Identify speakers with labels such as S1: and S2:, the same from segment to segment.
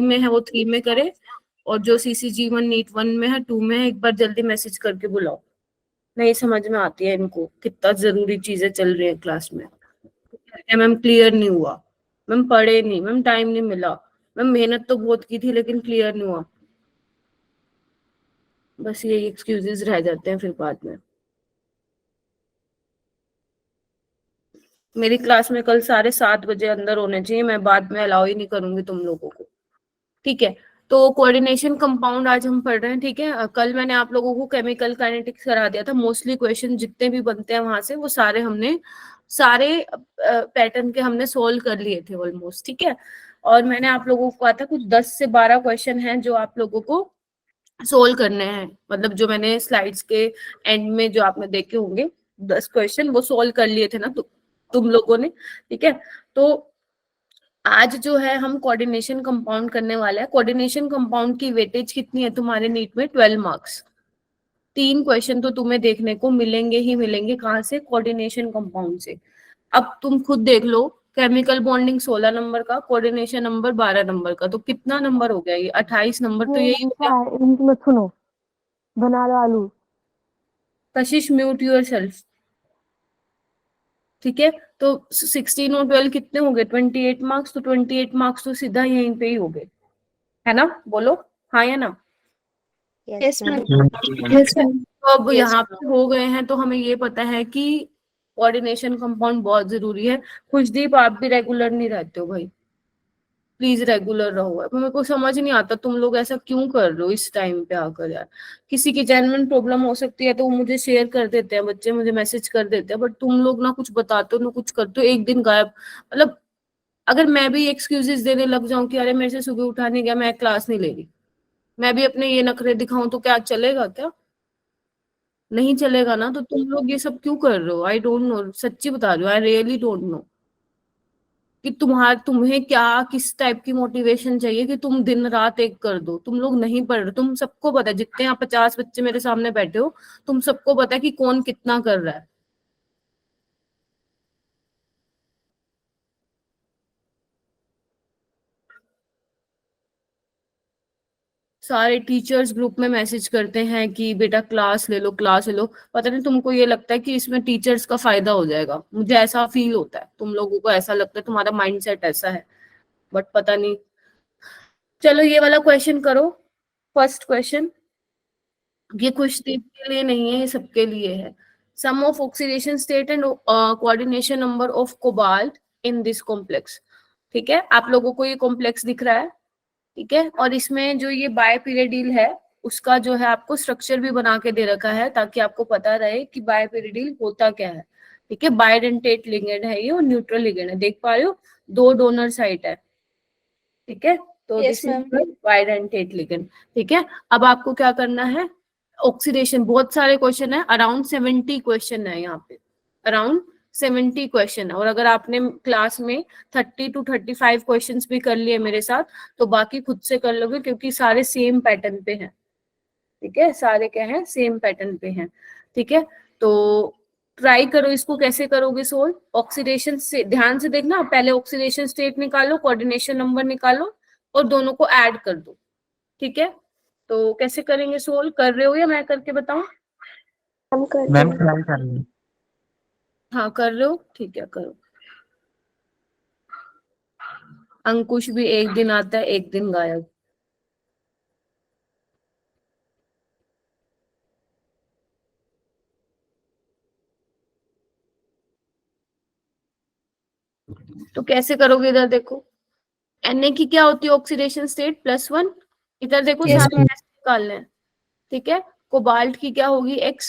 S1: में है वो 3 में करे, और जो CCG1 नीट 1 में है 2 में है, एक बार जल्दी मैसेज करके बुलाओ। नहीं समझ में आती है इनको कितना जरूरी चीजें चल रही है क्लास में। मैम क्लियर नहीं हुआ, मैम पढ़े नहीं, मैम टाइम नहीं मिला, मैम मेहनत तो बहुत की थी लेकिन क्लियर नहीं हुआ। बस ये एक्सक्यूजेस रह जाते हैं फिर बाद में। मेरी क्लास में कल साढ़े 7 बजे अंदर होने चाहिए, मैं बाद में अलाउ ही नहीं करूंगी तुम लोगों को, ठीक है। तो कोऑर्डिनेशन कंपाउंड आज हम पढ़ रहे हैं, ठीक है। कल मैंने आप लोगों को केमिकल काइनेटिक्स करा दिया था, मोस्टली क्वेश्चन जितने भी बनते हैं वहां से वो सारे हमने सारे पैटर्न के हमने सोल्व कर लिए थे ऑलमोस्ट, ठीक है। और मैंने आप लोगों को कहा था कुछ 10 से 12 क्वेश्चन हैं जो आप लोगों को सोल्व करने हैं, मतलब जो मैंने स्लाइड्स के एंड में जो आपने देखे होंगे 10 क्वेश्चन वो सोल्व कर लिए थे ना तुम लोगों ने, ठीक है। तो आज जो है हम कोऑर्डिनेशन कंपाउंड करने वाले हैं। कोऑर्डिनेशन कंपाउंड की वेटेज कितनी है तुम्हारे नीट में? 12 मार्क्स। 3 क्वेश्चन तो तुम्हें देखने को मिलेंगे ही मिलेंगे, कहाँ से? कोऑर्डिनेशन कंपाउंड से। अब तुम खुद देख लो, केमिकल बॉन्डिंग 16 नंबर का, कोऑर्डिनेशन नंबर 12 नंबर का, तो कितना नंबर हो गया? ये 28 नंबर तो यही हो गया।
S2: इनकी मत सुनो, बना लो आलू।
S1: कशिश म्यूट योर सेल्फ, ठीक है। तो 16 और 12 कितने हो गए? 28 मार्क्स। तो 28 मार्क्स तो सीधा यहीं पे ही हो गए, है ना? बोलो हाँ या ना।
S2: Yes ma'am.
S1: तो अब यहाँ पे हो गए हैं तो हमें ये पता है कि कोऑर्डिनेशन कंपाउंड बहुत जरूरी है। खुशदीप आप भी रेगुलर नहीं रहते हो भाई, प्लीज रेगुलर रहो। अब मेरे को समझ नहीं आता तुम लोग ऐसा क्यों कर रहे हो इस टाइम पे आकर यार। किसी की जेन्युइन प्रॉब्लम हो सकती है तो वो मुझे शेयर कर देते हैं, बच्चे मुझे मैसेज कर देते हैं, बट तुम लोग ना कुछ बताते हो ना कुछ करते हो, एक दिन गायब। मतलब अगर मैं भी एक्सक्यूजेस देने लग जाऊं कि अरे मेरे से सुबह उठा नहीं गया, मैं क्लास नहीं ले रही, मैं भी अपने ये नखरे दिखाऊं, तो क्या चलेगा? क्या नहीं चलेगा ना। तो तुम लोग ये सब क्यों कर रहे हो? आई डोंट नो, सच्ची बता रही हूँ, आई रियली डोंट नो कि तुम्हें क्या किस टाइप की मोटिवेशन चाहिए कि तुम दिन रात एक कर दो। तुम लोग नहीं पढ़ रहे, तुम सबको पता है, जितने यहाँ 50 बच्चे मेरे सामने बैठे हो, तुम सबको पता है कि कौन कितना कर रहा है। सारे टीचर्स ग्रुप में मैसेज करते हैं कि बेटा क्लास ले लो, क्लास ले लो। पता नहीं तुमको ये लगता है कि इसमें टीचर्स का फायदा हो जाएगा, मुझे ऐसा फील होता है, तुम लोगों को ऐसा लगता है, तुम्हारा माइंडसेट ऐसा है, बट पता नहीं। चलो ये वाला क्वेश्चन करो, फर्स्ट क्वेश्चन। ये कुछ के लिए नहीं है, ये सबके लिए है। Sum of oxidation state and coordination number of cobalt in this complex, ठीक है। आप लोगों को ये कॉम्प्लेक्स दिख रहा है, ठीक है। और इसमें जो ये बायपीरिडिल है उसका जो है आपको स्ट्रक्चर भी बना के दे रखा है ताकि आपको पता रहे कि बायपीरिडिल होता क्या है, ठीक है। बायडेंटेट लिगेंड है ये और न्यूट्रल लिगेंड है, देख पा रहे हो? 2 डोनर साइट है, ठीक है। तो दिस इज बायडेंटेट लिगेंड, ठीक है। अब आपको क्या करना है? ऑक्सीडेशन, बहुत सारे क्वेश्चन है, अराउंड 70 क्वेश्चन है यहाँ पे, अराउंड 70 क्वेश्चन है। और अगर आपने क्लास में 30 to 35 क्वेश्चंस भी कर लिए मेरे साथ तो बाकी खुद से कर लोगे क्योंकि सारे सेम पैटर्न पे हैं, ठीक है। सारे क्या है? सेम पैटर्न पे हैं, ठीक है। तो ट्राई करो इसको, कैसे करोगे सोल्व? ऑक्सीडेशन से ध्यान से देखना, पहले ऑक्सीडेशन स्टेट निकालो, कोऑर्डिनेशन नंबर निकालो और दोनों को ऐड कर दो, ठीक है। तो कैसे करेंगे सोल्व? कर रहे हो या मैं करके बताऊं?
S2: मैम ट्राई कर रही हूँ।
S1: हाँ कर रहे हो, ठीक है करो। अंकुश भी एक दिन आता है एक दिन गायब। तो कैसे करोगे? इधर देखो, Na की क्या होती है ऑक्सीडेशन स्टेट? +1। इधर देखो सारे S निकालने हैं, ठीक है। कोबाल्ट की क्या होगी? X,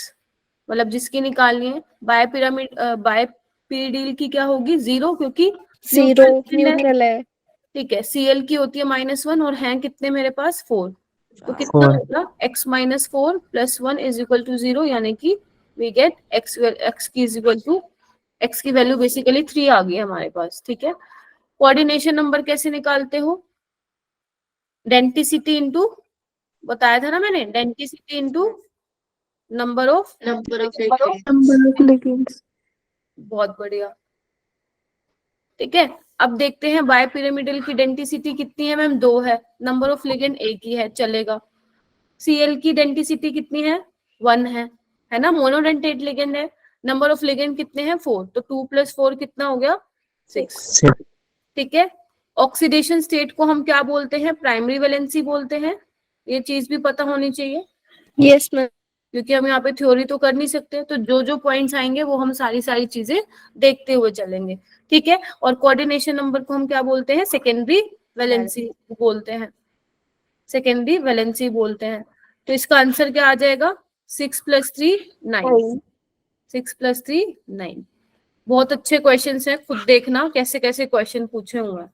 S1: मतलब जिसकी निकालनी है। बायपीरिडिल की क्या होगी? 0 क्योंकि न्यूट्रल है, ठीक है। Cl की होती है -1 और हैं कितने मेरे पास? 4। तो कितना होगा? x-4 + 1 = 0, यानी कि वी गेट x की वैल्यू बेसिकली 3 आ गई हमारे पास, ठीक है। कोऑर्डिनेशन नंबर कैसे निकालते हो? डेंसिटी इंटू, बताया था ना मैंने, density into number of
S2: ligands.
S1: बहुत बढ़िया, ठीक है। अब देखते हैं बाय पिरामिडल की डेंसिटी कितनी है मैम, 2 है, नंबर ऑफ लिगेंड एक ही है, चलेगा। सीएल की डेंसिटी कितनी है, 1 है ना, मोनोडेंटेट लिगेंड है, नंबर ऑफ लिगेंड कितने हैं, 4, तो 2 + 4 कितना हो गया, 6। ठीक है, ऑक्सीडेशन स्टेट को हम क्या बोलते हैं, प्राइमरी वैलेंसी बोलते हैं, ये चीज भी पता होनी चाहिए।
S2: Yes ma'am.
S1: क्योंकि हम यहाँ पे थ्योरी तो कर नहीं सकते, तो जो जो पॉइंट्स आएंगे वो हम सारी सारी चीजें देखते हुए चलेंगे। ठीक है, और कोऑर्डिनेशन नंबर को हम क्या बोलते हैं, सेकेंडरी वैलेंसी बोलते हैं, सेकेंडरी वैलेंसी बोलते हैं। तो इसका आंसर क्या आ जाएगा, 6 + 3 9, 6 + 3 9। बहुत अच्छे क्वेश्चंस हैं, खुद देखना कैसे कैसे क्वेश्चन पूछे हुए हैं।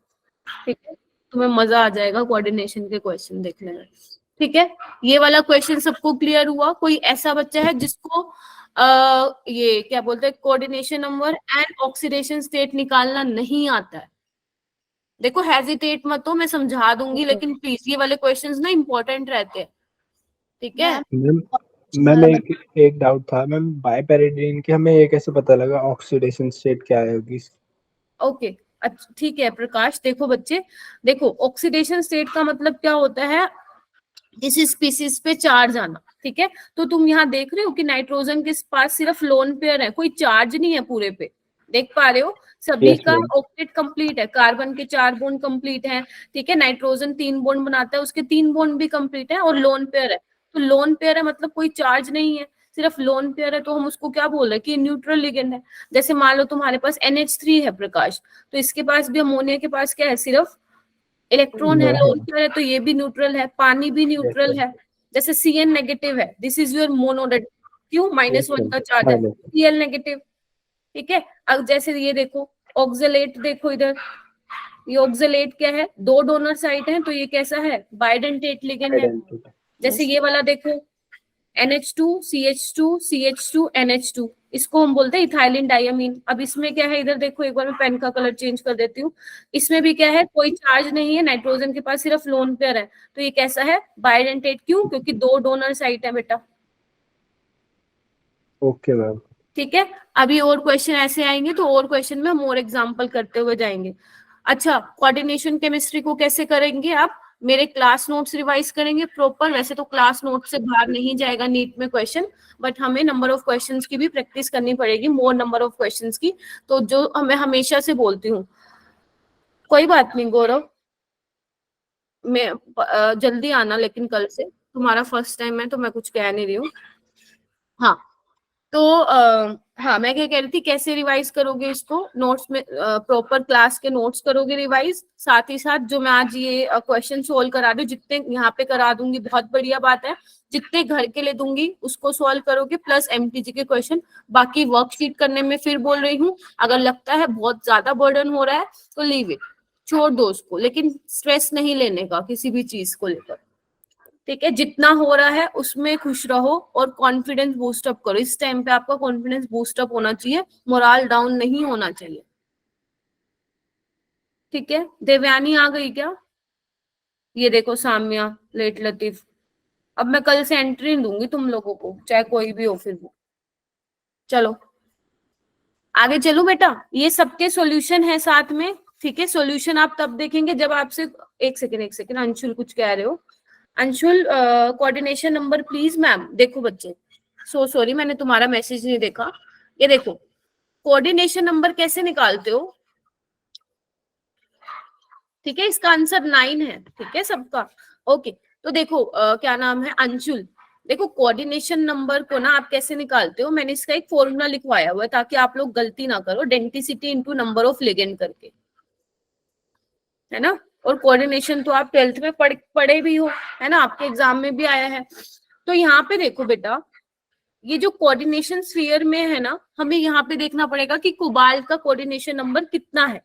S1: ठीक है, तुम्हें मजा आ जाएगा कोऑर्डिनेशन के क्वेश्चन देखने में। ठीक है, ये वाला क्वेश्चन सबको क्लियर हुआ? कोई ऐसा बच्चा है जिसको ये क्या बोलते हैं, coordination number and oxidation state निकालना नहीं आता है? देखो हेजिटेट मत हो, मैं समझा दूंगी, लेकिन प्लीज ये वाले क्वेश्चंस ना इंपॉर्टेंट रहते हैं। ठीक है
S3: मैम एक डाउट था मैम, बायपेरिडीन की हमें ये कैसे पता लगा ऑक्सीडेशन स्टेट क्या है होगी?
S1: ओके, अच्छा ठीक है प्रकाश। देखो बच्चे, देखो ऑक्सीडेशन स्टेट का मतलब क्या होता है, किसी स्पीसीज पे चार्ज आना। ठीक है, तो तुम यहाँ देख रहे हो कि नाइट्रोजन के पास सिर्फ लोन पेयर है, कोई चार्ज नहीं है पूरे पे, देख पा रहे हो? सभी
S3: Yes,
S1: का
S3: ma'am.
S1: ऑक्टेट कंप्लीट है, कार्बन के 4 बॉन्ड कंप्लीट है, ठीक है, नाइट्रोजन 3 बॉन्ड बनाता है, उसके 3 बॉन्ड भी कंप्लीट है, और लोन पेयर है। तो लोन पेयर है मतलब कोई चार्ज नहीं है, सिर्फ लोन पेयर है, तो हम उसको क्या बोल रहे हैं कि न्यूट्रल लिगेंड है। जैसे मान लो तुम्हारे पास NH3 है प्रकाश, तो इसके पास भी, अमोनिया के पास क्या है, सिर्फ इलेक्ट्रॉन है, लोन पेयर है, तो ये भी न्यूट्रल है, पानी भी न्यूट्रल है। जैसे Cn नेगेटिव है, दिस इज योर मोनोडेट, क्यों, -1 का चार्ज है, Cl नेगेटिव। ठीक है, अब जैसे ये देखो ऑक्सलेट, देखो इधर, ये ऑक्सलेट क्या है, 2 डोनर साइट है, तो ये कैसा है, बाइडेंटेट लिगेंड है। जैसे ये वाला देखो NH2 CH2 CH2 NH2, इसको हम बोलते हैं इथाइलिन डायमीन। अब इसमें क्या है, इधर देखो, एक बार मैं पेन का कलर चेंज कर देती हूँ, इसमें भी क्या है, कोई चार्ज नहीं है, नाइट्रोजन के पास सिर्फ लोन पेयर है, तो ये कैसा है, बाइडेंटेट, क्यों, क्योंकि 2 डोनर साइट है बेटा।
S3: Okay ma'am.
S1: ठीक है, अभी और क्वेश्चन ऐसे आएंगे, तो और क्वेश्चन में हम और एग्जांपल करते हुए जाएंगे। अच्छा, कोऑर्डिनेशन केमिस्ट्री को कैसे करेंगे आप, मेरे क्लास नोट्स रिवाइज करेंगे प्रॉपर। वैसे तो क्लास नोट से बाहर नहीं जाएगा नीट में क्वेश्चन, बट हमें नंबर ऑफ क्वेश्चंस की भी प्रैक्टिस करनी पड़ेगी, मोर नंबर ऑफ क्वेश्चंस की। तो जो मैं हमेशा से बोलती हूँ, कोई बात नहीं गौरव, मैं जल्दी आना, लेकिन कल से तुम्हारा फर्स्ट टाइम है, तो मैं कुछ कह नहीं रही हूँ। हाँ, तो हाँ, मैं क्या कह रही थी, कैसे रिवाइज करोगे इसको, नोट्स में प्रॉपर क्लास के नोट्स करोगे रिवाइज, साथ ही साथ जो मैं आज ये क्वेश्चन सोल्व करा रही हूँ, जितने यहाँ पे करा दूंगी बहुत बढ़िया बात है, जितने घर के लिए दूंगी उसको सोल्व करोगे, प्लस MTG के क्वेश्चन। बाकी वर्कशीट करने में फिर बोल रही हूँ, अगर लगता है बहुत ज्यादा बर्डन हो रहा है तो लीव इट, छोड़ दो उसको, लेकिन स्ट्रेस नहीं लेने का किसी भी चीज को लेकर। ठीक है, जितना हो रहा है उसमें खुश रहो और कॉन्फिडेंस बूस्ट अप करो। इस टाइम पे आपका कॉन्फिडेंस बूस्ट अप होना चाहिए, मोरल डाउन नहीं होना चाहिए। ठीक है, देवयानी आ गई क्या? ये देखो साम्या, लेट लतीफ। अब मैं कल से एंट्री दूंगी तुम लोगों को, चाहे कोई भी हो फिर वो। चलो आगे चलो बेटा, ये सबके सॉल्यूशन है साथ में। ठीक है, सॉल्यूशन आप तब देखेंगे जब आपसे, एक सेकेंड अंशुल कुछ कह रहे हो, Anshul coordination number please. Ma'am देखो बच्चे, सो सॉरी मैंने तुम्हारा मैसेज नहीं देखा। ये देखो कोऑर्डिनेशन नंबर कैसे निकालते हो। ठीक है, इसका आंसर 9 है। ठीक है सबका, ओके। तो देखो क्या नाम है, अंशुल, देखो कोऑर्डिनेशन नंबर को ना आप कैसे निकालते हो, मैंने इसका एक फॉर्मूला लिखवाया हुआ है ताकि आप लोग गलती ना करो, density into number of ligand करके, है ना। और कोऑर्डिनेशन तो आप 12th में पढ़े भी हो, है ना, आपके एग्जाम में भी आया है। तो यहाँ पे देखो बेटा, ये जो कोऑर्डिनेशन स्फीयर में है ना, हमें यहाँ पे देखना पड़ेगा कि कोबाल्ट का कोऑर्डिनेशन नंबर कितना है,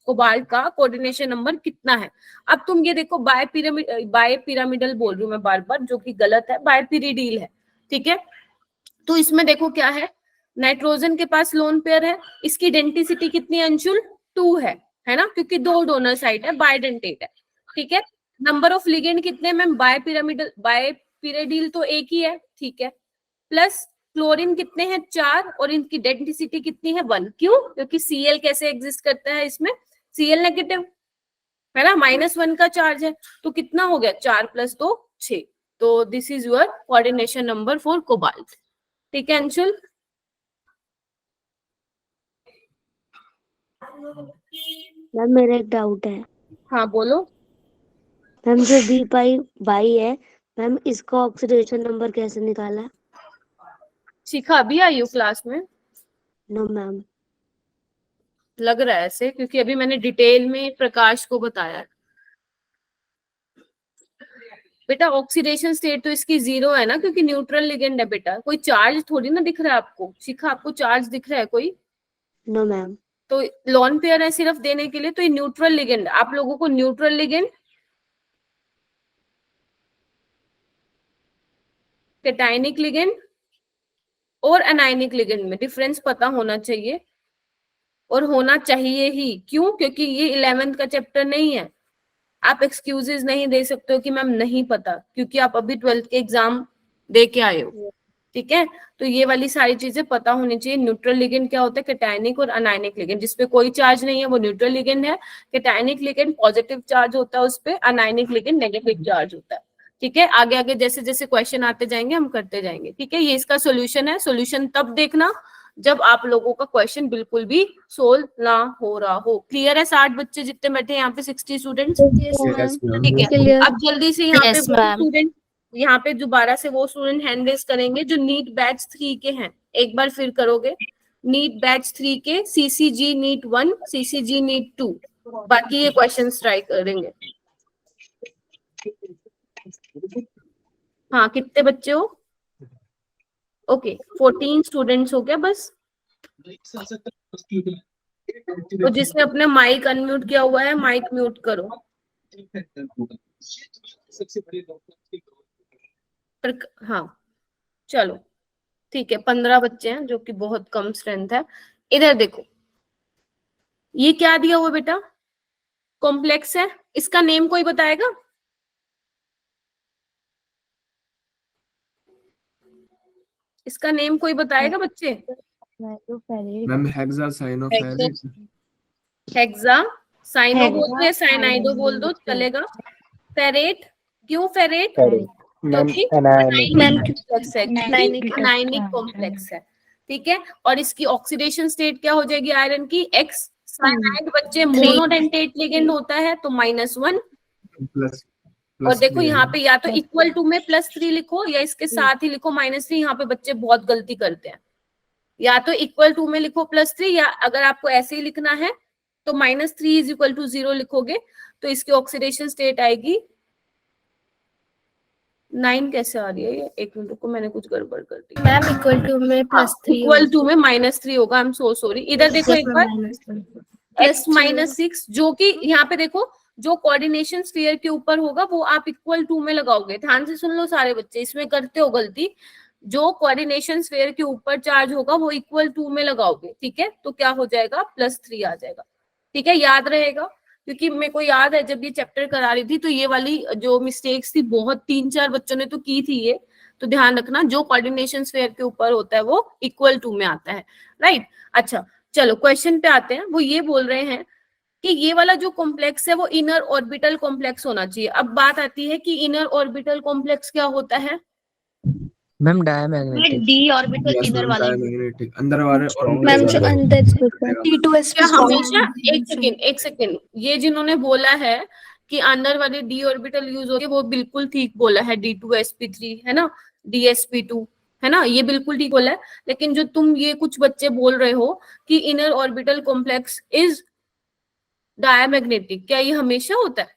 S1: कोबाल्ट का कोऑर्डिनेशन नंबर कितना है। अब तुम ये देखो, बाय पिरामिडल बोल रही हूँ मैं बार बार, जो कि गलत है, बाय पिरिडील है। ठीक है, तो इसमें देखो क्या है, नाइट्रोजन के पास लोन पेयर है, इसकी डेंसिटी कितनी है अंशुल, 2 है ना, क्योंकि 2 डोनर साइट है, बायडेंटेट है। ठीक है, नंबर ऑफ लिगेंड कितने में, बाय पिरामिडल तो एक ही है, ठीक है, प्लस क्लोरीन कितने हैं, 4, और इनकी डेंसिटी कितनी है, 1। क्यों, क्योंकि Cl कैसे एग्जिस्ट करता है इसमें, Cl नेगेटिव है ना, -1 का चार्ज है, तो कितना हो गया 4 + 2 6। तो this is your coordination number for cobalt. ठीक है अंशुल?
S2: मैम मेरा एक डाउट है।
S1: हाँ बोलो।
S2: मैम जो बी पाई बाई है, मैम इसका ऑक्सीडेशन नंबर कैसे निकाला है?
S1: शिखा अभी आई हो क्लास में?
S2: No ma'am.
S1: लग रहा है ऐसे, क्योंकि अभी मैंने डिटेल में प्रकाश को बताया। बेटा ऑक्सीडेशन स्टेट तो इसकी 0 है ना, क्योंकि न्यूट्रल लिगेंड है बेटा, कोई चार्ज थोड़ी ना दिख रहा है आपको। शिखा आपको चार्ज दिख रहा है कोई?
S2: No ma'am.
S1: तो लॉन पेयर है सिर्फ देने के लिए, तो ये न्यूट्रल लिगेंड। आप लोगों को न्यूट्रल लिगेंड, कैटायनिक लिगेंड और एनायनिक लिगेंड में डिफरेंस पता होना चाहिए, और होना चाहिए ही। क्यों? क्योंकि ये 11th का चैप्टर नहीं है। आप एक्सक्यूजेस नहीं दे सकते हो कि मैम नहीं पता, क्योंकि आप अभी 12th के एग्जाम दे के आए हो। ठीक है, तो ये वाली सारी चीजें पता होनी चाहिए। न्यूट्रल लिगेंड क्या होता है, कैटायनिक और अनायनिक लिगेंड। जिसपे कोई चार्ज नहीं है वो न्यूट्रल लिगेंड है। कैटायनिक लिगेंड पॉजिटिव चार्ज होता है उस पे, अनायनिक लिगेंड नेगेटिव चार्ज होता है। ठीक है, आगे आगे जैसे जैसे क्वेश्चन आते जाएंगे हम करते जाएंगे। ठीक है, ये इसका सोल्यूशन है। सोल्यूशन तब देखना जब आप लोगों का क्वेश्चन बिल्कुल भी सोल्व ना हो रहा हो। क्लियर है? 60 बच्चे जितने बैठे हैं यहाँ पे, 60 स्टूडेंट्स। ठीक है, अब जल्दी से यहाँ पे वो स्टूडेंट, यहाँ पे दोबारा से वो स्टूडेंट हैंड रेज करेंगे जो नीट बैच 3 के हैं। एक बार फिर करोगे, नीट बैच 3 के, सीसीजी नीट 1, सीसीजी नीट 2, बाकी ये क्वेश्चंस ट्राई करेंगे। हाँ, कितने बच्चे हो? ओके, 14 स्टूडेंट्स हो गया बस। तो जिसने अपना माइक अनम्यूट किया हुआ है, माइक म्यूट करो। हाँ चलो ठीक है, 15 बच्चे हैं, जो कि बहुत कम स्ट्रेंथ है। इधर देखो, ये क्या दिया हुआ बेटा? कॉम्प्लेक्स है। इसका नेम कोई बताएगा? इसका नेम कोई बताएगा बच्चे?
S4: Ma'am hexa cyanoferrate.
S1: Hexa cyano बोल दो या साइनाइडो बोल दो, चलेगा। फेरेट, क्यों फेरेट? क्योंकि अनायनिक कॉम्प्लेक्स है। ठीक है, और इसकी ऑक्सीडेशन स्टेट क्या हो जाएगी आयरन की? एक्स। साइनाइड बच्चे मोनोडेंटेट लिगेंड होता है तो -1। और देखो यहाँ पे या तो इक्वल टू में +3 लिखो या इसके साथ ही लिखो -3। यहाँ पे बच्चे बहुत गलती करते हैं। या तो इक्वल टू में लिखो +3, या अगर आपको ऐसे ही लिखना है तो -3 = 0 लिखोगे, तो इसकी ऑक्सीडेशन स्टेट आएगी 9। कैसे आ रही है ये? एक मिनट को, मैंने कुछ गड़बड़ कर दी
S5: मैम। इक्वल टू में +3,
S1: इक्वल टू में -3 होगा। I am so sorry. इधर देखो एक बार, x -6, जो कि यहाँ पे देखो जो कोऑर्डिनेशन स्फीयर के ऊपर होगा वो आप इक्वल टू में लगाओगे। ध्यान से सुन लो सारे बच्चे, इसमें करते हो गलती। जो कोऑर्डिनेशन स्फीयर के ऊपर चार्ज होगा वो इक्वल टू में लगाओगे। ठीक है, तो क्या हो जाएगा? +3 आ जाएगा। ठीक है, याद रहेगा, क्योंकि मेरे को याद है जब ये चैप्टर करा रही थी तो ये वाली जो मिस्टेक्स थी बहुत 3-4 बच्चों ने तो की थी ये। तो ध्यान रखना, जो कोऑर्डिनेशन स्फीयर के ऊपर होता है वो इक्वल टू में आता है। राइट, अच्छा चलो क्वेश्चन पे आते हैं। वो ये बोल रहे हैं कि ये वाला जो कॉम्प्लेक्स है वो इनर ऑर्बिटल कॉम्प्लेक्स होना चाहिए। अब बात आती है कि इनर ऑर्बिटल कॉम्प्लेक्स क्या होता है?
S4: Ma'am diamagnetic.
S5: D orbital inner वाले
S4: डायमैग्नेटिक अंदर वाले
S5: मैम जो अंदर T2s
S1: क्या हमेशा, एक सेकेंड, ये जिन्होंने बोला है कि अंदर वाले डी ऑर्बिटल यूज होती है वो बिल्कुल ठीक बोला है। D2sp3 है ना, DsP2 है ना, ये बिल्कुल ठीक बोला है। लेकिन जो तुम ये कुछ बच्चे बोल रहे हो कि inner orbital complex is diamagnetic, क्या ये हमेशा होता है?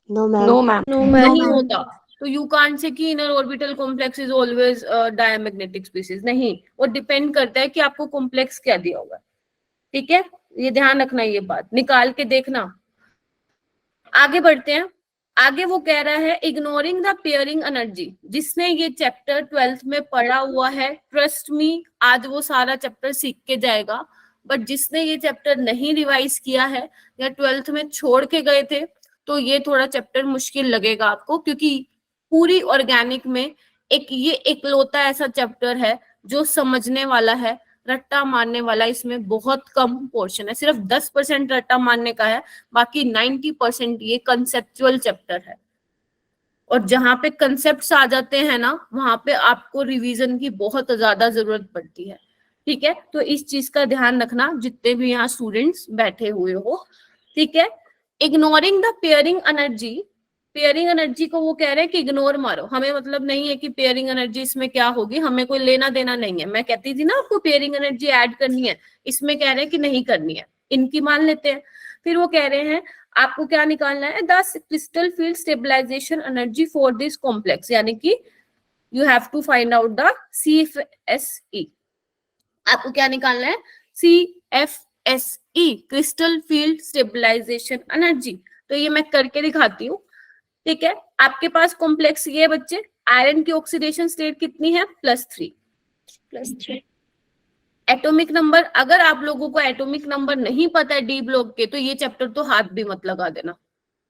S2: No ma'am.
S5: नो मैम
S1: नहीं होता। तो यू कांट से कि inner orbital complex is always diamagnetic species. नहीं, वो डिपेंड करता है कि आपको कॉम्प्लेक्स क्या दिया होगा। ठीक है, ये ध्यान रखना, ये बात निकाल के देखना। आगे बढ़ते हैं। आगे वो कह रहा है इग्नोरिंग द पेयरिंग एनर्जी। जिसने ये चैप्टर 12th में पढ़ा हुआ है, ट्रस्ट मी, आज वो सारा चैप्टर सीख के जाएगा। बट जिसने ये चैप्टर नहीं रिवाइज किया है या 12th में छोड़ के गए थे, तो ये थोड़ा चैप्टर मुश्किल लगेगा आपको, क्योंकि पूरी ऑर्गेनिक में ये एकलौता ऐसा चैप्टर है जो समझने वाला है, रट्टा मारने वाला इसमें बहुत कम पोर्शन है, सिर्फ 10% रट्टा मारने का है, बाकी 90% ये कंसेप्चुअल चैप्टर है। और जहां पे कंसेप्ट्स आ जाते हैं ना, वहां पे आपको रिवीजन की बहुत ज्यादा जरूरत पड़ती है। ठीक है, तो इस चीज का ध्यान रखना जितने भी यहाँ स्टूडेंट्स बैठे हुए हो। ठीक है, ignoring the pairing energy, pairing energy को वो कह रहे हैं कि इग्नोर मारो, हमें मतलब नहीं है कि पेयरिंग एनर्जी इसमें क्या होगी, हमें कोई लेना देना नहीं है। मैं कहती थी ना आपको पेयरिंग एनर्जी ऐड करनी है, इसमें कह रहे हैं कि नहीं करनी है, इनकी मान लेते हैं। फिर वो कह रहे हैं आपको क्या निकालना है, the crystal field stabilization energy for this complex, यानी कि you have to find out the CFSE। आपको क्या निकालना है, CFSE, crystal field stabilization energy. तो ये मैं करके दिखाती हूँ। ठीक है, आपके पास कॉम्प्लेक्स ये बच्चे, आयरन की ऑक्सीडेशन स्टेट कितनी है, +3। एटॉमिक नंबर, अगर आप लोगों को एटॉमिक नंबर नहीं पता है डी ब्लॉक के, तो ये चैप्टर तो हाथ भी मत लगा देना।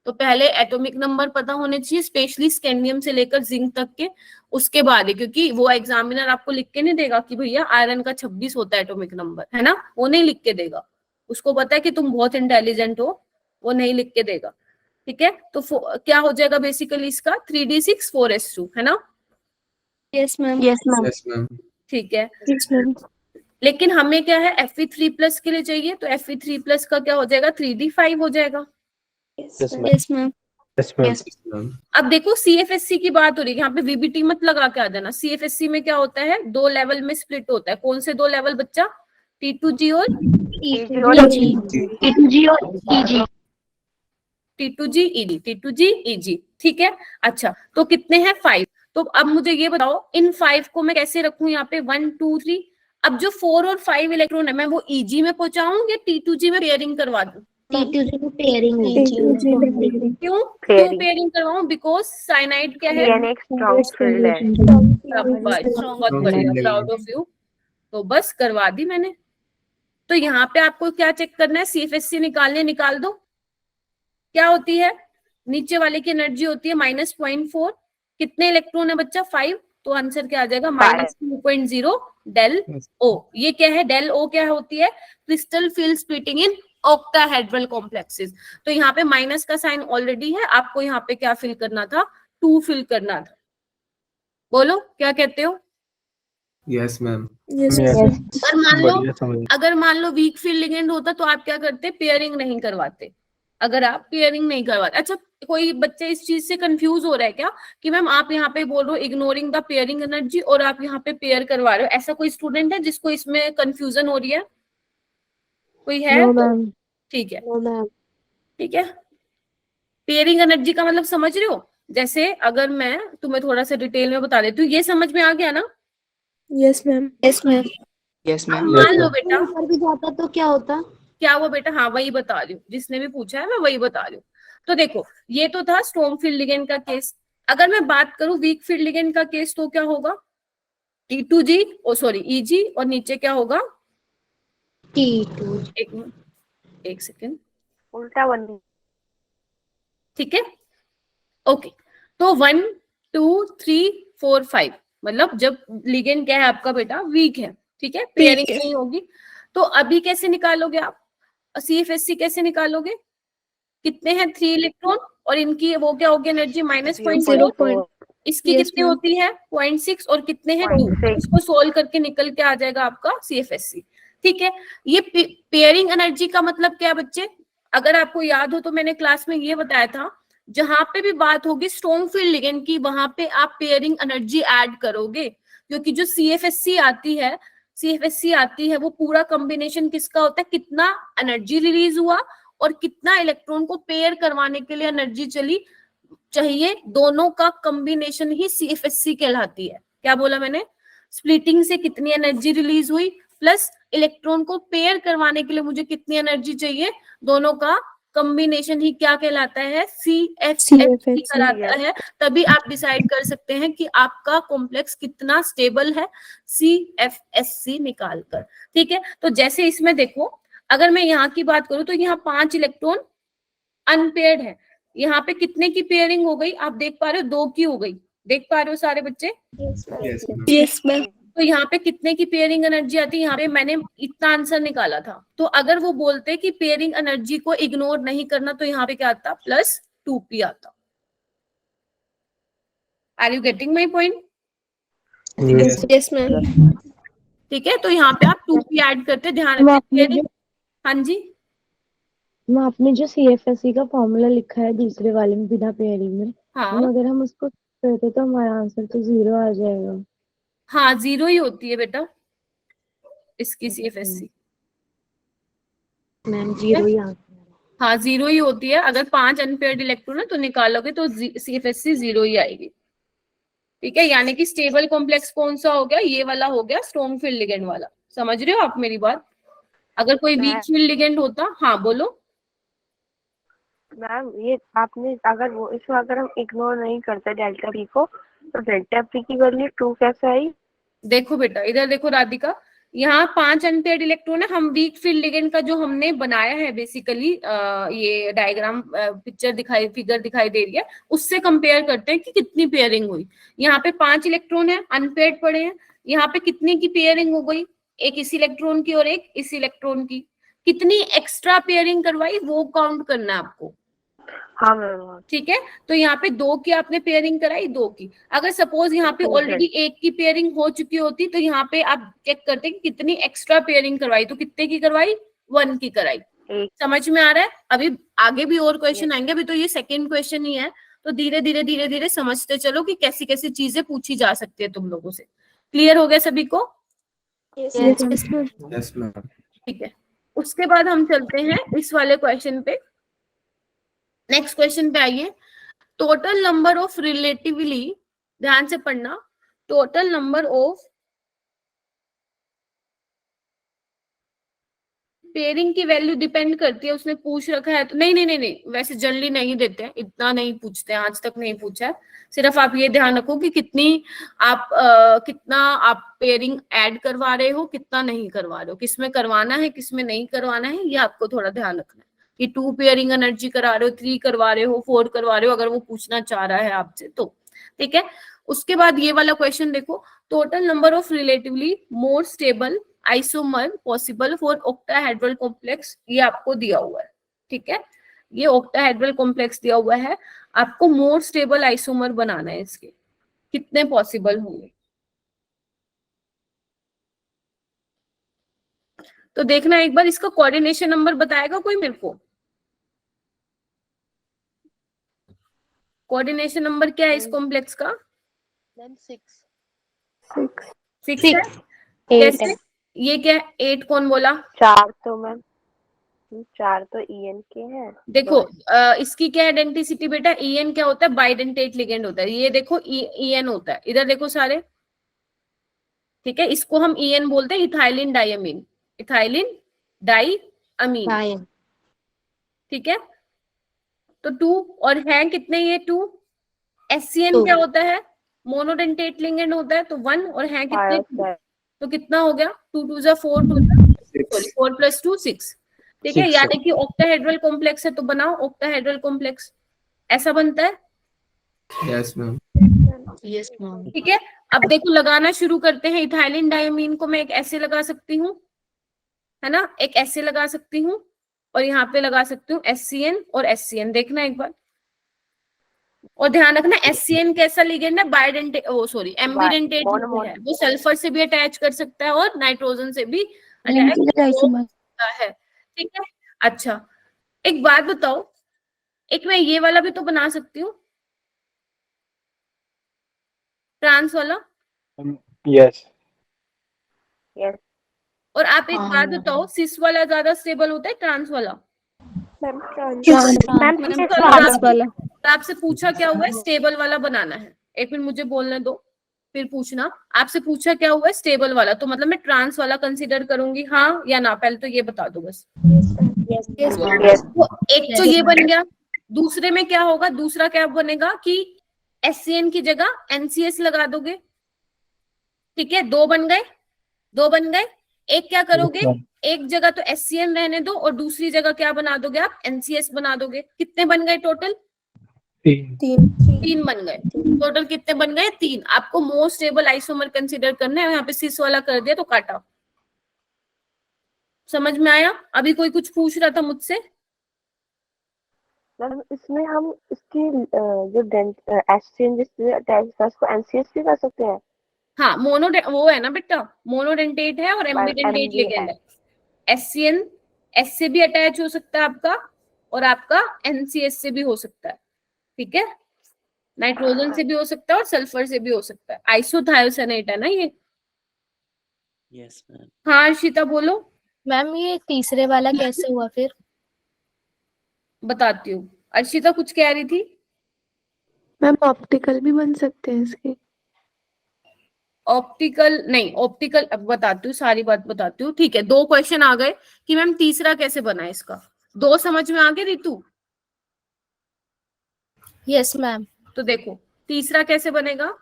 S1: तो पहले एटॉमिक नंबर पता होने चाहिए, स्पेशली स्कैंडियम से लेकर जिंक तक के, उसके बाद है, क्योंकि वो एग्जामिनर आपको लिख के नहीं देगा कि भैया आयरन का 26 होता है एटॉमिक नंबर, है ना, वो नहीं लिख के देगा। उसको पता है कि तुम बहुत इंटेलिजेंट हो, वो नहीं लिख के देगा। ठीक है, तो क्या हो जाएगा बेसिकली इसका 3d6 4s2, है ना।
S5: Yes ma'am.
S2: Yes ma'am.
S4: Yes ma'am.
S1: ठीक है,
S5: यस मैम।
S1: लेकिन हमें क्या है Fe3+ के लिए चाहिए, तो Fe3+ का क्या हो जाएगा 3d5 हो जाएगा।
S5: Yes ma'am.
S3: Yes ma'am.
S4: Yes ma'am.
S1: अब देखो CFSC की बात हो रही है, यहाँ पे VBT मत लगा के आ जाना। CFSC में क्या होता है, 2 लेवल में स्प्लिट होता है। कौन से 2 लेवल बच्चा, T2G और
S2: T2G और EG।
S1: T2G EG, T2G EG। ठीक है, अच्छा तो कितने हैं 5। तो अब मुझे ये बताओ इन 5 को मैं कैसे रखूं यहाँ पे 1 2 3। अब जो 4 और 5 इलेक्ट्रॉन है, मैं वो EG में पहुंचाऊं या T2G में पेयरिंग करवा दूं।
S2: T2G में पेयरिंग
S1: क्यों पेयरिंग करवाऊं, बिकॉज साइनाइड क्या है,
S6: स्ट्रॉन्ग फील्ड है।
S1: बहुत बढ़िया, प्राउड ऑफ यू। तो बस करवा दी मैंने। तो यहाँ पे आपको क्या चेक करना है, CFSC निकालने, निकाल दो। क्या होती है, नीचे वाले की एनर्जी होती है -0.4, कितने इलेक्ट्रॉन है बच्चा 5, तो आंसर क्या आ जाएगा -2.0 डेल O। ये क्या है, डेल O क्या होती है, crystal field splitting in octahedral complexes. तो यहाँ पे माइनस का साइन ऑलरेडी है, आपको यहाँ पे क्या फिल करना था, 2 फिल करना था। बोलो क्या कहते हो।
S4: Yes ma'am.
S1: अगर मान लो वीक फील्ड लिगेंड होता तो आप क्या करते, पेयरिंग नहीं करवाते। अगर आप पेयरिंग नहीं करवाते, अच्छा कोई बच्चे इस चीज से कंफ्यूज हो रहा है क्या कि मैम आप यहाँ पे बोल रहे हो इग्नोरिंग द पेयरिंग एनर्जी और आप यहाँ पे पेयर करवा रहे हो, ऐसा कोई स्टूडेंट है जिसको इसमें कंफ्यूजन हो रही है, कोई है? ठीक है, ठीक है। पेयरिंग एनर्जी का मतलब समझ रहे हो, जैसे अगर मैं तुम्हें थोड़ा सा डिटेल में बता देती हूँ, ये समझ में आ गया ना।
S5: Yes ma'am. Yes ma'am.
S4: Yes ma'am.
S1: मान लो बेटा
S2: ऊपर भी जाता तो क्या होता,
S1: क्या हुआ बेटा, हाँ वही बता रही हूँ, जिसने भी पूछा है मैं वही बता रही हूँ। तो देखो ये तो था स्ट्रॉन्ग फील्ड लिगेंड का केस। अगर मैं बात करूं वीक फील्ड लिगेंड का केस, तो क्या होगा, T2G EG और नीचे क्या होगा
S2: T2।
S1: एक सेकेंड,
S6: उल्टा बन।
S1: ठीक है, ओके। तो 1 2 3 4 5 मतलब जब लिगेंड क्या है आपका बेटा, वीक है, ठीक है, पेयरिंग नहीं होगी। तो अभी कैसे निकालोगे आप, CFSC कैसे निकालोगे, कितने हैं 3 इलेक्ट्रॉन और इनकी वो क्या होगी एनर्जी -0.0, इसकी कितनी होती है 0.6 और कितने हैं 2, इसको सोल्व करके निकल के आ जाएगा आपका CFSC। ठीक है, ये पेयरिंग एनर्जी का मतलब क्या है बच्चे, अगर आपको याद हो तो मैंने क्लास में ये बताया था, जहां पे भी बात होगी स्ट्रॉन्ग फील्ड लिगेंड की, वहां पे आप पेयरिंग एनर्जी ऐड करोगे, क्योंकि जो CFSC आती है वो पूरा कॉम्बिनेशन किसका होता है, कितना एनर्जी रिलीज हुआ और कितना इलेक्ट्रॉन को पेयर करवाने के लिए एनर्जी चाहिए, दोनों का कॉम्बिनेशन ही CFSC कहलाती है। क्या बोला मैंने, स्प्लिटिंग से कितनी एनर्जी रिलीज हुई प्लस इलेक्ट्रॉन को पेयर करवाने के लिए मुझे कितनी एनर्जी चाहिए, दोनों का कॉम्बिनेशन ही क्या कहलाता है, CFSC कहलाता है। तभी आप डिसाइड कर सकते हैं कि आपका कॉम्प्लेक्स कितना स्टेबल है, CFSC निकालकर। ठीक है, तो जैसे इसमें देखो, अगर मैं यहाँ की बात करूं तो यहाँ 5 इलेक्ट्रॉन अनपेयर्ड है, यहाँ पे कितने की पेयरिंग हो गई, आप देख पा रहे हो 2 की हो गई, देख पा रहे हो सारे बच्चे।
S5: Yes ma'am.
S1: तो यहाँ पे कितने की पेयरिंग एनर्जी आती है, यहाँ पे मैंने इतना आंसर निकाला था, तो अगर वो बोलते कि पेयरिंग एनर्जी को इग्नोर नहीं करना तो यहाँ पे क्या आता, +2p आता। Are you getting my point?
S5: Yes, ma'am.
S1: ठीक है, तो यहाँ पे आप 2p ऐड करते, ध्यान रखिए। हाँ जी,
S7: आपने जो CFSE का फॉर्मूला लिखा है दूसरे वाले में बिना पेयरिंग में,
S1: हाँ
S7: अगर हम उसको करते तो हमारा आंसर तो 0 आ जाएगा।
S1: हाँ 0 ही होती है बेटा इसकी CFSE।
S2: मैम 0 ही आंसर।
S1: हाँ 0 ही होती है, अगर 5 अनपेयर्ड इलेक्ट्रॉन है तो निकालोगे तो CFSE 0 ही आएगी। ठीक है, यानी कि स्टेबल कॉम्प्लेक्स कौन सा हो गया, ये वाला हो गया स्ट्रॉन्ग फील्ड लिगेंड वाला। समझ रहे हो आप मेरी बात? अगर कोई वीक फील्ड लिगेंड होता, हाँ बोलो।
S6: मैम ये आपने अगर वो इसमें अगर हम इग्नोर नहीं करते डेल्टा पी को, तो डेल्टा पी की वैल्यू 2 कैसे आई?
S1: देखो बेटा इधर देखो राधिका, यहाँ 5 अनपेयर्ड इलेक्ट्रॉन है, हम वीक फील्ड लिगेंड का जो हमने बनाया है बेसिकली ये डायग्राम पिक्चर दिखाई फिगर दिखाई दे रही है, उससे कंपेयर करते हैं कि कितनी पेयरिंग हुई। यहाँ पे 5 इलेक्ट्रॉन है अनपेयर्ड पड़े हैं, यहाँ पे कितने की पेयरिंग हो गई, एक इस इलेक्ट्रॉन की और एक इस इलेक्ट्रॉन की। कितनी एक्स्ट्रा पेयरिंग करवाई वो काउंट करना है आपको।
S6: हाँ मैम।
S1: ठीक है, तो यहाँ पे 2 की आपने पेयरिंग कराई, 2 की। अगर सपोज यहाँ पे ऑलरेडी 1 की पेयरिंग हो चुकी होती तो यहाँ पे आप चेक करते कि कितनी एक्स्ट्रा पेयरिंग करवाई, तो कितने की करवाई, 1 की कराई। समझ में आ रहा है? अभी आगे भी और क्वेश्चन आएंगे, अभी तो ये सेकंड क्वेश्चन ही है, तो धीरे धीरे समझते चलो कि कैसी कैसी चीजें पूछी जा सकती है तुम लोगों से। क्लियर हो गया सभी को?
S5: Yes, ma'am.
S4: Yes, ma'am.
S1: ठीक है, उसके बाद हम चलते हैं इस वाले क्वेश्चन पे। नेक्स्ट क्वेश्चन पे आइए। टोटल नंबर ऑफ रिलेटिवली, ध्यान से पढ़ना, टोटल नंबर ऑफ पेयरिंग की वैल्यू डिपेंड करती है, उसने पूछ रखा है तो नहीं, वैसे जनरली नहीं देते हैं, इतना नहीं पूछते हैं, आज तक नहीं पूछा है। सिर्फ आप ये ध्यान रखो कि कितना आप पेयरिंग ऐड करवा रहे हो, कितना नहीं करवा रहे हो, किसमें करवाना है किसमें नहीं करवाना है, ये आपको थोड़ा ध्यान रखना है कि 2 पेयरिंग एनर्जी करा रहे हो, 3 करवा रहे हो, 4 करवा रहे हो, अगर वो पूछना चाह रहा है आपसे तो। ठीक है, उसके बाद ये वाला क्वेश्चन देखो, total number of relatively more stable isomer possible for octahedral complex, ये आपको दिया हुआ है। ठीक है, ये ऑक्टाहेड्रल कॉम्प्लेक्स दिया हुआ है, आपको मोर स्टेबल आइसोमर बनाना है, इसके कितने पॉसिबल होंगे। तो देखना एक बार, इसका कोऑर्डिनेशन नंबर बताएगा कोई मेरे को? कोऑर्डिनेशन नंबर क्या है इस कॉम्प्लेक्स का? 6 है। कैसे? ये क्या है? 8 कौन बोला?
S6: 4 तो मैम 4 तो EN के हैं।
S1: देखो इसकी क्या आइडेंटिसिटी बेटा, EN क्या होता है, बाइडेंटेट लिगेंड होता है। ये देखो EN होता है, इधर देखो सारे। ठीक है, इसको हम EN बोलते हैं, इथाइलिन डायमीन, इथाइलिन डाइअमीन। ठीक है, तो 2 और है कितने, ये 2। SCN क्या होता है, मोनोडेंटेट लिगेंड होता है, तो 1 और है कितने, 2। तो कितना हो गया, 2 2 जा 4, 4 + 2 6। ठीक है, यानी कि ऑक्टाहेड्रल कॉम्प्लेक्स है, तो बनाओ ऑक्टाहेड्रल कॉम्प्लेक्स, ऐसा बनता है।
S4: Yes, ma'am.
S2: Yes ma'am.
S1: ठीक है, अब देखो लगाना शुरू करते हैं। इथाइलिन डायमीन को मैं एक ऐसे लगा सकती हूँ, है ना, एक ऐसे लगा सकती हूँ, और यहाँ पे लगा सकती हूँ SCN और SCN। देखना एक बार, और ध्यान रखना SCN कैसा लिगेंड है, बाइडेंटेट, एम्बिडेंटेट है, वो सल्फर से भी अटैच कर सकता है और नाइट्रोजन से भी अटैच कर सकता है। ठीक है, अच्छा एक बात बताओ, एक मैं ये वाला भी तो बना सकती हूँ, ट्रांस वाला।
S3: यस।
S1: और आप एक बात बताओ, सिस वाला ज्यादा स्टेबल होता है ट्रांस वाला? आपसे पूछा क्या हुआ है, स्टेबल वाला बनाना है। एक मिनट मुझे बोलने दो, फिर पूछना। आपसे पूछा क्या हुआ है, स्टेबल वाला, तो मतलब मैं ट्रांस वाला कंसीडर करूंगी, हाँ या ना, पहले तो ये बता दो बस। तो एक तो ये बन गया, दूसरे में क्या होगा, दूसरा क्या बनेगा कि SCN की जगह NCS लगा दोगे। ठीक है, 2 बन गए। एक क्या करोगे, एक जगह तो SCN रहने दो और दूसरी जगह क्या बना दोगे आप, NCS बना दोगे। कितने बन गए टोटल?
S3: 3
S1: 3 बन गए। टोटल कितने बन गए? 3। आपको मोस्ट स्टेबल आइसोमर कंसीडर करना है, यहाँ पे सिस वाला कर दिया तो काटा। समझ में आया? अभी कोई कुछ पूछ रहा था मुझसे?
S6: मैम इसमें हम इसकी जो एक्सचेंज को एनसीएस भी कर सकते हैं।
S1: हाँ, मोनो वो है ना बेटा, मोनोडेंटेट है और एम्बिडेंटेट
S6: MD
S1: लिगेंड
S6: है।
S1: है। एससीएन एस से भी अटैच हो सकता है आपका, और आपका एनसीएस से भी हो सकता है। ठीक है, नाइट्रोजन से भी हो सकता है और सल्फर से भी हो सकता है। आइसोथायोसनेट है ना ये।
S8: Yes ma'am.
S1: हाँ अर्शिता बोलो।
S5: मैम ये तीसरे वाला कैसे हुआ फिर?
S1: बताती हूँ। अर्शिता कुछ कह रही थी?
S9: मैम ऑप्टिकल भी बन सकते हैं इसके?
S1: ऑप्टिकल नहीं, ऑप्टिकल अब बताती हूँ, सारी बात बताती हूँ। ठीक है, 2 क्वेश्चन आ गए कि मैम तीसरा कैसे बना है इसका। 2 समझ में आ गए रितु?
S5: Yes ma'am.
S1: तो देखो तीसरा कैसे बनेगा।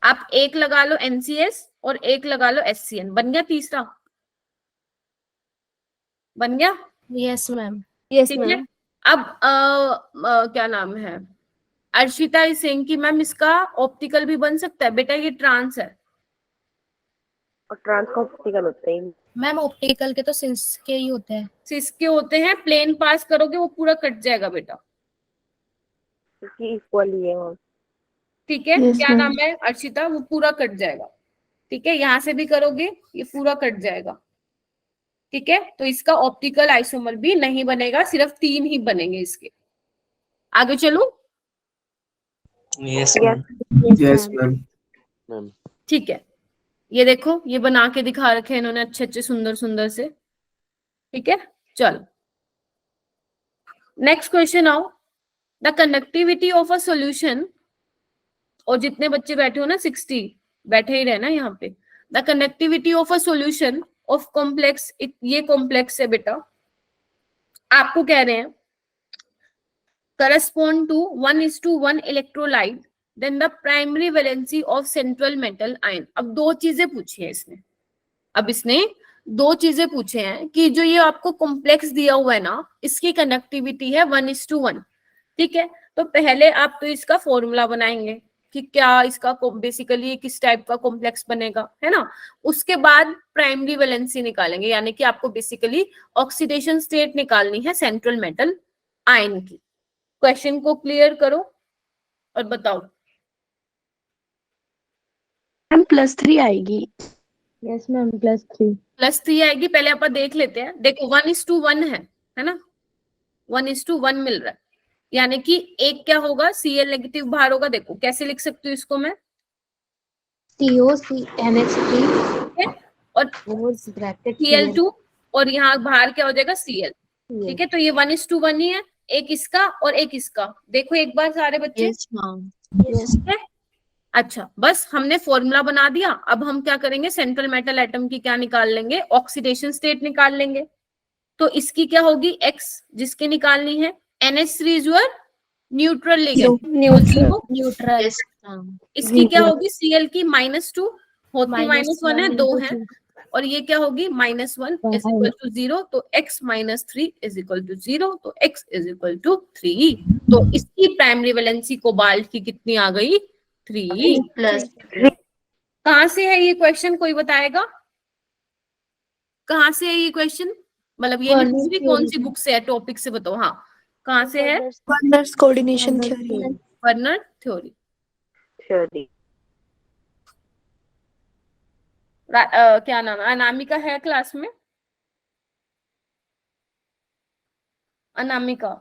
S1: आप एक लगा लो NCS और एक लगा लो SCN, बन गया तीसरा। बन गया?
S5: Yes ma'am.
S6: यस
S1: ठीक है।
S6: मैम।
S1: अब क्या नाम है, अर्शिता इज सेइंग कि मैम इसका ऑप्टिकल भी बन सकता है। बेटा ये ट्रांस है।
S6: और ट्रांस का ऑप्टिकल होते हैं।
S5: मैम ऑप्टिकल के तो सिंस के ही होते हैं।
S1: सिस के होते हैं, प्लेन पास करोगे वो पूरा कट जाएगा बेटा।
S6: क्योंकि इक्वल ही है वो।
S1: ठीक है,
S9: Yes,
S1: क्या
S9: ma'am.
S1: नाम है अर्शिता, वो पूरा कट जाएगा। ठीक है, यहां से भी करोगे ये पूरा कट जाएगा। ठीक है, तो इसका ऑप्टिकल आइसोमर भी नहीं बनेगा, सिर्फ 3 ही बनेंगे इसके। आगे चलूं?
S8: Yes ma'am.
S4: Yes, ma'am.
S8: Ma'am
S1: ठीक है, ये देखो ये बना के दिखा रखे हैं इन्होंने अच्छे अच्छे सुंदर सुंदर से। ठीक है, चल नेक्स्ट क्वेश्चन आओ। The conductivity of a solution, और जितने बच्चे बैठे हो ना 60 बैठे ही रहना यहाँ पे। The conductivity of a solution of complex, ये कॉम्प्लेक्स है बेटा, आपको कह रहे हैं correspond to 1:1 electrolyte, then the primary valency of central metal ion. अब 2 चीजें पूछी है इसने। अब इसने 2 चीजें पूछे हैं कि जो ये आपको कॉम्प्लेक्स दिया हुआ है ना, इसकी कंडक्टिविटी है 1:1। ठीक है, तो पहले आप तो इसका फॉर्मूला बनाएंगे कि क्या इसका बेसिकली किस टाइप का कॉम्प्लेक्स बनेगा, है ना। उसके बाद प्राइमरी वैलेंसी निकालेंगे, यानी कि आपको बेसिकली ऑक्सीडेशन स्टेट निकालनी है सेंट्रल मेटल आयन की। क्वेश्चन को क्लियर करो और बताओ।
S9: मैम +3 आएगी।
S7: Yes ma'am +3।
S1: +3 आएगी, पहले आप देख लेते हैं। देखो 1:1 है ना, 1:1 मिल रहा है, यानी कि एक क्या होगा, Cl नेगेटिव बाहर होगा। देखो कैसे लिख सकती हूँ इसको मैं,
S2: COCNH3
S1: और
S2: ब्रैकेट
S1: Cl2, और यहाँ बाहर क्या हो जाएगा Cl। ठीक है, तो ये 1:1 ही है, एक इसका और एक इसका। देखो एक बार सारे बच्चे।
S2: Yes ma'am.
S1: ठीक है, अच्छा बस हमने फॉर्मूला बना दिया। अब हम क्या करेंगे, सेंट्रल मेटल एटम की क्या निकाल लेंगे, ऑक्सीडेशन स्टेट निकाल लेंगे। तो इसकी क्या होगी X, जिसकी निकालनी है। NH3 is your neutral ligand,
S5: neutral.
S2: Yes.
S1: इसकी क्या होगी Cl की -2 होती, -1 है, 2 है, और ये क्या होगी -1 इज इक्वल टू 0, तो x -3 इज इक्वल टू 0, तो x इज इक्वल टू 3। तो इसकी प्राइमरी वैलेंसी कोबाल्ट की कितनी आ गई, 3। कहाँ से है ये क्वेश्चन, कोई बताएगा कहाँ से है ये क्वेश्चन? मतलब ये नहीं पूछ रही कौन सी बुक से है, टॉपिक से बताओ। हाँ, कहाँ से है?
S9: Werner's coordination theory.
S1: Werner theory. क्या नाम है, अनामिका है क्लास में? अनामिका,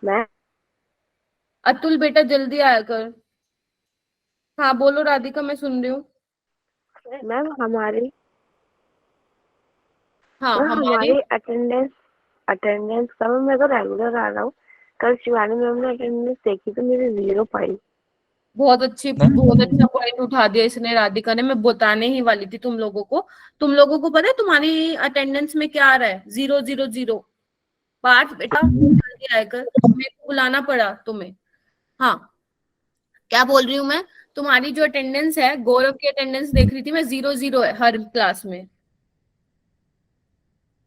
S6: मैं
S1: अतुल बेटा जल्दी आया कर। हाँ बोलो राधिका, मैं सुन रही हूँ।
S6: मैम हमारे
S1: हाँ
S6: हमारे अटेंडेंस का मैं तो रेगुलर आ रहा हूँ। कल शिवानी मैम ने अटेंडेंस देखी तो मेरी 0 पाई।
S1: बहुत अच्छा पॉइंट उठा दिया इसने, राधिका ने। मैं बताने ही वाली थी तुम लोगों को। तुम लोगों को पता है तुम्हारी अटेंडेंस में क्या आ रहा है, 0 0 0। पाठ बेटा जल्दी आया कर, मेरे को बुलाना पड़ा तुम्हें। हाँ, क्या बोल रही हूँ मैं, तुम्हारी जो अटेंडेंस है, गौरव की अटेंडेंस देख रही थी मैं, 0 0 है हर क्लास में।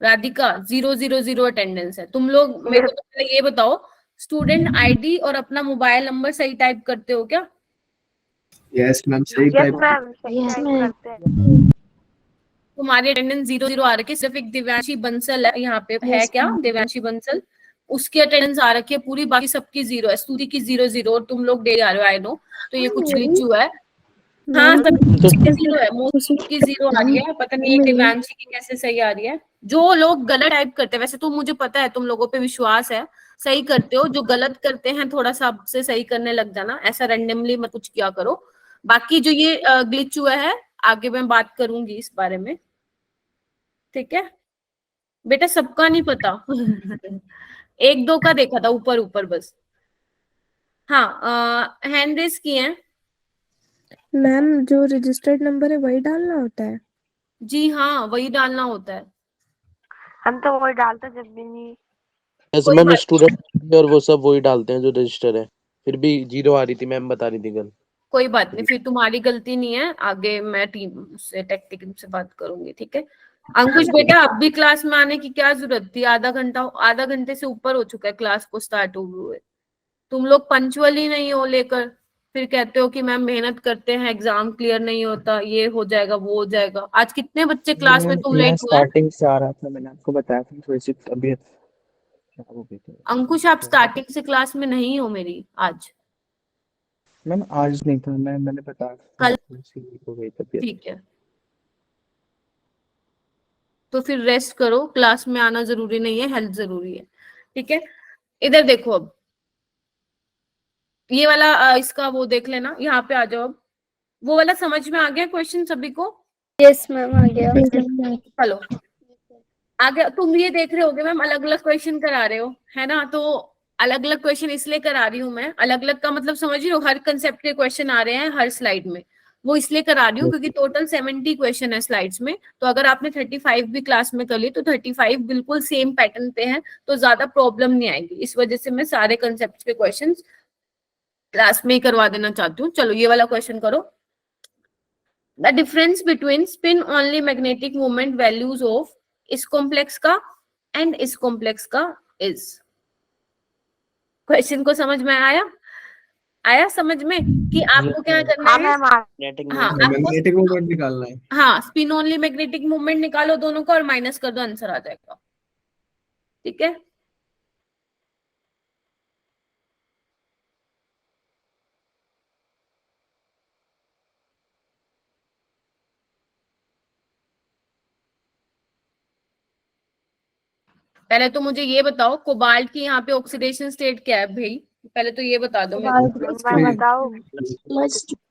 S1: राधिका 000 अटेंडेंस है। तुम लोग मेरे को तो पहले ये बताओ, स्टूडेंट आईडी और अपना मोबाइल नंबर सही टाइप करते हो क्या?
S4: यस मैम, सही
S6: यस
S4: टाइप।
S6: मैम, सही
S2: Yes,
S6: टाइप
S2: ma'am.
S6: करते हैं।
S1: तुम्हारी अटेंडेंस 0 आ रखी है, सिर्फ एक दिव्यांशी बंसल है यहाँ पे है
S7: Yes,
S1: क्या?
S7: ma'am.
S1: दिव्यांशी बंसल, उसकी अटेंडेंस आ रखी है पूरी, बाकी सबकी 0 है। स्तुति की 0 और तुम लोग दे आ रहे हो, आई नो। तो ये कुछ ग्लिच हुआ है। हाँ, सबकी 0 है, मोस्ट की 0 आ रही है, पता नहीं दिव्यांशी की कैसे सही आ रही है। जो लोग गलत टाइप करते हैं, वैसे तो मुझे पता है, तुम लोगों पे विश्वास है, सही करते हो। जो गलत करते हैं थोड़ा सा आपसे सही करने लग जाना, ऐसा रैंडमली मत कुछ किया करो। बाकी जो ये ग्लिच हुआ है, आगे मैं बात करूंगी इस बारे में, ठीक है बेटा? सबका नहीं पता। एक दो का देखा था ऊपर ऊपर बस। हाँ, हैंड रेस किए हैं।
S9: मैम जो रजिस्टर्ड नंबर है वही डालना होता है?
S1: जी हाँ, वही डालना होता है।
S6: हम तो वही डालते जब भी नहीं।
S8: यस
S1: कोई
S8: मैम,
S1: बात
S8: स्टूडेंट और वो सब वही डालते हैं जो रजिस्टर है, फिर भी 0 आ रही थी, मैम बता रही थी कल।
S1: कोई बात नहीं, फिर तुम्हारी गलती नहीं है। आगे मैं टीम से टेक टीम से बात करूंगी, ठीक है? अंकुश बेटा, अब भी क्लास में आने की क्या जरूरत थी? आधा घंटे से ऊपर हो चुका है क्लास को स्टार्ट हुए। तुम लोग पंचुअल ही नहीं हो लेकर, फिर कहते हो कि मैम मेहनत करते हैं, एग्जाम क्लियर नहीं होता, ये हो जाएगा वो हो जाएगा। आज कितने बच्चे क्लास में तुम
S3: मैं
S1: लेट हुए हैं?
S3: स्टार्टिंग से आ रहा था, मैंने आपको बताया था, थोड़ी सी तबीयत खराब हो गई थी।
S1: अंकुश, आप स्टार्टिंग से क्लास में नहीं हो मेरी आज।
S3: मैम आज नहीं था, मैंने बताया था,
S1: कल?
S3: थोड़ी सी वीक हो गई तबीयत।
S1: ठीक है, तो फिर रेस्ट करो, क्लास में आना जरूरी नहीं है, हेल्थ जरूरी है, ठीक है? इधर देखो, अब ये वाला इसका वो देख लेना, यहाँ पे आ जाओ। अब वो वाला समझ में आ गया क्वेश्चन सभी को?
S5: यस मैम, आ गया।
S1: चलो आगे। तुम ये देख रहे होगे मैम, अलग अलग क्वेश्चन करा रहे हो, है ना? तो अलग अलग क्वेश्चन इसलिए करा रही हूँ मैं, अलग अलग का मतलब समझ रही हो, हर कंसेप्ट के क्वेश्चन आ रहे हैं हर स्लाइड में। वो इसलिए करा रही हूँ क्योंकि टोटल 70 क्वेश्चन है स्लाइड्स में। तो अगर आपने 35 भी क्लास में कर ली तो 35 बिल्कुल सेम पैटर्न पे है, तो ज्यादा प्रॉब्लम नहीं आएगी। इस वजह से मैं सारे कंसेप्ट के क्वेश्चन क्लास में ही करवा देना चाहती हूँ। चलो ये वाला क्वेश्चन करो। The difference between spin only magnetic moment values of इस कॉम्प्लेक्स का एंड इस कॉम्प्लेक्स का इज। क्वेश्चन को समझ में आया समझ में कि आपको क्या करना
S6: हाँ
S1: है?
S6: मैम,
S8: मैग्नेटिक
S1: हाँ,
S8: मोमेंट।
S1: आपको
S4: मैग्नेटिक मोमेंट निकालना है।
S1: हाँ, स्पिन ओनली मैग्नेटिक मोमेंट निकालो दोनों का और माइनस कर दो, आंसर आ जाएगा, ठीक है? पहले तो मुझे ये बताओ, कोबाल्ट की यहाँ पे ऑक्सीडेशन स्टेट क्या है भाई? पहले तो ये बता दो मेरे को।
S6: मैं बताओ,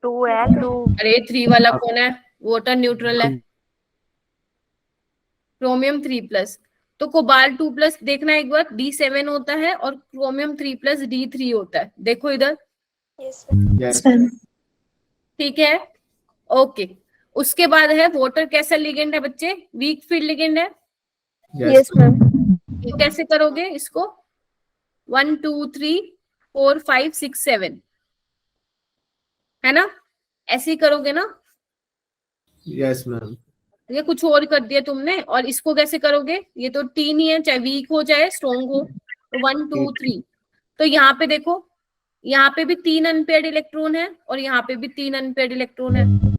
S6: 2 है 2।
S1: अरे 3 वाला कौन है? वाटर न्यूट्रल है। क्रोमियम 3+, तो कोबाल्ट 2+ देखना एक बार, D7 होता है और क्रोमियम 3+ D3 होता है। देखो इधर,
S4: यस
S1: ठीक है? ओके। उसके बाद है वाटर कैसा लिगेंड है बच्चे? वीक फील्ड लिगेंड है।
S4: Yes ma'am.
S1: तो कैसे करोगे इसको? 1 2 3 4 5 6 7, है ना? ऐसे ही करोगे ना?
S4: Yes ma'am.
S1: ये कुछ और कर दिया तुमने। और इसको कैसे करोगे? ये तो 3 ही है, चाहे वीक हो चाहे स्ट्रॉन्ग हो। तो 1 2 3, तो यहाँ पे देखो, यहाँ पे भी 3 अनपेयर्ड इलेक्ट्रॉन है और यहाँ पे भी 3 अनपेयर्ड इलेक्ट्रॉन है।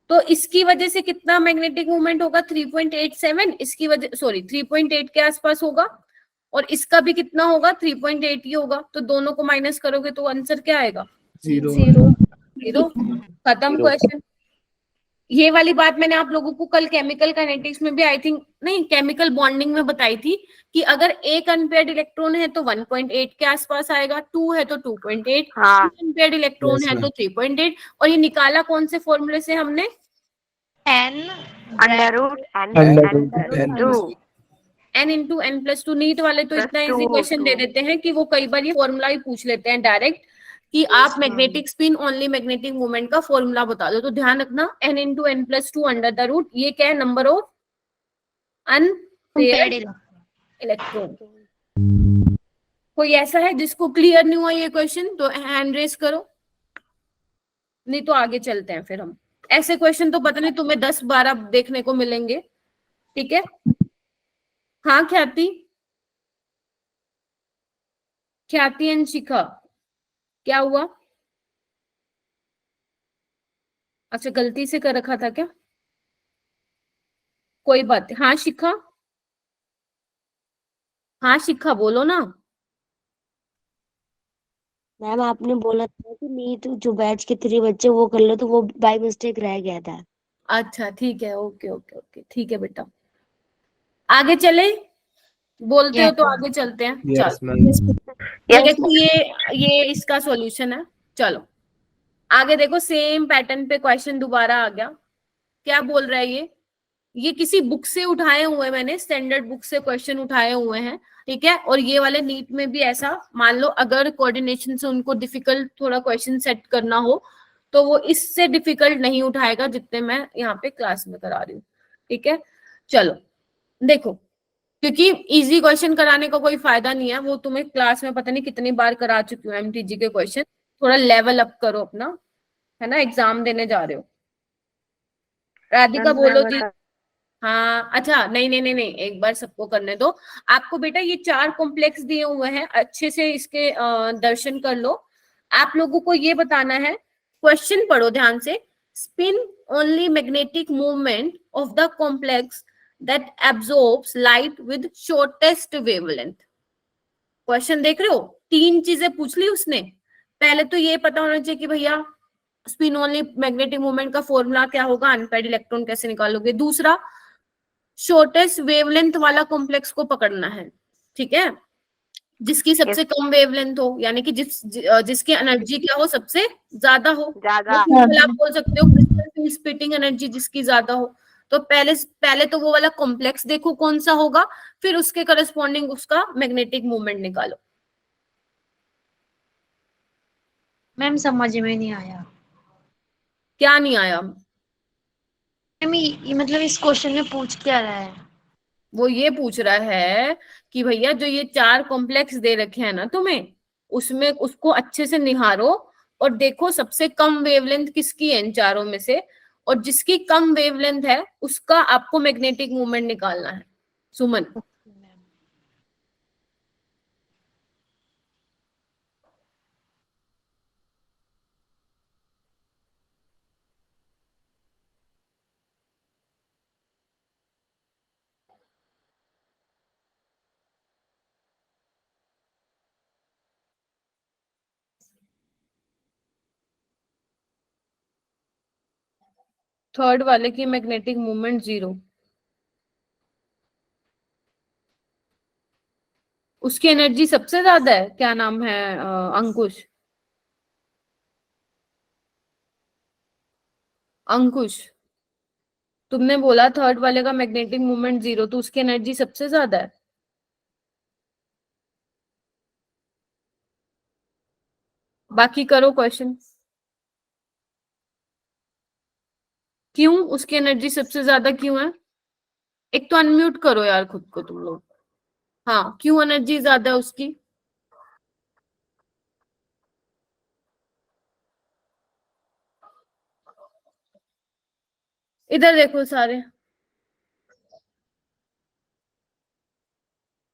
S1: तो इसकी वजह से कितना मैग्नेटिक मूवमेंट होगा? 3.87। इसकी वजह, सॉरी, 3.8 के आसपास होगा। और इसका भी कितना होगा? 3.8 ही होगा। तो दोनों को माइनस करोगे तो आंसर क्या आएगा?
S4: 0।
S1: 0। खत्म क्वेश्चन। ये वाली बात मैंने आप लोगों को कल केमिकल काइनेटिक्स में भी, आई थिंक नहीं, केमिकल बॉन्डिंग में बताई थी कि अगर एक अनपेयर्ड इलेक्ट्रॉन है तो 1.8 के आसपास आएगा, 2 है तो 2.8,
S6: हाँ।
S1: अनपेयर्ड इलेक्ट्रॉन
S4: Yes,
S1: है
S4: ma'am.
S1: तो 3.8। और ये निकाला कौन से फॉर्मूले से हमने?
S6: Under root
S3: Under root n
S1: n × n+2। NEET वाले तो
S6: Plus
S1: इतना
S6: 2
S1: इजी क्वेश्चन दे देते हैं कि वो कई बार ये फॉर्मूला ही पूछ लेते हैं डायरेक्ट, कि आप magnetic spin only magnetic moment का फॉर्मूला बता दो। तो ध्यान रखना, n × n+2 under the root, ये क्या है? Number of unpaired electron. कोई ऐसा है जिसको क्लियर नहीं हुआ ये क्वेश्चन तो हैंड रेस करो, नहीं तो आगे चलते हैं फिर हम। ऐसे क्वेश्चन तो पता नहीं तुम्हें 10-12 देखने को मिलेंगे, ठीक है? हाँ ख्याति, ख्याति एंड शिखा, क्या हुआ? अच्छा गलती से कर रखा था क्या? कोई बात नहीं। हाँ शिखा, हाँ शिखा बोलो ना।
S2: मैम आपने बोला था कि नीट जो बैच के 3 बच्चे वो कर लो, तो वो बाय मिस्टेक रह गया था।
S1: अच्छा ठीक है, ओके ओके ओके, ठीक है बेटा। आगे चले, बोलते हो तो आगे चलते हैं।
S4: Yes,
S1: चलो
S4: ma'am.
S1: ये देखो, ये इसका सॉल्यूशन है। चलो आगे देखो, सेम पैटर्न पे क्वेश्चन दोबारा आ गया। क्या बोल रहा है ये किसी बुक से उठाए हुए, मैंने स्टैंडर्ड बुक से क्वेश्चन उठाए हुए हैं, ठीक है। और ये वाले नीट में भी ऐसा, मान लो अगर कोऑर्डिनेशन से उनको डिफिकल्ट थोड़ा क्वेश्चन सेट करना हो तो वो इससे डिफिकल्ट नहीं उठाएगा जितने मैं यहाँ पे क्लास में करा रही हूँ, ठीक है। चलो देखो, क्योंकि इजी क्वेश्चन कराने का कोई फायदा नहीं है, वो तुम्हें क्लास में पता नहीं कितनी बार करा चुकी हूँ एमटीजी के क्वेश्चन। थोड़ा लेवल अप करो अपना, है ना, एग्जाम देने जा रहे हो। राधिका
S6: मैम
S1: बोलो
S6: मैं
S1: जी।
S6: बता
S1: हाँ अच्छा, नहीं नहीं नहीं नहीं, एक बार सबको करने दो। आपको बेटा ये 4 कॉम्प्लेक्स दिए हुए हैं, अच्छे से इसके दर्शन कर लो। आप लोगों को ये बताना है, क्वेश्चन पढ़ो ध्यान से। Spin only magnetic movement of the complex that absorbs light with shortest wavelength. Question देख रहे हो, 3 चीजें पूछ ली उसने। पहले तो ये पता होना चाहिए कि भैया स्पिन ओनली मैग्नेटिक मूवमेंट का फॉर्मूला क्या होगा, अनपेयर्ड इलेक्ट्रॉन कैसे निकालोगे। दूसरा, शॉर्टेस्ट वेवलेंथ वाला कॉम्प्लेक्स को पकड़ना है, ठीक है, जिसकी सबसे कम वेवलेंथ हो, यानी कि जिसकी एनर्जी क्या हो, सबसे ज्यादा हो।
S6: ज्यादा।
S1: आप बोल सकते हो क्रिस्टल फील्ड स्प्लिटिंग एनर्जी जिसकी ज्यादा हो। तो पहले तो वो वाला कॉम्प्लेक्स देखो कौन सा होगा, फिर उसके करस्पॉन्डिंग उसका मैग्नेटिक मूवमेंट निकालो।
S10: मैम समझ में नहीं आया।
S1: क्या नहीं आया?
S10: मैम ये मतलब इस क्वेश्चन में पूछ क्या रहा है?
S1: वो ये पूछ रहा है कि भैया जो ये 4 कॉम्प्लेक्स दे रखे हैं ना तुम्हें, उसमें उसको अच्छे से निहारो और देखो सबसे कम वेवलेंथ किसकी है इन चारों में से, और जिसकी कम वेवलेंथ है उसका आपको मैग्नेटिक मूवमेंट निकालना है। सुमन, थर्ड वाले की मैग्नेटिक मूवमेंट 0, उसकी एनर्जी सबसे ज्यादा है। क्या नाम है? अंकुश, अंकुश तुमने बोला थर्ड वाले का मैग्नेटिक मूवमेंट 0, तो उसकी एनर्जी सबसे ज्यादा है। बाकी करो क्वेश्चन। क्यों उसकी एनर्जी सबसे ज्यादा क्यों है? एक तो अनम्यूट करो यार खुद को तुम लोग। हाँ, क्यों एनर्जी ज्यादा है उसकी? इधर देखो सारे।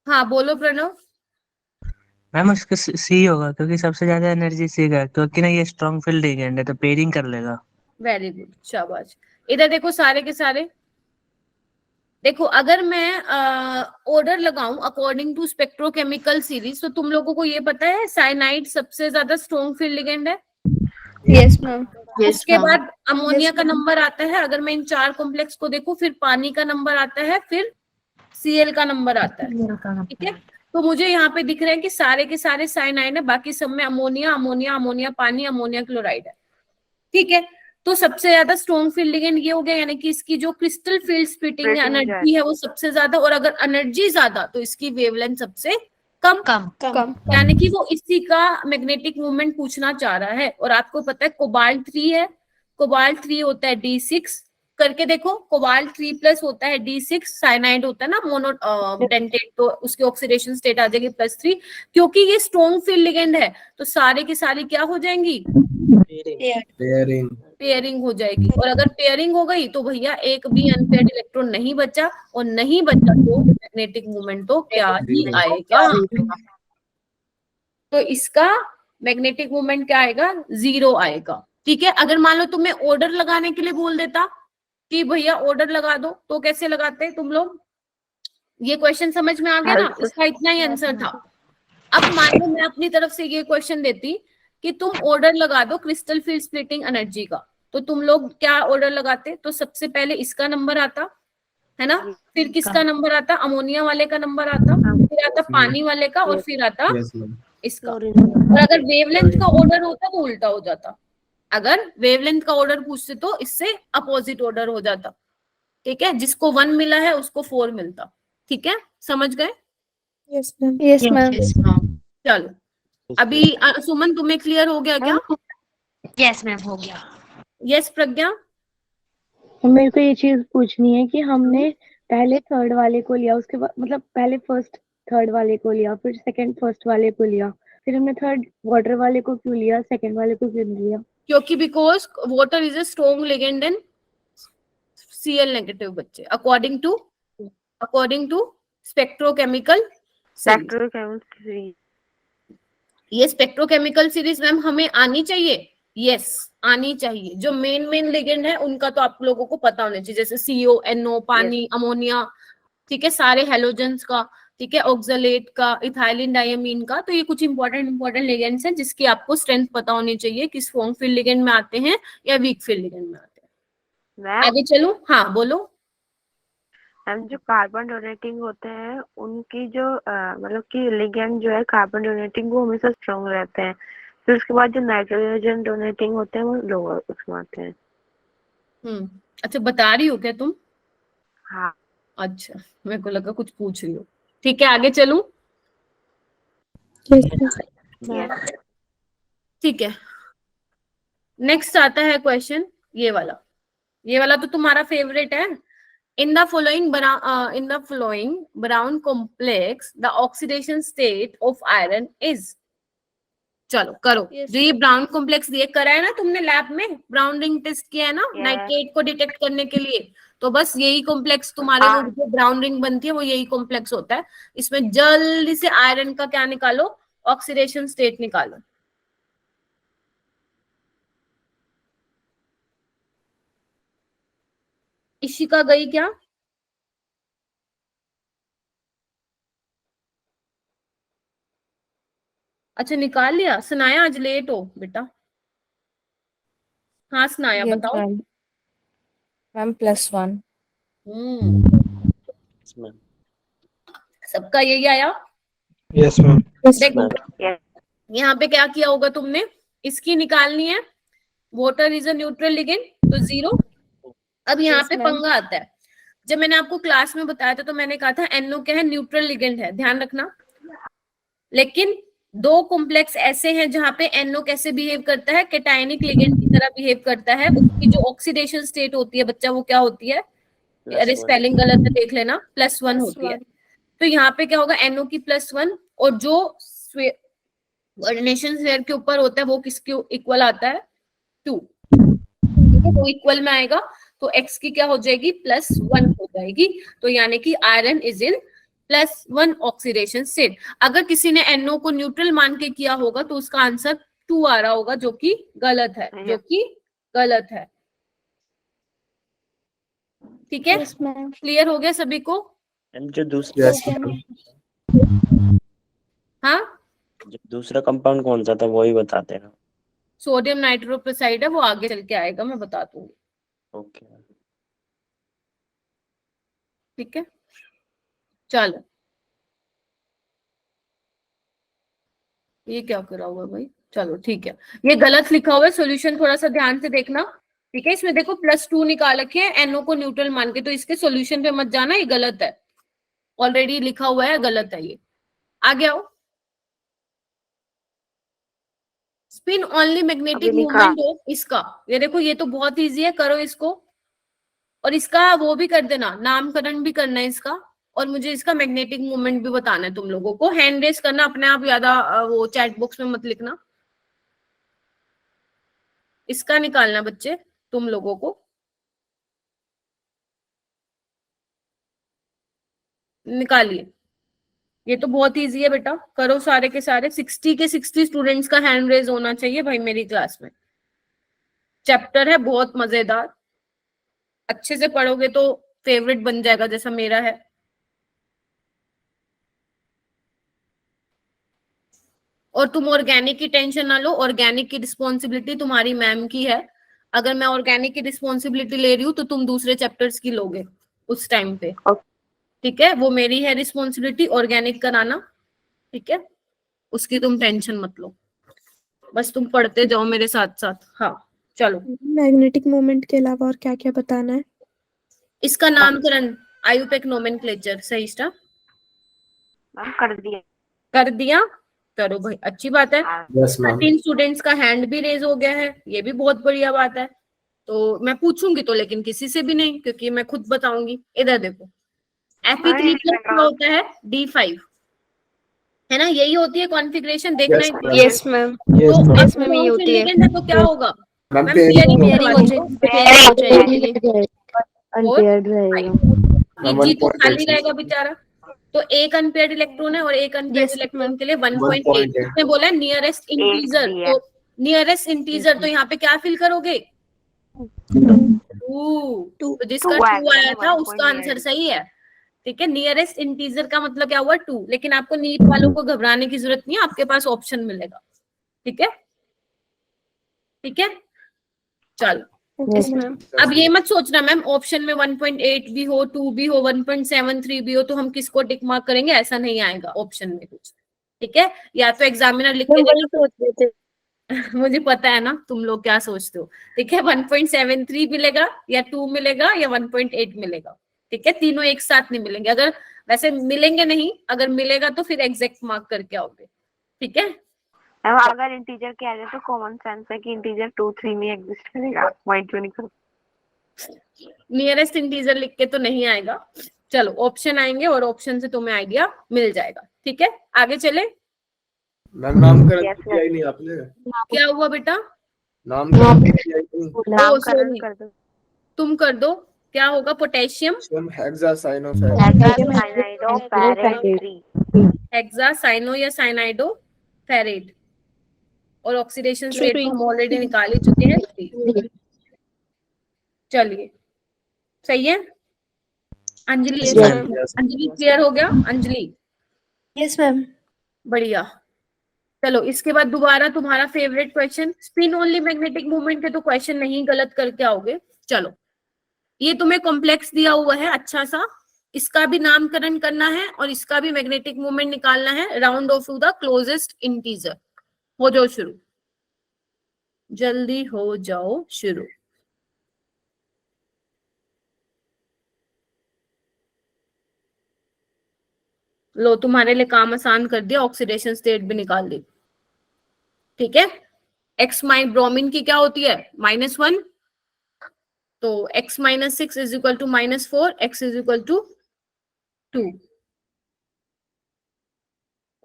S1: हाँ बोलो प्रणव।
S11: मैम उसका सी होगा, क्योंकि सबसे ज्यादा एनर्जी सी का है, क्योंकि ना ये स्ट्रॉन्ग फील्ड लिगेंड है, तो पेयरिंग कर लेगा।
S1: वेरी गुड, शाबाश। इधर देखो सारे के सारे। देखो अगर मैं ऑर्डर लगाऊं अकॉर्डिंग टू स्पेक्ट्रोकेमिकल सीरीज, तो तुम लोगों को ये पता है साइनाइड सबसे ज्यादा स्ट्रॉन्ग फील्ड लिगेंड है।
S9: Yes ma'am.
S1: उसके बाद अमोनिया का नंबर आता है। अगर मैं इन 4 कॉम्प्लेक्स को देखूं, फिर पानी का नंबर आता है, फिर Cl का नंबर आता है, ठीक है। तो मुझे यहाँ पे दिख रहे हैं कि सारे के सारे साइनाइड है, बाकी सब में अमोनिया अमोनिया अमोनिया पानी अमोनिया क्लोराइड है, ठीक है। तो सबसे ज्यादा स्ट्रॉन्ग फील्ड लिगेंड ये हो गया, यानी कि इसकी जो क्रिस्टल फील्ड स्प्लिटिंग एनर्जी है वो सबसे ज्यादा, और अगर एनर्जी ज्यादा तो इसकी वेवलेंथ सबसे कम।
S9: कम।
S1: यानी कि वो इसी का मैग्नेटिक मूवमेंट पूछना चाह रहा है। और आपको पता है कोबाल्ट 3 है, कोबाल्ट 3 होता है D6, करके देखो, कोबाल्ट 3+ होता है, D6 साइनाइड होता है ना मोनो डेंटेट, तो उसकी ऑक्सीडेशन स्टेट आ जाएगी +3, क्योंकि ये स्ट्रॉन्ग फील्ड लिगेंड है तो सारे की सारी क्या हो जाएंगी,
S4: पेयरिंग।
S1: पेयरिंग हो जाएगी। और अगर पेयरिंग हो गई तो भैया एक भी अनपेयर्ड इलेक्ट्रॉन नहीं बचा, और नहीं बचा तो मैग्नेटिक मोमेंट तो क्या ही आएगा, तो इसका मैग्नेटिक मोमेंट क्या आएगा, 0 आएगा। ठीक है, अगर मान लो तुम्हें ऑर्डर लगाने के लिए बोल देता कि भैया ऑर्डर लगा दो, तो कैसे लगाते तुम लोग, ये क्वेश्चन समझ में आ गया ना, इसका इतना ही आंसर था। अब मान लो मैं अपनी तरफ से ये क्वेश्चन देती कि तुम ऑर्डर लगा दो क्रिस्टल फील्ड स्प्लिटिंग एनर्जी का, तो तुम लोग क्या ऑर्डर लगाते, तो सबसे पहले इसका नंबर आता है ना, फिर किसका नंबर आता, अमोनिया वाले का नंबर आता, फिर आता पानी वाले का, और फिर आता
S4: यस मैम।
S1: इसका। और अगर वेवलेंथ का ऑर्डर होता तो उल्टा हो जाता, अगर वेवलेंथ का ऑर्डर पूछते तो इससे अपोजिट ऑर्डर हो जाता। ठीक है, जिसको 1 मिला है उसको 4 मिलता। ठीक है, समझ गए?
S9: Yes ma'am. Yes ma'am.
S1: चलो, अभी सुमन तुम्हें क्लियर हो गया क्या?
S10: यस मैम हो गया।
S1: यस प्रज्ञा?
S7: मेरे को ये चीज पूछनी है कि हमने पहले थर्ड वाले को लिया, उसके बाद मतलब पहले फर्स्ट थर्ड वाले को लिया, फिर सेकंड फर्स्ट वाले को लिया, फिर हमने थर्ड वाटर वाले को क्यों लिया, सेकंड वाले को क्यों नहीं लिया?
S1: क्योंकि because water is a strong ligand in Cl negative बच्चे, अकॉर्डिंग टू स्पेक्ट्रोकेमिकल
S6: स्पेक्ट्रोकेमिस्ट्री।
S1: ये स्पेक्ट्रोकेमिकल सीरीज मैम हमें आनी चाहिए, यस आनी चाहिए। जो मेन लिगेंड है उनका तो आप लोगों को पता होना चाहिए, जैसे CO, NO पानी, अमोनिया, ठीक है, सारे हेलोजेंस का, ठीक है, ऑक्सलेट का, इथाइलिन डायमीन का, तो ये कुछ इंपॉर्टेंट लिगेंड्स हैं जिसकी आपको स्ट्रेंथ पता होनी चाहिए कि स्ट्रॉन्ग फील्ड लिगेंड में आते हैं या वीक फील्ड लिगेंड में आते हैं।
S6: मैम
S1: आगे चलो, हाँ बोलो।
S6: मैम जो कार्बन डोनेटिंग होते हैं उनकी जो मतलब कि लिगेंड जो है कार्बन डोनेटिंग वो हमेशा स्ट्रॉन्ग रहते हैं, फिर उसके बाद जो नाइट्रोजन डोनेटिंग होते हैं वो लोअर उसमें आते हैं।
S1: अच्छा, बता रही हो क्या तुम?
S6: हाँ।
S1: अच्छा, मेरे को लगा कुछ पूछ रही हो। ठीक है, आगे चलूं?
S6: यस।
S1: ठीक है, नेक्स्ट आता है क्वेश्चन ये वाला तो तुम्हारा फेवरेट है। In the flowing brown complex the oxidation state of iron is. चलो करो। जो ये ब्राउन कॉम्प्लेक्स दिए करा है ना तुमने लैब में, ब्राउन रिंग टेस्ट किया है ना नाइट्रेट को डिटेक्ट करने के लिए, तो बस यही कॉम्प्लेक्स तुम्हारे वो जो ब्राउन रिंग बनती है वो यही कॉम्प्लेक्स होता है। इसमें जल्दी से आयरन का क्या निकालो, ऑक्सीडेशन स्टेट निकालो। इशिका गई क्या? अच्छा निकाल लिया। सनाया आज लेट हो बेटा। हाँ सनाया बताओ।
S9: मैम +1।
S1: सबका यही आया?
S3: Yes ma'am.
S1: देखो यहाँ पे क्या किया होगा तुमने, इसकी निकालनी है, water is a neutral ligand तो 0। अब यहाँ पे पंगा आता है, जब मैंने आपको क्लास में बताया था तो मैंने कहा था NO क्या है, न्यूट्रल लिगेंड है, ध्यान रखना। लेकिन 2 कॉम्प्लेक्स ऐसे हैं जहां पे NO कैसे बिहेव करता है, कैटायनिक लिगेंड की तरह बिहेव करता है। उसकी जो ऑक्सीडेशन स्टेट होती है बच्चा वो क्या होती है, अरे स्पेलिंग गलत है देख लेना, +1 होती है। तो यहाँ पे क्या होगा, NO की +1, और जो कोऑर्डिनेशन स्फीयर के ऊपर होता है वो किसके इक्वल आता है, 2। ठीक है, वो इक्वल में आएगा तो X की क्या हो जाएगी, +1 हो जाएगी। तो यानी कि iron is in +1 oxidation state. अगर किसी ने NO को न्यूट्रल मान के किया होगा तो उसका आंसर 2 आ रहा होगा, जो कि गलत है, ठीक है। क्लियर हो गया सभी को?
S11: जो दूसरा
S1: हाँ,
S11: जो दूसरा कंपाउंड कौन सा था वही बताते हैं।
S1: सोडियम नाइट्रोक्साइड है, वो आगे चल के आएगा, मैं बता दूंगी।
S11: ओके
S1: ठीक है, चलो ये क्या करा हुआ है भाई, चलो ठीक है, ये गलत लिखा हुआ है, सॉल्यूशन थोड़ा सा ध्यान से देखना। ठीक है, इसमें देखो +2 निकाल रखे हैं NO को न्यूट्रल मान के, तो इसके सॉल्यूशन पे मत जाना, ये गलत है, ऑलरेडी लिखा हुआ है, गलत है ये। आगे आओ। Spin only magnetic movement of इसका, ये देखो ये तो बहुत इजी है, करो इसको। और इसका वो भी कर देना, नामकरण भी करना है इसका, और मुझे इसका मैग्नेटिक मोमेंट भी बताना है तुम लोगों को। हैंड रेस करना अपने आप, ज्यादा वो चैट बॉक्स में मत लिखना, इसका निकालना बच्चे तुम लोगों को। निकालिए, ये तो बहुत इजी है बेटा, करो सारे के सारे। 60 के 60 स्टूडेंट्स का हैंड रेज होना चाहिए भाई मेरी क्लास में। चैप्टर है बहुत मजेदार, अच्छे से पढ़ोगे तो फेवरेट बन जाएगा जैसा मेरा है। और तुम ऑर्गेनिक की टेंशन ना लो, ऑर्गेनिक की रिस्पॉन्सिबिलिटी तुम्हारी मैम की है। अगर मैं ऑर्गेनिक की रिस्पॉन्सिबिलिटी ले रही हूँ तो तुम दूसरे चैप्टर्स की लोगे उस टाइम पे, ठीक है? वो मेरी है रिस्पॉन्सिबिलिटी ऑर्गेनिक कराना, ठीक है? उसकी तुम टेंशन मत लो, बस तुम पढ़ते जाओ मेरे साथ साथ। हाँ चलो,
S9: मैग्नेटिक मोमेंट के अलावा और क्या क्या बताना है?
S1: इसका नामकरण आयुपेक नोमेनक्लेचर, सही स्टाफ
S6: मैम कर दिया।
S1: कर दिया, करो भाई, अच्छी बात है।
S4: Yes ma'am.
S1: 13 स्टूडेंट्स का हैंड भी रेज हो गया है, ये भी बहुत बढ़िया बात है। तो मैं पूछूंगी तो लेकिन किसी से भी नहीं, क्योंकि मैं खुद बताऊंगी। इधर देखो, Fe3 प्लस क्या होता है? D5, है ना? यही होती है कॉन्फ़िगरेशन, देखना
S4: Yes,
S1: ही
S4: ma'am.
S5: यस मैम,
S1: तो
S4: ma'am.
S5: yes, ma'am, ये होती है।
S1: तो क्या होगा
S4: ma'am
S1: ma'am?
S4: Pairing
S1: pairing
S5: pairing हो जाएगी।
S2: अनपेयर्ड रहेगा।
S1: जी तो खाली रहेगा बेचारा, तो एक अनपेयर्ड इलेक्ट्रॉन है और एक अनपेयर्ड
S5: Yes,
S1: इलेक्ट्रॉन
S5: ma'am.
S1: के लिए 1.8। इसने बोला नियरेस्ट इंटीजर,
S6: दिया।
S1: तो नियरेस्ट इंटीजर तो यहाँ पे क्या फिल करोगे? 2। तो जिसका 2 आया था उसका आंसर सही है, ठीक है? नियरेस्ट इंटीजर का मतलब क्या हुआ? 2। लेकिन आपको नीट वालों को घबराने की जरूरत नहीं है, आपके पास ऑप्शन मिलेगा, ठीक है? ठीक है, चलो।
S5: यस मैम,
S1: अब ये मत सोचना मैम ऑप्शन में 1.8 भी हो, 2 भी हो, 1.73 भी हो तो हम किसको टिक मार्क करेंगे, ऐसा नहीं आएगा ऑप्शन में कुछ, ठीक है? या तो एग्जामिनर लिख के देगा। मुझे पता है ना तुम लोग क्या सोचते हो, ठीक है? 1.73 मिलेगा या 2 मिलेगा या 1.8 मिलेगा, ठीक है? तीनों एक साथ नहीं मिलेंगे। अगर वैसे मिलेंगे नहीं, अगर मिलेगा तो फिर एग्जैक्ट मार्क करके आओगे, ठीक है?
S6: अगर इंटीजर के आ जाए तो कॉमन सेंस है कि इंटीजर 2 3 में एग्जिस्ट करेगा, पॉइंट क्यों नहीं कर।
S1: नियरेस्ट इंटीजर लिख के तो नहीं आएगा। चलो ऑप्शन आएंगे और ऑप्शन से तुम्हें आइडिया मिल जाएगा, ठीक है? आगे चले।
S4: मैम नामकरण किया ही नहीं आपने।
S1: क्या हुआ बेटा?
S4: नामकरण किया ही नहीं।
S6: नामकरण कर दो।
S1: तुम कर दो, क्या होगा? Potassium
S4: hexacyanoferrate.
S1: हेक्सासाइनो या साइनाइडो फेरेट, और ऑक्सीडेशन स्टेट तो हम ऑलरेडी निकाल ही चुके हैं 3। चलिए सही है। अंजलि, अंजलि क्लियर हो गया? अंजलि
S5: यस मैम,
S1: बढ़िया। चलो इसके बाद दोबारा तुम्हारा favourite question, spin only magnetic movement के तो क्वेश्चन नहीं गलत करके आओगे। चलो ये तुम्हें कॉम्प्लेक्स दिया हुआ है अच्छा सा, इसका भी नामकरण करना है और इसका भी मैग्नेटिक मूवमेंट निकालना है। Round off to the closest integer. हो जाओ शुरू, जल्दी हो जाओ शुरू। लो तुम्हारे लिए काम आसान कर दिया, ऑक्सीडेशन स्टेट भी निकाल दी, ठीक है? एक्स माइन ब्रोमीन की क्या होती है? -1, तो x - 6 is equal to -4, x is equal to 2।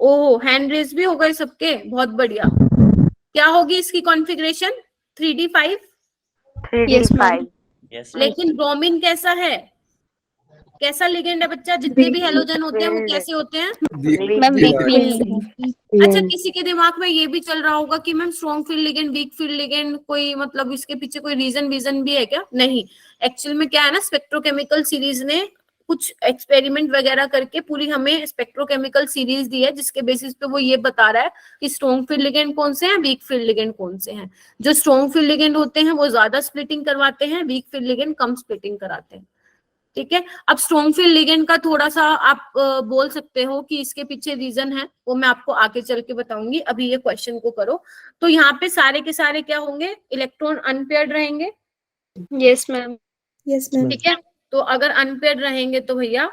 S1: Oh hand raise भी हो गए सबके, बहुत बढ़िया। क्या होगी इसकी कॉन्फ़िगरेशन? 3d5।
S6: 3d5।
S1: लेकिन ब्रोमीन कैसा है? कैसा लिगेंड है बच्चा? जितने भी हेलोजन होते हैं वो कैसे होते हैं?
S5: Ma'am weak field.
S1: अच्छा किसी के दिमाग में ये भी चल रहा होगा कि ma'am strong field ligand, weak field ligand, कोई मतलब इसके पीछे कोई रीजन भी है क्या? नहीं, एक्चुअल में क्या है ना, स्पेक्ट्रोकेमिकल सीरीज ने कुछ एक्सपेरिमेंट वगैरह करके पूरी हमें स्पेक्ट्रोकेमिकल सीरीज दी है, जिसके बेसिस पे वो ये बता रहा है कि स्ट्रॉन्ग फील्ड लिगेंड कौन से हैं, वीक फील्ड लिगेंड कौन से हैं। जो स्ट्रॉन्ग फील्ड लिगेंड होते हैं वो ज्यादा स्प्लिटिंग करवाते हैं, वीक फील्ड लिगेंड कम स्प्लिटिंग कराते हैं, ठीक है? अब स्ट्रॉन्ग फील्ड लिगेंड का थोड़ा सा आप बोल सकते हो कि इसके पीछे रीजन है, वो मैं आपको आगे चल के बताऊंगी। अभी ये क्वेश्चन को करो। तो यहाँ पे सारे के सारे क्या होंगे? इलेक्ट्रॉन अनपेयर्ड रहेंगे।
S5: यस मैम,
S9: यस मैम,
S1: ठीक है, तो अगर अनपेयर्ड रहेंगे तो भैया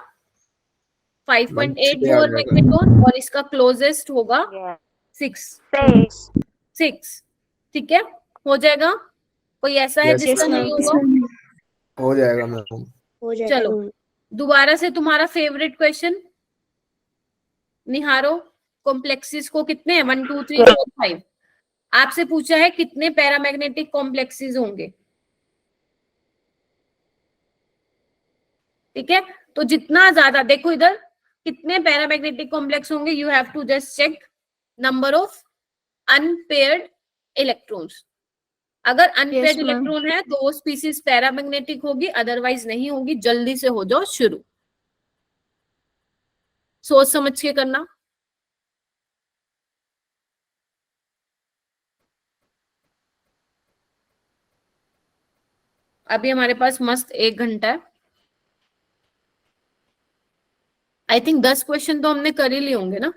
S1: 5.8 बोर मैग्नेटोन और इसका क्लोजेस्ट होगा 6, ठीक है? हो जाएगा? कोई ऐसा है जिसका नहीं होगा?
S4: हो जाएगा मैम।
S2: हो जाएगा।
S1: चलो दोबारा से तुम्हारा फेवरेट क्वेश्चन निहारो। कॉम्प्लेक्सेस को कितने हैं, 1 2 3 4 5। आपसे पूछा है कितने पैरामैग्नेटिक कॉम्प्लेक्सेस होंगे। ठीक है, तो जितना ज्यादा देखो इधर कितने पैरामैग्नेटिक कॉम्प्लेक्स होंगे, you have to just check number of unpaired electrons. अगर अनपेयर्ड
S5: Yes, ma'am.
S1: इलेक्ट्रॉन है तो वो स्पीसीज पैरामैग्नेटिक होगी, अदरवाइज नहीं होगी। जल्दी से हो जाओ शुरू, सोच समझ के करना। अभी हमारे पास मस्त 1 घंटा है। आई थिंक 10 क्वेश्चन तो हमने कर ही लिए होंगे ना।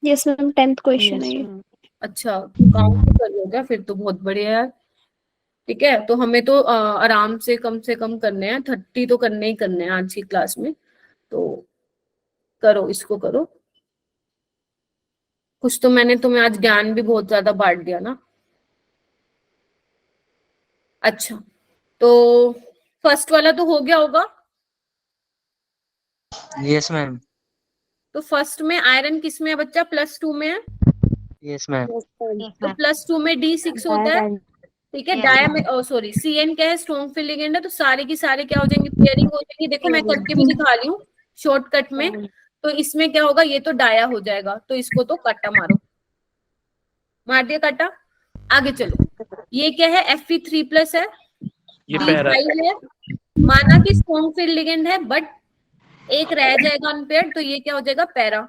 S5: Yes, ma'am. 10th question
S2: yes
S5: है ये।
S2: मैम।
S1: अच्छा काउंट कर लिया क्या, फिर तो बहुत बढ़िया यार। ठीक है, तो हमें तो आराम से कम करने हैं, 30 तो करने ही करने हैं आज की क्लास में। तो करो, इसको करो। कुछ तो मैंने तुम्हें आज ज्ञान भी बहुत ज्यादा बांट दिया ना। अच्छा, तो फर्स्ट वाला तो हो गया होगा।
S11: Yes ma'am.
S1: तो फर्स्ट में आयरन किस में है बच्चा, +2 में है।
S11: Yes ma'am.
S2: Yes ma'am.
S1: तो +2 में D6 होता है। ठीक है, डाया में सॉरी CN क्या है, स्ट्रॉन्ग फील्ड लिगेंड है। तो सारे की सारे क्या हो जाएंगे, पेयरिंग हो जाएंगी। देखो मैं करके भी दिखा रही हूँ शॉर्टकट में। तो इसमें क्या होगा, ये तो डाया हो जाएगा, तो इसको तो काटा मारो। मार दिया काटा। आगे चलो, ये क्या है, Fe3+ है,
S8: ये पैरा
S1: D5 है। माना कि स्ट्रॉन्ग फील्ड लिगेंड है, बट एक रह जाएगा अनपेयर्ड, तो ये क्या हो जाएगा, पैरा।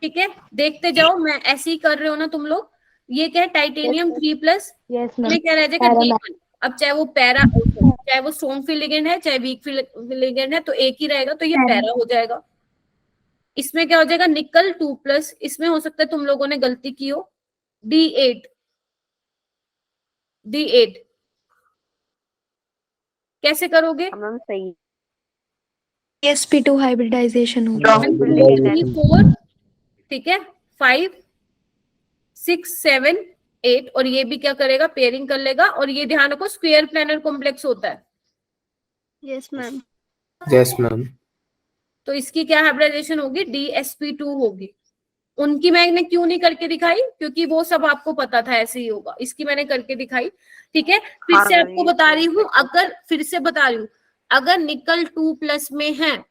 S1: ठीक है, देखते जाओ, मैं ऐसे ही कर रहे हो ना तुम लोग। ये क्या है, टाइटेनियम 3+।
S2: यस
S1: इसमें क्या रह जाएगा, D1। अब चाहे वो पैरा, चाहे वो स्ट्रॉन्ग फील्ड लिगेंड है, चाहे वीक फील्ड लिगेंड है, तो एक ही रहेगा, तो ये पैरा हो जाएगा। इसमें क्या हो जाएगा, निकल 2+। इसमें हो सकता है तुम लोगों ने गलती की हो, D8। D8 कैसे करोगे,
S6: मैम सही।
S5: sp2 hybridization होगा।
S6: स्ट्रॉन्ग फील्ड लिगेंड है।
S1: D4। ठीक है, 5 6 7 8। और ये भी क्या करेगा, पेयरिंग कर लेगा। और ये ध्यान रखो स्क्वायर प्लैनर कॉम्प्लेक्स होता है।
S5: Yes, ma'am.
S4: Yes ma'am.
S1: तो इसकी क्या हाइब्रिडाइजेशन होगी, DsP2 होगी। उनकी मैंने क्यों नहीं करके दिखाई, क्योंकि वो सब आपको पता था ऐसे ही होगा। इसकी मैंने करके दिखाई। ठीक है, फिर
S6: हाँ
S1: से
S6: मैम,
S1: आपको
S6: ये
S1: बता रही हूँ,
S6: तो
S1: अगर फिर से बता रही हूँ, अगर निकल 2+ में है,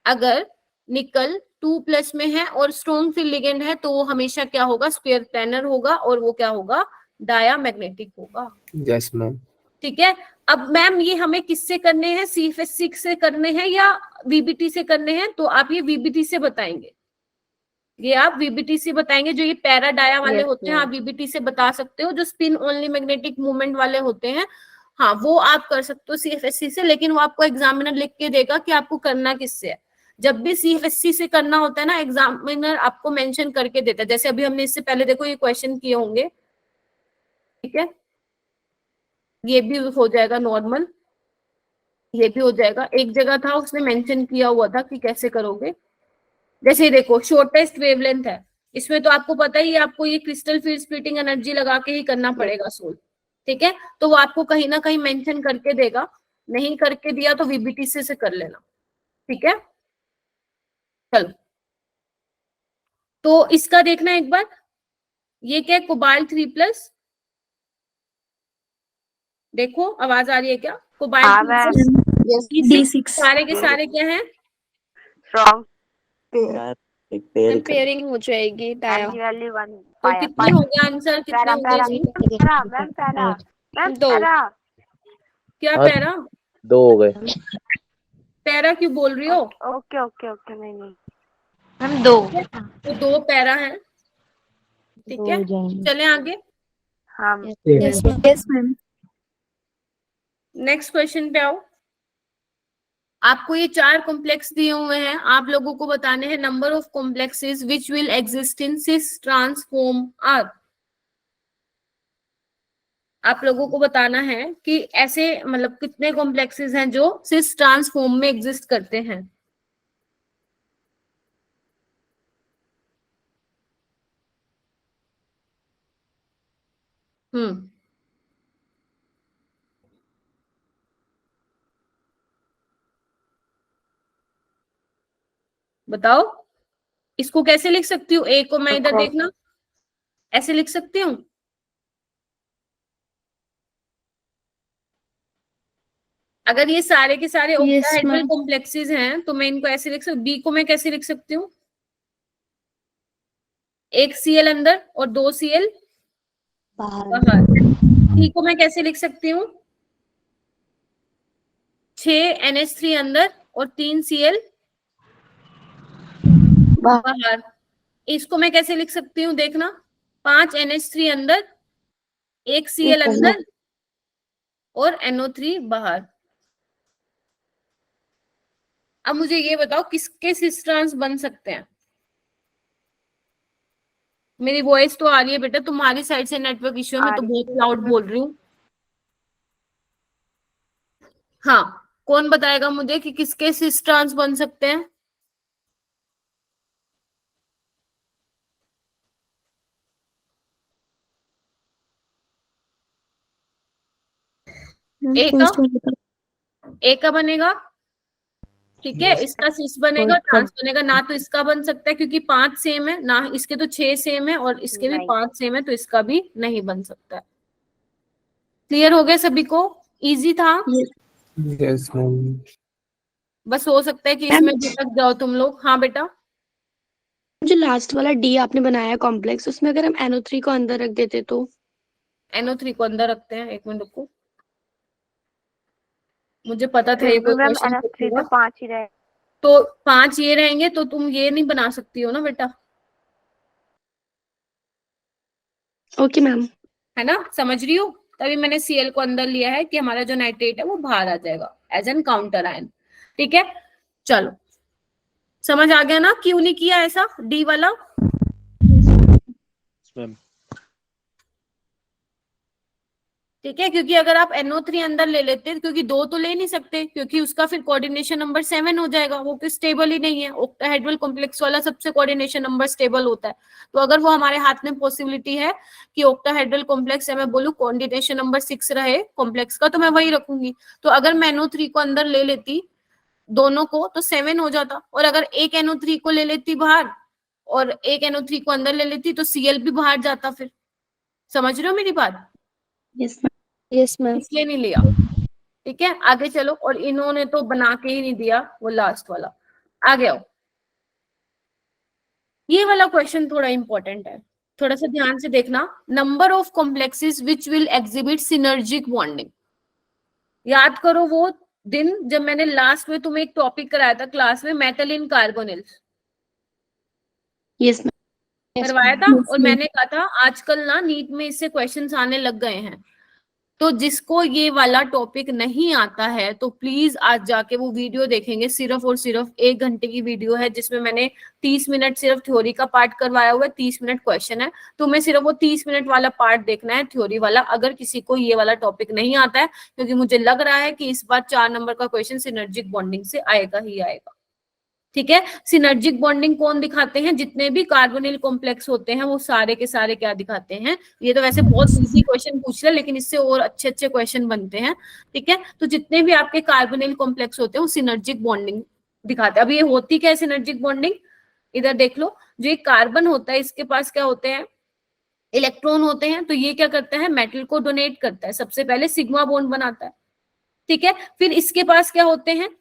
S1: अगर निकल 2+ में है और स्ट्रॉन्ग फील्ड लिगेंड है, तो वो हमेशा क्या होगा, स्क्वायर प्लैनर होगा। और वो क्या होगा, डायामैग्नेटिक होगा।
S4: Yes ma'am.
S1: ठीक है, अब मैम ये हमें किससे करने हैं, CF6 से करने हैं या VBT से करने हैं, तो आप ये VBT से बताएंगे। ये आप VBT से बताएंगे। जो ये पैरा डाया वाले होते हैं, आप VBT से बता सकते हो। जो स्पिन ओनली मैग्नेटिक मूवमेंट वाले होते हैं, हाँ वो आप कर सकते हो CFSC से। लेकिन वो आपको एग्जामिनर लिख के देगा कि आपको करना किससे है। जब भी CFSC से करना होता है ना, एग्जामिनर आपको मेंशन करके देता है। जैसे अभी हमने इससे पहले देखो ये क्वेश्चन किए होंगे। ठीक है, ये भी हो जाएगा नॉर्मल, ये भी हो जाएगा। एक जगह था उसने मेंशन किया हुआ था कि कैसे करोगे। जैसे ये देखो शॉर्टेस्ट वेवलेंथ है, इसमें तो आपको पता ही है, आपको ये क्रिस्टल फील्ड स्प्लिटिंग एनर्जी लगा के ही करना पड़ेगा सोल्व। ठीक है, तो वो आपको कहीं ना कहीं मेंशन करके देगा। नहीं करके दिया तो VBT से कर लेना। ठीक है, चलो तो इसका देखना एक बार। ये क्या है, कोबाल्ट 3+। देखो आवाज आ रही है क्या, कोबाल्ट
S6: हाँ
S1: 3+।
S6: मैम।
S5: D6
S1: सारे के सारे क्या है,
S6: स्ट्रॉन्ग
S8: यार एक पेयर कर
S5: पेयरिंग हो जाएगी डाया।
S6: वैल्यू 1
S1: तो
S6: पाया
S1: कितने हो गए आंसर, कितने
S6: पैरा
S1: हो गए
S6: पैरा
S1: इसमें?
S6: पैरा मैम पैरा मैम
S5: दो।
S6: पैरा।
S1: क्या
S8: हाँ
S1: पैरा,
S8: 2 हो गए।
S1: पैरा क्यों बोल रही हो?
S6: ओके ओके ओके, नहीं नहीं
S10: मैम 2।
S1: तो 2 पैरा है। ठीक है, चले आगे।
S6: हाँ
S5: Yes, yes, ma'am.
S1: Next question पे आओ। आपको ये 4 कॉम्प्लेक्स दिए हुए हैं, आप लोगों को बताने हैं number of complexes which will exist in cis transform are. आप लोगों को बताना है कि ऐसे मतलब कितने कॉम्प्लेक्सेस हैं जो सिस ट्रांसफॉर्म में एग्जिस्ट करते हैं। बताओ इसको कैसे लिख सकती हूँ? ए को मैं इधर देखना ऐसे लिख सकती हूँ। अगर ये सारे के सारे ऑक्टाहेड्रल कॉम्प्लेक्सेस हैं तो मैं इनको ऐसे लिख सकती हूँ। बी को मैं कैसे लिख सकती हूँ? एक Cl अंदर और 2 Cl बाहर। सी को मैं कैसे लिख सकती हूँ? 6 NH3 अंदर और 3 Cl बाहर। इसको मैं कैसे लिख सकती हूँ? देखना 5 NH3 अंदर, 1 Cl अंदर और NO3 बाहर। अब मुझे ये बताओ किसके सिस्टर्स बन सकते हैं? मेरी वॉइस तो आ रही है बेटा, तुम्हारी साइड से नेटवर्क इश्यू है, मैं तो बहुत लाउड बोल रही हूँ। हाँ, कौन बताएगा मुझे कि किसके सिस्टर्स बन सकते हैं? ए का बनेगा, ठीक है, इसका सिस बनेगा, ट्रांस बनेगा। ना तो इसका बन सकता है क्योंकि 5 सेम है, ना इसके तो 6 सेम है और इसके भी 5 सेम है, तो इसका भी नहीं बन सकता है। क्लियर हो गया सभी को? इजी था?
S4: Yes ma'am.
S1: बस हो सकता है कि इसमें भटक जाओ तुम लोग। हाँ बेटा,
S2: जो लास्ट वाला डी आपने बनाया कॉम्प्लेक्स, उसमें अगर हम NO3 को अंदर रख देते तो?
S1: NO3 को अंदर रखते हैं, एक मिनट रुको, मुझे पता था ये कोई क्वेश्चन
S6: तो 5 ही रहे।
S1: तो 5 ये रहेंगे, तो तुम ये नहीं बना सकती हो ना बेटा,
S2: ओके मैम।
S1: है ना? समझ रही हो? तभी मैंने Cl को अंदर लिया है कि हमारा जो नाइट्रेट है वो बाहर आ जाएगा एज एन काउंटर आयन। ठीक है, चलो समझ आ गया ना क्यों नहीं किया ऐसा डी वाला? ठीक है, क्योंकि अगर आप NO3 अंदर ले लेते, क्योंकि 2 तो ले नहीं सकते क्योंकि उसका फिर कोऑर्डिनेशन नंबर 7 हो जाएगा, वो कि स्टेबल ही नहीं है। ऑक्टाहेड्रल कॉम्प्लेक्स वाला सबसे कोऑर्डिनेशन नंबर स्टेबल होता है। तो अगर वो हमारे हाथ में पॉसिबिलिटी है कि ऑक्टाहेड्रल कॉम्प्लेक्स है, मैं बोलूं कोऑर्डिनेशन नंबर 6 रहे कॉम्प्लेक्स का, तो मैं वही रखूंगी। तो अगर मैं NO3 को अंदर ले लेती दोनों को तो 7 हो जाता, और अगर एक NO3 को ले लेती बाहर और एक NO3 को अंदर ले लेती तो Cl भी बाहर जाता। फिर समझ रहे हो मेरी बात?
S2: Yes ma'am.
S1: इसलिए नहीं लिया। ठीक है, आगे चलो। और इन्होंने तो बना के ही नहीं दिया वो लास्ट वाला। आगे आओ, ये वाला क्वेश्चन थोड़ा इंपॉर्टेंट है, थोड़ा सा ध्यान से देखना। Number of complexes which will exhibit synergic bonding. याद करो वो दिन जब मैंने लास्ट में तुम्हें एक टॉपिक कराया था क्लास में, मेटल इन कार्बोनिल्स।
S2: Yes ma'am.
S1: करवाया था, और मैंने कहा था आजकल ना नीट में इससे क्वेश्चंस आने लग गए हैं। तो जिसको ये वाला टॉपिक नहीं आता है तो प्लीज आज जाके वो वीडियो देखेंगे। सिर्फ और सिर्फ 1 घंटे की वीडियो है जिसमें मैंने 30 मिनट सिर्फ थ्योरी का पार्ट करवाया हुआ है, 30 मिनट क्वेश्चन है। तो मैं सिर्फ वो 30 मिनट वाला पार्ट देखना है थ्योरी वाला, अगर किसी को ये वाला टॉपिक नहीं आता है, क्योंकि मुझे लग रहा है कि इस बार 4 नंबर का क्वेश्चन सिनर्जिक बॉन्डिंग से आएगा ही आएगा। ठीक है, सिनर्जिक बॉन्डिंग कौन दिखाते हैं? जितने भी कार्बोनिल कॉम्प्लेक्स होते हैं वो सारे के सारे क्या दिखाते हैं? ये तो वैसे बहुत इजी क्वेश्चन पूछ रहे, लेकिन इससे और अच्छे अच्छे क्वेश्चन बनते हैं। ठीक है, तो जितने भी आपके कार्बोनिल कॉम्प्लेक्स होते हैं वो सिनर्जिक बॉन्डिंग दिखाते हैं। अब ये होती क्या है सिनर्जिक बॉन्डिंग? इधर देख लो, जो एक कार्बन होता है इसके पास क्या होते हैं? इलेक्ट्रॉन होते हैं। तो ये क्या करता है? मेटल को डोनेट करता है, सबसे पहले सिग्मा बॉन्ड बनाता है। ठीक है, फिर इसके पास क्या होते हैं?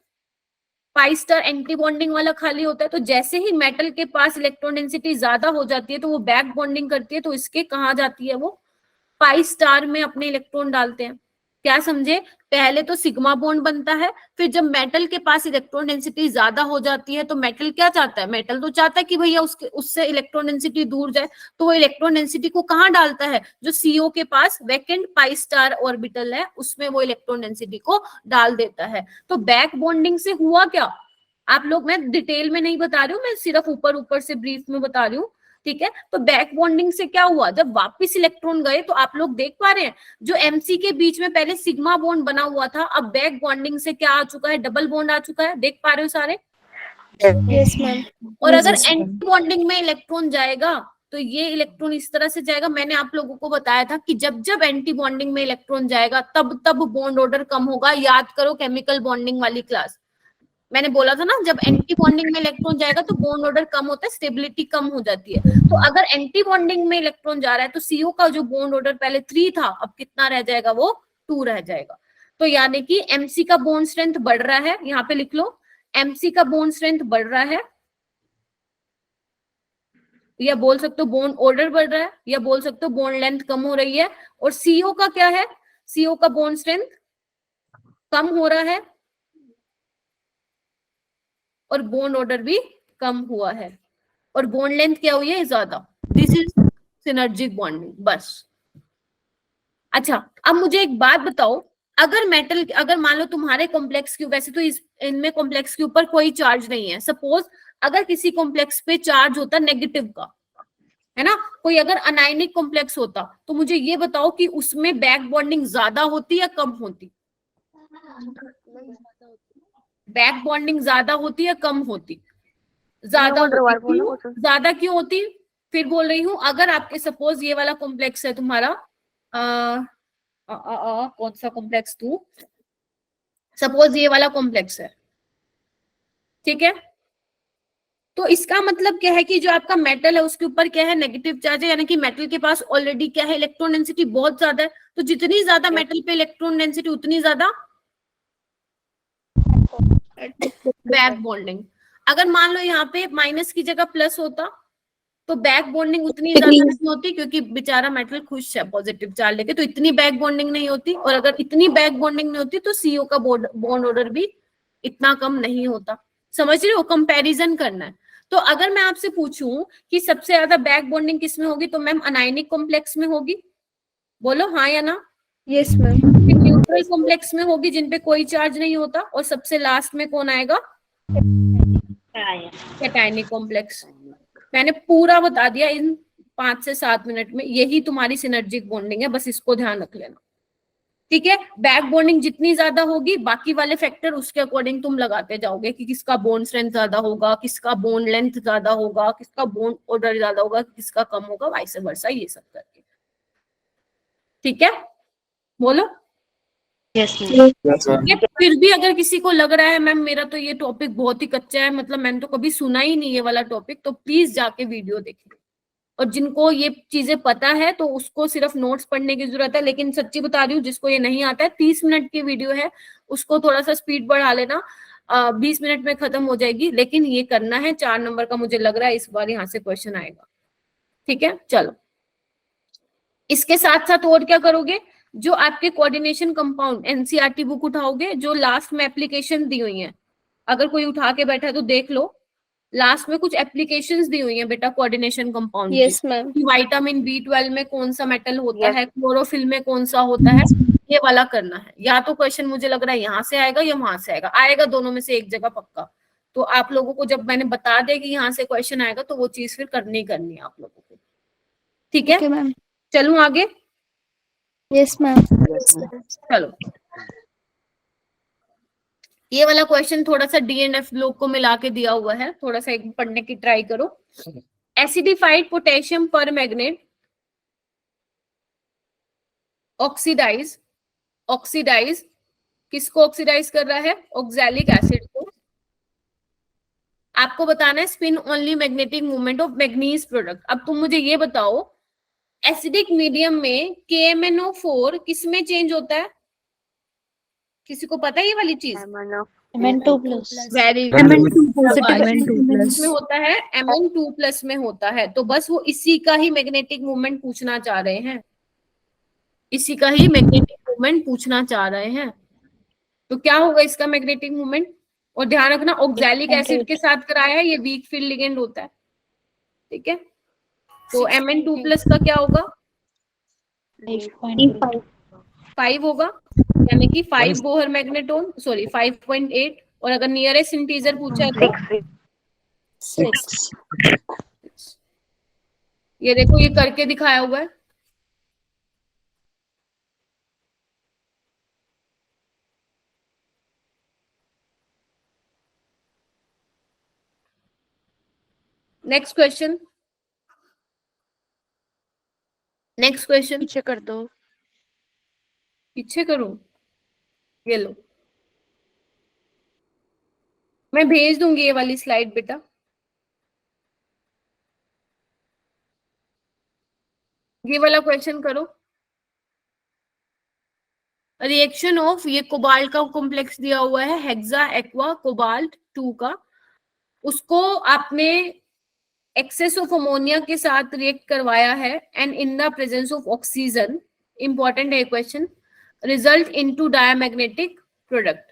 S1: पाई स्टार एंटी बॉन्डिंग वाला खाली होता है। तो जैसे ही मेटल के पास इलेक्ट्रॉन डेंसिटी ज्यादा हो जाती है तो वो बैक बॉन्डिंग करती है, तो इसके कहाँ जाती है? वो पाई स्टार में अपने इलेक्ट्रॉन डालते हैं। क्या समझे? पहले तो सिग्मा बॉन्ड बनता है, फिर जब मेटल के पास इलेक्ट्रॉन डेंसिटी ज्यादा हो जाती है तो मेटल क्या चाहता है? मेटल तो चाहता है कि भैया उससे इलेक्ट्रॉन डेंसिटी दूर जाए, तो वो इलेक्ट्रॉन डेंसिटी को कहाँ डालता है? जो CO के पास वैकेंट पाई स्टार ऑर्बिटल है उसमें वो इलेक्ट्रॉन डेंसिटी को डाल देता है। तो बैक बॉन्डिंग से हुआ क्या? आप लोग, मैं डिटेल में नहीं बता रही हूँ, मैं सिर्फ ऊपर ऊपर से ब्रीफ में बता रही हूँ। ठीक है, तो बैक बॉन्डिंग से क्या हुआ? जब वापस इलेक्ट्रॉन गए तो आप लोग देख पा रहे हैं जो MC के बीच में पहले सिग्मा बॉन्ड बना हुआ था, अब बैक बॉन्डिंग से क्या आ चुका है? डबल बॉन्ड आ चुका है। देख पा रहे हो सारे?
S5: Yes ma'am.
S1: और अगर एंटी बॉन्डिंग में इलेक्ट्रॉन जाएगा तो ये इलेक्ट्रॉन इस तरह से जाएगा। मैंने आप लोगों को बताया था कि जब जब एंटी बॉन्डिंग में इलेक्ट्रॉन जाएगा तब तब बॉन्ड ऑर्डर कम होगा। याद करो केमिकल बॉन्डिंग वाली क्लास। मैंने बोला था ना, जब एंटी बॉन्डिंग में इलेक्ट्रॉन जाएगा तो बॉन्ड ऑर्डर कम होता है, स्टेबिलिटी कम हो जाती है। तो अगर एंटी बॉन्डिंग में इलेक्ट्रॉन जा रहा है तो CO का जो बॉन्ड ऑर्डर पहले 3 था, अब कितना रह जाएगा, वो 2 रह जाएगा। तो यानी कि MC का बॉन्ड स्ट्रेंथ बढ़ रहा है, यहाँ पे लिख लो, MC का बॉन्ड स्ट्रेंथ बढ़ रहा है, या बोल सकते हो बॉन्ड ऑर्डर बढ़ रहा है, या बोल सकते हो बॉन्ड लेंथ कम हो रही है। और CO का क्या है, CO का बॉन्ड स्ट्रेंथ कम हो रहा है और बॉन्ड ऑर्डर भी कम हुआ है, और बॉन्ड लेंथ क्या हुई है, ज्यादा। दिस इज सिनर्जिक बॉन्डिंग, बस। अच्छा, अब मुझे एक बात बताओ, अगर मेटल, अगर मान लो तुम्हारे कॉम्प्लेक्स क्यूब, वैसे तो इनमें कॉम्प्लेक्स के ऊपर कोई चार्ज नहीं है, सपोज अगर किसी कॉम्प्लेक्स पे चार्ज होता नेगेटिव का, है ना, कोई अगर अनायनिक कॉम्प्लेक्स होता, तो मुझे ये बताओ कि उसमें बैक बॉन्डिंग ज्यादा होती या कम होती? बैक बॉन्डिंग ज्यादा होती या कम होती? ज्यादा होती। क्यों ज्यादा क्यों होती? फिर बोल रही हूँ, अगर आपके सपोज ये वाला कॉम्प्लेक्स है तुम्हारा, कौन सा कॉम्प्लेक्स तू, सपोज ये वाला कॉम्प्लेक्स है, ठीक है, तो इसका मतलब क्या है कि जो आपका मेटल है उसके ऊपर क्या है, नेगेटिव चार्ज है, यानी कि मेटल के पास ऑलरेडी क्या है, इलेक्ट्रॉन डेंसिटी बहुत ज्यादा है। तो जितनी ज्यादा मेटल पे इलेक्ट्रॉन डेंसिटी उतनी ज्यादा बैक बॉन्डिंग। अगर मान लो यहाँ पे माइनस की जगह प्लस होता तो बैक बॉन्डिंग उतनी ज्यादा नहीं होती, क्योंकि बेचारा मेटल खुश है पॉजिटिव चार्ज लेके, तो इतनी बैक बॉन्डिंग नहीं होती। और अगर इतनी बैक बॉन्डिंग नहीं होती तो CO का बॉन्ड ऑर्डर भी इतना कम नहीं होता। समझ रहे हो, कंपैरिजन करना है। तो अगर मैं आपसे पूछूं कि सबसे ज्यादा बैक बॉन्डिंग किसमें होगी, तो मैम अनायनिक कॉम्प्लेक्स में होगी, बोलो हाँ या ना?
S5: Yes ma'am.
S1: न्यूट्रल कॉम्प्लेक्स में होगी जिनपे कोई चार्ज नहीं होता, और सबसे लास्ट में कौन आएगा, कैटायनिक कॉम्प्लेक्स। मैंने पूरा बता दिया इन 5 से 7 मिनट में, यही तुम्हारी सिनर्जिक बॉन्डिंग है, बस इसको ध्यान रख लेना, ठीक है। बैक बॉन्डिंग जितनी ज्यादा होगी, बाकी वाले फैक्टर उसके अकॉर्डिंग तुम लगाते जाओगे कि किसका बॉन्ड स्ट्रेंथ ज्यादा होगा, किसका बॉन्ड लेंथ ज्यादा होगा, किसका बॉन्ड ऑर्डर ज्यादा होगा, किसका कम होगा, वाइस वर्सा, ये सब करके, ठीक है। बोलो
S10: यस
S1: ये फिर भी अगर किसी को लग रहा है मैम मेरा तो ये टॉपिक बहुत ही कच्चा है, मतलब मैंने तो कभी सुना ही नहीं ये वाला टॉपिक, तो प्लीज जाके वीडियो देखिए। और जिनको ये चीजें पता है तो उसको सिर्फ नोट्स पढ़ने की जरूरत है, लेकिन सच्ची बता रही हूँ जिसको ये नहीं आता है, 30 मिनट की वीडियो है, उसको थोड़ा सा स्पीड बढ़ा लेना, 20 मिनट में खत्म हो जाएगी, लेकिन ये करना है। 4 नंबर का मुझे लग रहा है इस बार यहाँ से क्वेश्चन आएगा, ठीक है। चलो, इसके साथ साथ और क्या करोगे, जो आपके कोऑर्डिनेशन कंपाउंड NCERT बुक उठाओगे, जो लास्ट में एप्लीकेशन दी हुई है, अगर कोई उठा के बैठा है तो देख लो, लास्ट में कुछ एप्लीकेशंस दी हुई हैं बेटा कोऑर्डिनेशन कंपाउंड की।
S5: Yes ma'am.
S1: विटामिन B12 में कौन सा मेटल होता है, क्लोरोफिल में कौन सा होता है, ये वाला करना है। या तो क्वेश्चन मुझे लग रहा है यहाँ से आएगा या वहां से आएगा, आएगा दोनों में से एक जगह पक्का। तो आप लोगों को जब मैंने बता दिया कि यहाँ से क्वेश्चन आएगा तो वो चीज फिर करनी करनी है आप लोगों को, ठीक है।
S5: मैम।
S1: चलूं आगे?
S5: Yes ma'am.
S1: चलो, ये वाला क्वेश्चन थोड़ा सा DNF लोग को मिला के दिया हुआ है, थोड़ा सा एक पढ़ने की ट्राई करो। एसिडिफाइड पोटेशियम पर मैग्नेट ऑक्सीडाइज किसको ऑक्सीडाइज कर रहा है, ऑक्सैलिक एसिड को। आपको बताना है spin only magnetic movement of manganese product. अब तुम मुझे ये बताओ, एसिडिक मीडियम में KMnO4 किस में चेंज होता है, किसी को पता है ये वाली चीज?
S10: Mn2+।
S1: Very
S5: Mn2+।
S1: में होता है, Mn2+ में होता है। तो बस वो इसी का ही मैग्नेटिक मूवमेंट पूछना चाह रहे हैं, इसी का ही मैग्नेटिक मूवमेंट पूछना चाह रहे हैं। तो क्या होगा इसका मैग्नेटिक मूवमेंट? और ध्यान रखना ऑक्सैलिक एसिड के साथ कराया है, ये वीक फील्ड लिगेंड होता है, ठीक है। तो Mn2+ का क्या होगा, 5 होगा, यानी कि 5 बोहर मैग्नेटोन, सॉरी 5.8। और अगर नियरेस्ट इंटीजर पूछा है तो
S10: 6।
S1: ये देखो ये करके दिखाया हुआ है। नेक्स्ट क्वेश्चन,
S5: पीछे कर दो।
S1: पीछे करूं, ये लो। मैं भेज दूंगी ये वाली स्लाइड बेटा। ये वाला क्वेश्चन करो। रिएक्शन ऑफ, ये कोबाल्ट का कॉम्प्लेक्स दिया हुआ है हेक्सा एक्वा कोबाल्ट 2 का, उसको आपने एक्सेस ऑफ अमोनिया के साथ रिएक्ट करवाया है and in the presence of oxygen, important है question, result into diamagnetic product.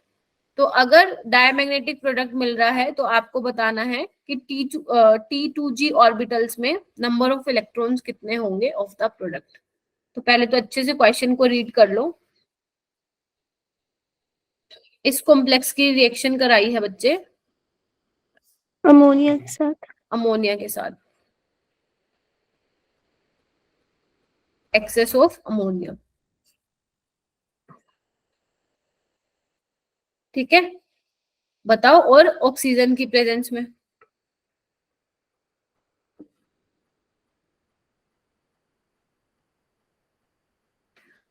S1: तो अगर डायमैग्नेटिक प्रोडक्ट मिल रहा है तो आपको बताना है कि T2G ऑर्बिटल्स में नंबर ऑफ इलेक्ट्रॉन्स कितने होंगे ऑफ द प्रोडक्ट। तो पहले तो अच्छे से क्वेश्चन को रीड कर लो। इस कॉम्प्लेक्स की रिएक्शन कराई है बच्चे
S9: अमोनिया के साथ।
S1: अमोनिया के साथ, एक्सेस ऑफ अमोनिया। ठीक है, बताओ। और ऑक्सीजन की प्रेजेंस में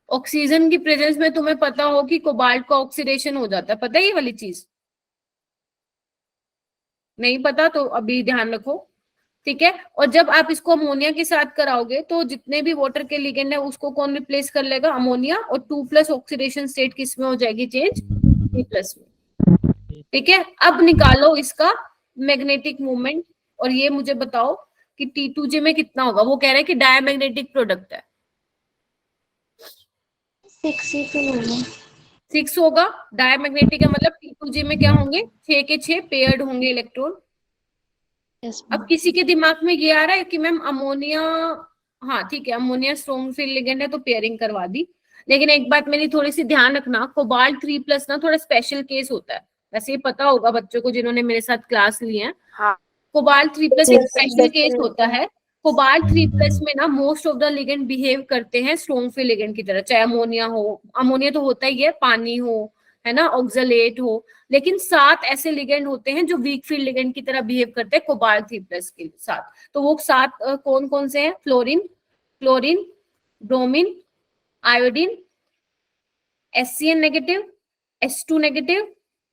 S1: ऑक्सीजन की प्रेजेंस में तुम्हें पता हो कि कोबाल्ट का ऑक्सीडेशन हो जाता है, पता है ये वाली चीज? नहीं पता तो अभी ध्यान रखो। ठीक है, और जब आप इसको अमोनिया के साथ कराओगे तो जितने भी वाटर के लिगेंड है उसको कौन रिप्लेस कर लेगा? अमोनिया। और 2+ ऑक्सीडेशन स्टेट किस में हो जाएगी चेंज? 3+ में। ठीक है, अब निकालो इसका मैग्नेटिक मोमेंट और ये मुझे बताओ कि T2G में कितना होगा। वो कह रहे हैं कि डायमैग्नेटिक प्रोडक्ट है। 6 होगा। डायमैग्नेटिक का मतलब T2G में क्या होंगे? 6 के 6 पेयर्ड होंगे इलेक्ट्रॉन। अब किसी के दिमाग में ये आ रहा है कि मैम अमोनिया, हाँ ठीक है, अमोनिया स्ट्रॉन्ग फील्ड लिगेंड है तो पेयरिंग करवा दी। लेकिन एक बात मेरी थोड़ी सी ध्यान रखना, कोबाल्ट 3+ ना थोड़ा स्पेशल केस होता है। वैसे ये पता होगा बच्चों को जिन्होंने मेरे साथ क्लास ली है।
S6: हाँ।
S1: कोबाल्ट 3+ एक स्पेशल केस होता है। कोबाल्ट 3+ में ना most of the ligand behave करते हैं स्ट्रॉन्ग फील्ड लिगेंड की तरह, चाहे अमोनिया हो, अमोनिया तो होता ही है, पानी हो, है ना, ऑक्सलेट हो। लेकिन 7 ऐसे लिगेंड होते हैं जो वीक फील्ड लिगेंड की तरह बिहेव करते हैं कोबाल्ट 3+ के साथ। तो वो 7 कौन कौन से हैं? Fluorine, bromine, iodine, SCN negative, H2 negative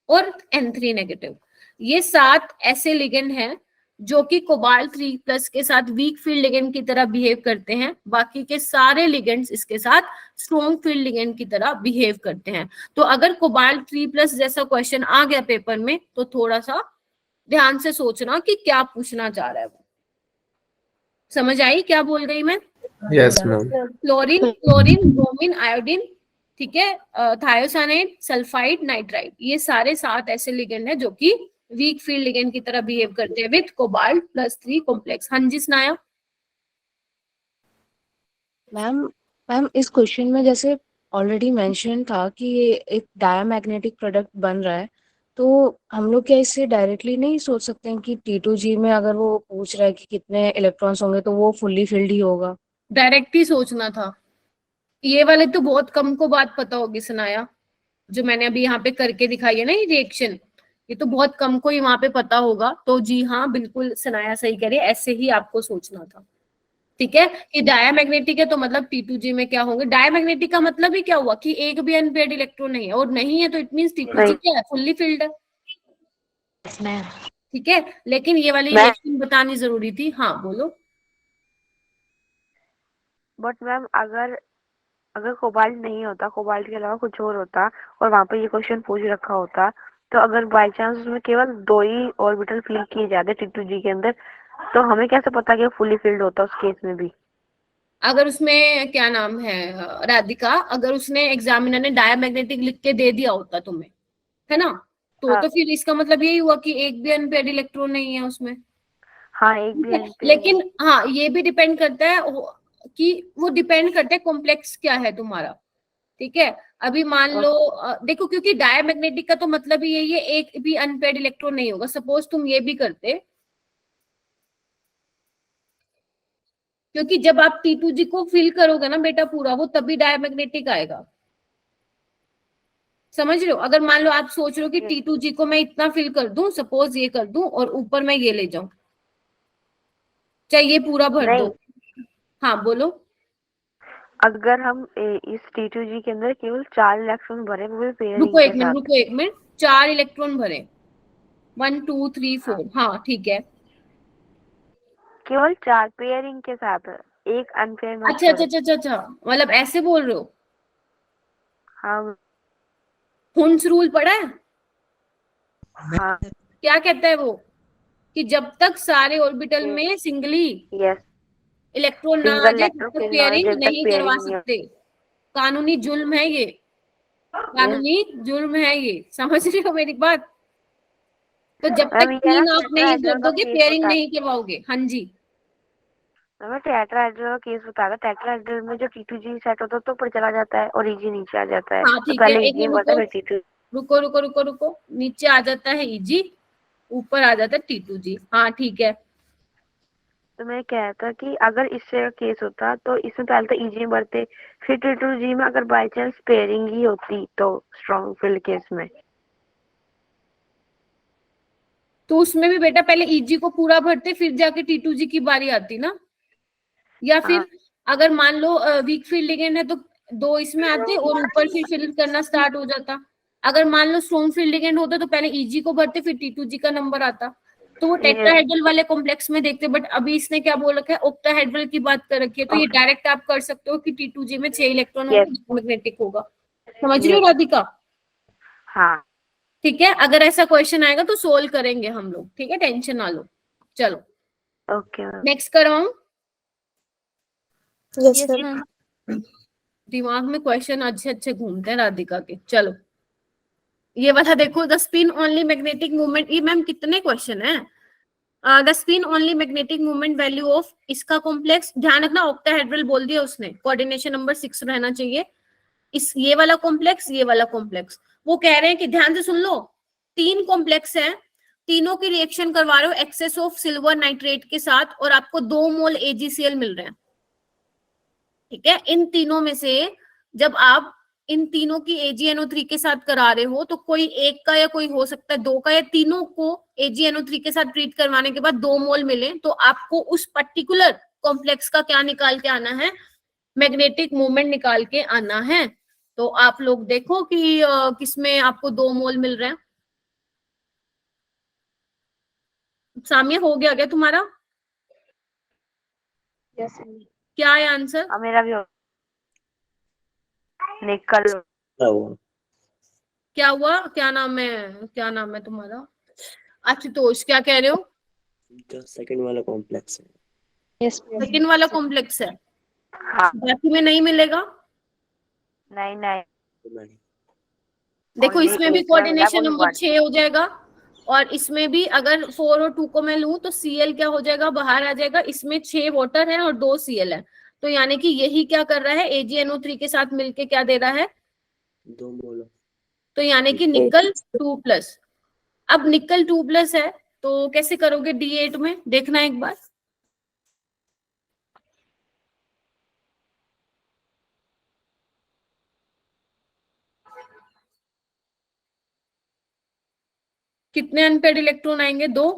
S1: और N3 नेगेटिव। ये 7 ऐसे लिगेंड हैं जो कि कोबाल्ट 3+ के साथ वीक फील्ड लिगेंड की तरह बिहेव करते हैं। बाकी के सारे लिगेंड्स इसके साथ स्ट्रॉन्ग फील्ड लिगेंड की तरह बिहेव करते हैं। तो अगर कोबाल्ट 3+ जैसा क्वेश्चन आ गया पेपर में तो थोड़ा सा ध्यान से सोचना कि क्या पूछना चाह रहा है वो। समझ आई क्या बोल रही मैं?
S4: Yes, ma'am.
S1: Chlorine, bromine, iodine, ठीक है, थायोसाइनाइड, सल्फाइड, नाइट्राइड, ये सारे 7 ऐसे लिगेंड हैं जो कि वीक फील्ड लिगेंड की तरह बिहेव करते हैं विद कोबाल्ट +3 कॉम्प्लेक्स। हाँ जी स्नाया।
S12: मैम इस क्वेश्चन में जैसे ऑलरेडी मेंशन था कि ये एक डायमैग्नेटिक प्रोडक्ट बन रहा है, तो हम लोग क्या इससे डायरेक्टली नहीं सोच सकते हैं कि T2G में अगर वो पूछ रहा है कि कितने इलेक्ट्रॉन्स होंगे तो वो फुल्ली फिल्ड ही होगा?
S1: डायरेक्ट ही सोचना था। ये वाले तो बहुत कम को बात पता होगी सनाया, जो मैंने अभी यहाँ पे करके दिखाई है ना ये रिएक्शन, ये तो बहुत कम को ही वहां पे पता होगा। तो जी हाँ बिल्कुल सनाया सही कह रही है, ऐसे ही आपको सोचना था। ठीक है, कि डायमैग्नेटिक है तो मतलब T2G में क्या होंगे। डायमैग्नेटिक का मतलब ही क्या हुआ कि एक भी अनपेयर्ड इलेक्ट्रॉन नहीं है, और नहीं है तो इट मींस T2G क्या है? फुल्ली फिल्ड है। ठीक है, लेकिन ये वाली रिएक्शन बतानी जरूरी थी। हाँ बोलो।
S6: बट मैम अगर कोबाल्ट नहीं होता, कोबाल्ट के अलावा कुछ और होता और वहां पे ये क्वेश्चन पूछ रखा होता, तो अगर बाय चांस उसमें केवल 2 ही ऑर्बिटल फिल किए जाते T2G के अंदर, तो हमें कैसे पता कि फुली फिल्ड होता उस केस में भी?
S1: अगर उसमें क्या नाम है राधिका, अगर उसने एग्जामिनर ने डायमैग्नेटिक लिख के दे दिया होता तुम्हें, है ना, तो फिर इसका मतलब यही हुआ कि एक भी अनपेयर्ड इलेक्ट्रॉन नहीं है उसमें।
S6: हाँ, एक भी अनपेयर्ड।
S1: लेकिन हाँ ये भी डिपेंड करता है कि वो डिपेंड करता है कॉम्प्लेक्स क्या है तुम्हारा। ठीक है, अभी मान लो देखो, क्योंकि डायमैग्नेटिक का तो मतलब ही यही है, एक भी अनपेयर्ड इलेक्ट्रॉन नहीं होगा। सपोज तुम ये भी करते, क्योंकि जब आप T2G को फिल करोगे ना बेटा पूरा, वो तभी डायमैग्नेटिक आएगा। समझ रहे हो? अगर मान लो आप सोच रहे हो कि T2G को मैं इतना फिल कर दूं, सपोज ये कर दूं और ऊपर मैं ये ले जाऊं, चाहे ये पूरा भर दो। हाँ बोलो।
S6: अगर हम इस T2G के अंदर केवल 4 इलेक्ट्रॉन भरे, वो भी पेयरिंग
S1: रुको
S6: के
S1: एक
S6: साथ।
S1: मिनट 4 इलेक्ट्रॉन भरे, 1 2 3 4, हाँ ठीक है।
S6: केवल 4 पेयरिंग के साथ, एक अनपेयर में
S1: अच्छा अच्छा अच्छा अच्छा अच्छा, मतलब ऐसे बोल रहे हो।
S6: हाँ
S1: हुंस रूल पढ़ा है?
S6: हाँ
S1: क्या कहता है वो, कि जब तक सारे ऑर्बिटल में सिंगली
S6: यस,
S1: इलेक्ट्रॉन ना आ
S6: सिंगल
S1: जाए तब
S6: इलेक्ट्रॉन
S1: तक
S6: फिर
S1: पेयरिंग
S6: जब तक
S1: नहीं करवा
S6: पेयरिंग नहीं
S1: सकते। कानूनी जुल्म है ये, कानूनी जुर्म है ये, समझ रहे हो मेरी बात? तो जब तक
S6: मैम ये ना
S1: 3 आप नहीं कर
S6: टेट्राहेड्रल का
S1: दोगे
S6: केस
S1: पेयरिंग
S6: बता,
S1: नहीं करवाओगे। हाँ जी,
S6: मैं टेट्राहेड्रल का केस बता रहा। टेट्राहेड्रल में जो T2G सेट होता है तो ऊपर चला जाता है और EG नीचे आ जाता है,
S1: हाँ
S6: तो
S1: ठीक है,
S6: पहले
S1: एक
S6: EG
S1: मिनट
S6: बढ़ता
S1: रुको,
S6: है फिर T2।
S1: रुको रुको रुको रुको, नीचे आ जाता है EG, ऊपर आ जाता है T2G। हाँ ठीक है।
S6: तो मैं कह रहा था कि अगर इससे केस होता तो इसमें पहले तो EG बढ़ते, फिर T2G में अगर बाई चांस पेयरिंग ही होती तो स्ट्रॉन्ग फील्ड केस में।
S1: तो उसमें भी बेटा पहले EG को पूरा भरते फिर जाके T2G की बारी आती ना, या फिर अगर मान लो वीक फील्ड लिगेंड है तो 2 इसमें आते और ऊपर फिर फिल करना स्टार्ट हो जाता। अगर मान लो स्ट्रॉन्ग फील्ड लिगेंड होता तो पहले EG को भरते फिर T2G का नंबर आता। तो वो टेट्राहेड्रल वाले कॉम्प्लेक्स में देखते, बट अभी इसने क्या बोल रखा है, ऑक्टाहेड्रल की बात कर रखी है, तो ये डायरेक्ट आप कर सकते हो कि T2G में 6 इलेक्ट्रॉन होगा, मैग्नेटिक होगा। समझ रही हो राधिका?
S6: हाँ
S1: ठीक है, अगर ऐसा क्वेश्चन आएगा तो सोल्व करेंगे हम लोग, ठीक है, टेंशन ना लो। चलो
S6: ओके मैम।
S1: नेक्स्ट करवाऊं?
S5: Yes ma'am.
S1: दिमाग में क्वेश्चन अच्छे अच्छे घूमते हैं राधिका के। चलो ये वाला देखो, the spin only magnetic movement, ये मैम कितने क्वेश्चन है। The spin only magnetic movement value of इसका कॉम्प्लेक्स, ध्यान रखना ऑक्टाहेड्रल बोल दिया उसने, कोऑर्डिनेशन नंबर 6 रहना चाहिए। इस ये वाला कॉम्प्लेक्स, ये वाला कॉम्प्लेक्स, वो कह रहे हैं कि ध्यान से सुन लो, 3 कॉम्प्लेक्स है, तीनों की रिएक्शन करवा रहे हो एक्सेस ऑफ सिल्वर नाइट्रेट के साथ और आपको 2 मोल AgCl मिल रहे हैं। ठीक है, इन तीनों में से जब आप इन तीनों की AgNO3 के साथ करा रहे हो तो कोई एक का या कोई हो सकता है 2 का, या तीनों को AgNO3 के साथ ट्रीट करवाने के बाद 2 मोल मिले, तो आपको उस पर्टिकुलर कॉम्प्लेक्स का क्या निकाल के आना है, मैग्नेटिक मूवमेंट निकाल के आना है। तो आप लोग देखो कि किसमें आपको 2 मोल मिल रहे हैं। सामिया हो गया क्या तुम्हारा?
S6: यस
S1: क्या है आंसर?
S6: मेरा भी हो निकल।
S1: क्या हुआ, क्या नाम है, क्या नाम है तुम्हारा? आशुतोष, क्या कह रहे हो?
S13: सेकंड वाला कॉम्प्लेक्स है।
S6: यस
S1: सेकंड वाला कॉम्प्लेक्स है,
S6: हाँ
S1: बाकी में नहीं मिलेगा।
S6: नहीं नहीं,
S1: देखो
S6: Only
S1: इसमें भी
S6: एक में मिला,
S1: कोऑर्डिनेशन
S6: वो
S1: नंबर
S6: one।
S1: 6 हो जाएगा, और इसमें भी अगर 4 और 2 को मैं लूं तो Cl क्या हो जाएगा, बाहर आ जाएगा। इसमें 6 वाटर है और 2 Cl है, तो यानी कि यही क्या कर रहा है, AgNO3 के साथ मिलके क्या दे रहा है,
S13: 2 मोल।
S1: तो यानी कि निकल 2+। अब निकल 2+ है तो कैसे करोगे D8 में, देखना एक बार। कितने अनपेड इलेक्ट्रॉन आएंगे, 2।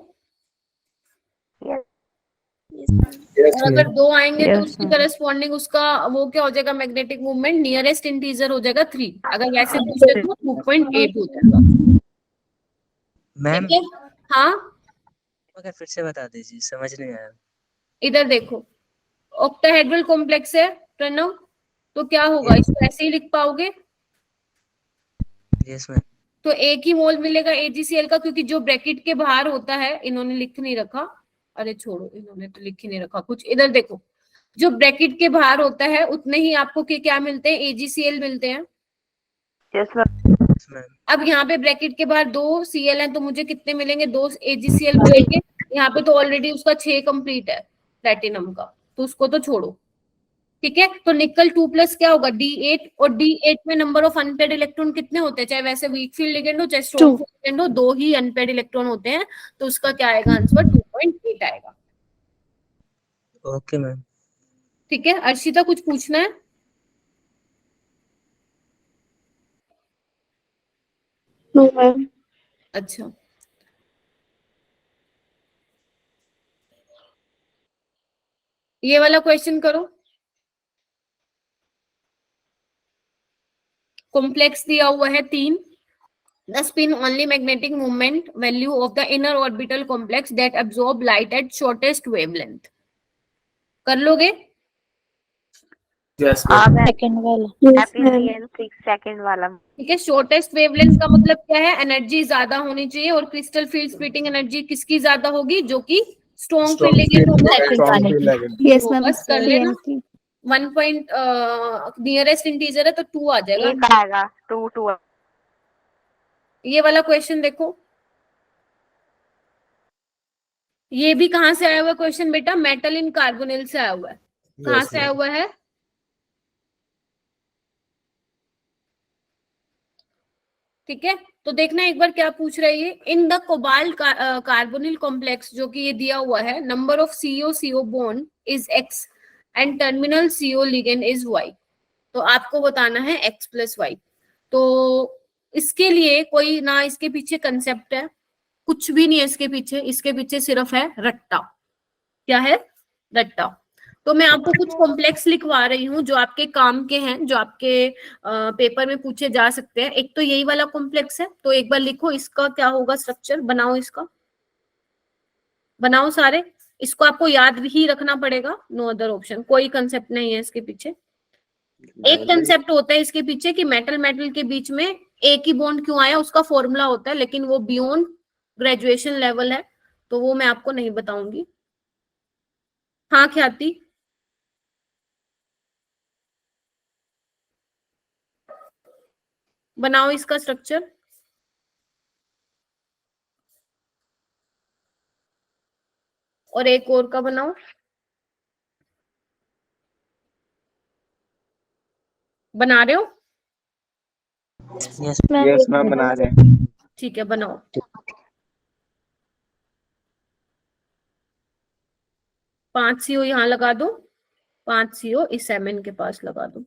S1: और अगर 2 आएंगे तो उसकी करस्पॉन्डिंग उसका वो क्या हो जाएगा, मैग्नेटिक मूवमेंट नियरेस्ट इंटीजर हो जाएगा 3। अगर वैसे पूछे तो 2.8 हो जाएगा।
S11: मैम
S1: ठीक है, हाँ
S11: अगर फिर से बता दीजिए, समझ नहीं आया।
S1: इधर देखो, ऑक्टाहेड्रल कॉम्प्लेक्स है प्रणव, तो क्या होगा, इसको ऐसे ही लिख पाओगे,
S11: यस मैम।
S1: तो एक ही मोल मिलेगा AgCl का, क्योंकि जो ब्रैकेट के बाहर होता है, इन्होंने लिख नहीं रखा, अरे छोड़ो, इन्होंने तो लिख ही नहीं रखा कुछ। इधर देखो, जो ब्रैकेट के बाहर होता है उतने ही आपको क्या मिलते हैं, AgCl मिलते हैं।
S6: Yes ma'am.
S1: अब यहाँ पे ब्रैकेट के बाहर 2 Cl हैं, तो मुझे कितने मिलेंगे, 2 AgCl मिलेंगे। यहाँ पे तो ऑलरेडी उसका 6 कंप्लीट है प्लेटिनम का, तो उसको तो छोड़ो। ठीक है, तो निकल 2+ क्या होगा, D8, और D8 में नंबर ऑफ अनपेड इलेक्ट्रॉन कितने होते हैं, चाहे वैसे वीक फील्ड लिगेंड हो चाहे स्ट्रॉन्ग फील्ड लिगेंड हो, 2 ही अनपेड इलेक्ट्रॉन होते हैं, तो उसका क्या आएगा आंसर, 2.8 आएगा।
S11: Okay ma'am.
S1: ठीक है, अर्शिता कुछ पूछना है?
S9: No ma'am.
S1: अच्छा, ये वाला क्वेश्चन करो। कॉम्प्लेक्स दिया हुआ है 3, The spin only magnetic moment value of the inner orbital complex that absorb light at shortest wavelength. कर लोगे?
S4: Yes,
S6: हाँ
S4: ma'am.
S6: मैम,
S5: सेकंड वाला।
S6: एफिशिएंट 6 सेकंड वाला।
S1: ठीक है, शॉर्टेस्ट वेवलेंथ का मतलब क्या है? एनर्जी ज्यादा होनी चाहिए, और क्रिस्टल फील्ड स्प्लिटिंग एनर्जी किसकी ज्यादा होगी? जो कि स्ट्रॉन्ग फील्ड लिगेंड होगा।
S3: स्ट्रॉन्ग फील्ड लगेगा।
S5: यस
S1: तो
S5: मैम,
S1: बस कर लेना। 1 पॉइंट नियरेस्ट इंटीजर है तो 2 आ जाएगा।
S6: एक आएगा 2
S1: ये वाला क्वेश्चन देखो, ये भी कहां से आया हुआ क्वेश्चन बेटा? मेटल इन कार्बोनिल से आया हुआ है। कहां
S4: Yes,
S1: से आया
S4: ma'am.
S1: हुआ है? ठीक है, तो देखना एक बार क्या पूछ रही है। In the cobalt carbonyl complex, जो कि ये दिया हुआ है, number of CO bond is X and terminal CO ligand is Y। तो आपको बताना है X + Y। तो इसके लिए कोई ना, इसके पीछे कंसेप्ट है, कुछ भी नहीं है इसके पीछे सिर्फ है रट्टा। क्या है? रट्टा। तो मैं आपको कुछ कॉम्प्लेक्स लिखवा रही हूँ जो आपके काम के हैं, जो आपके पेपर में पूछे जा सकते हैं। एक तो यही वाला कॉम्प्लेक्स है, तो एक बार लिखो इसका क्या होगा स्ट्रक्चर, बनाओ इसका, बनाओ सारे। इसको आपको याद ही रखना पड़ेगा, नो अदर ऑप्शन, कोई कंसेप्ट नहीं है इसके पीछे। एक कंसेप्ट होता है इसके पीछे कि मेटल मेटल के बीच में एक ही बॉन्ड क्यों आया, उसका फॉर्मूला होता है, लेकिन वो बियॉन्ड ग्रेजुएशन लेवल है, तो वो मैं आपको नहीं बताऊंगी। हाँ ख्याति, बनाओ इसका स्ट्रक्चर। और एक और का बनाओ। बना रहे हो?
S11: यस
S3: यस मैम, बना रहे हैं।
S1: ठीक है, बनाओ। पांच CO यहाँ लगा दो, 5 CO इस एमएन के पास लगा दो।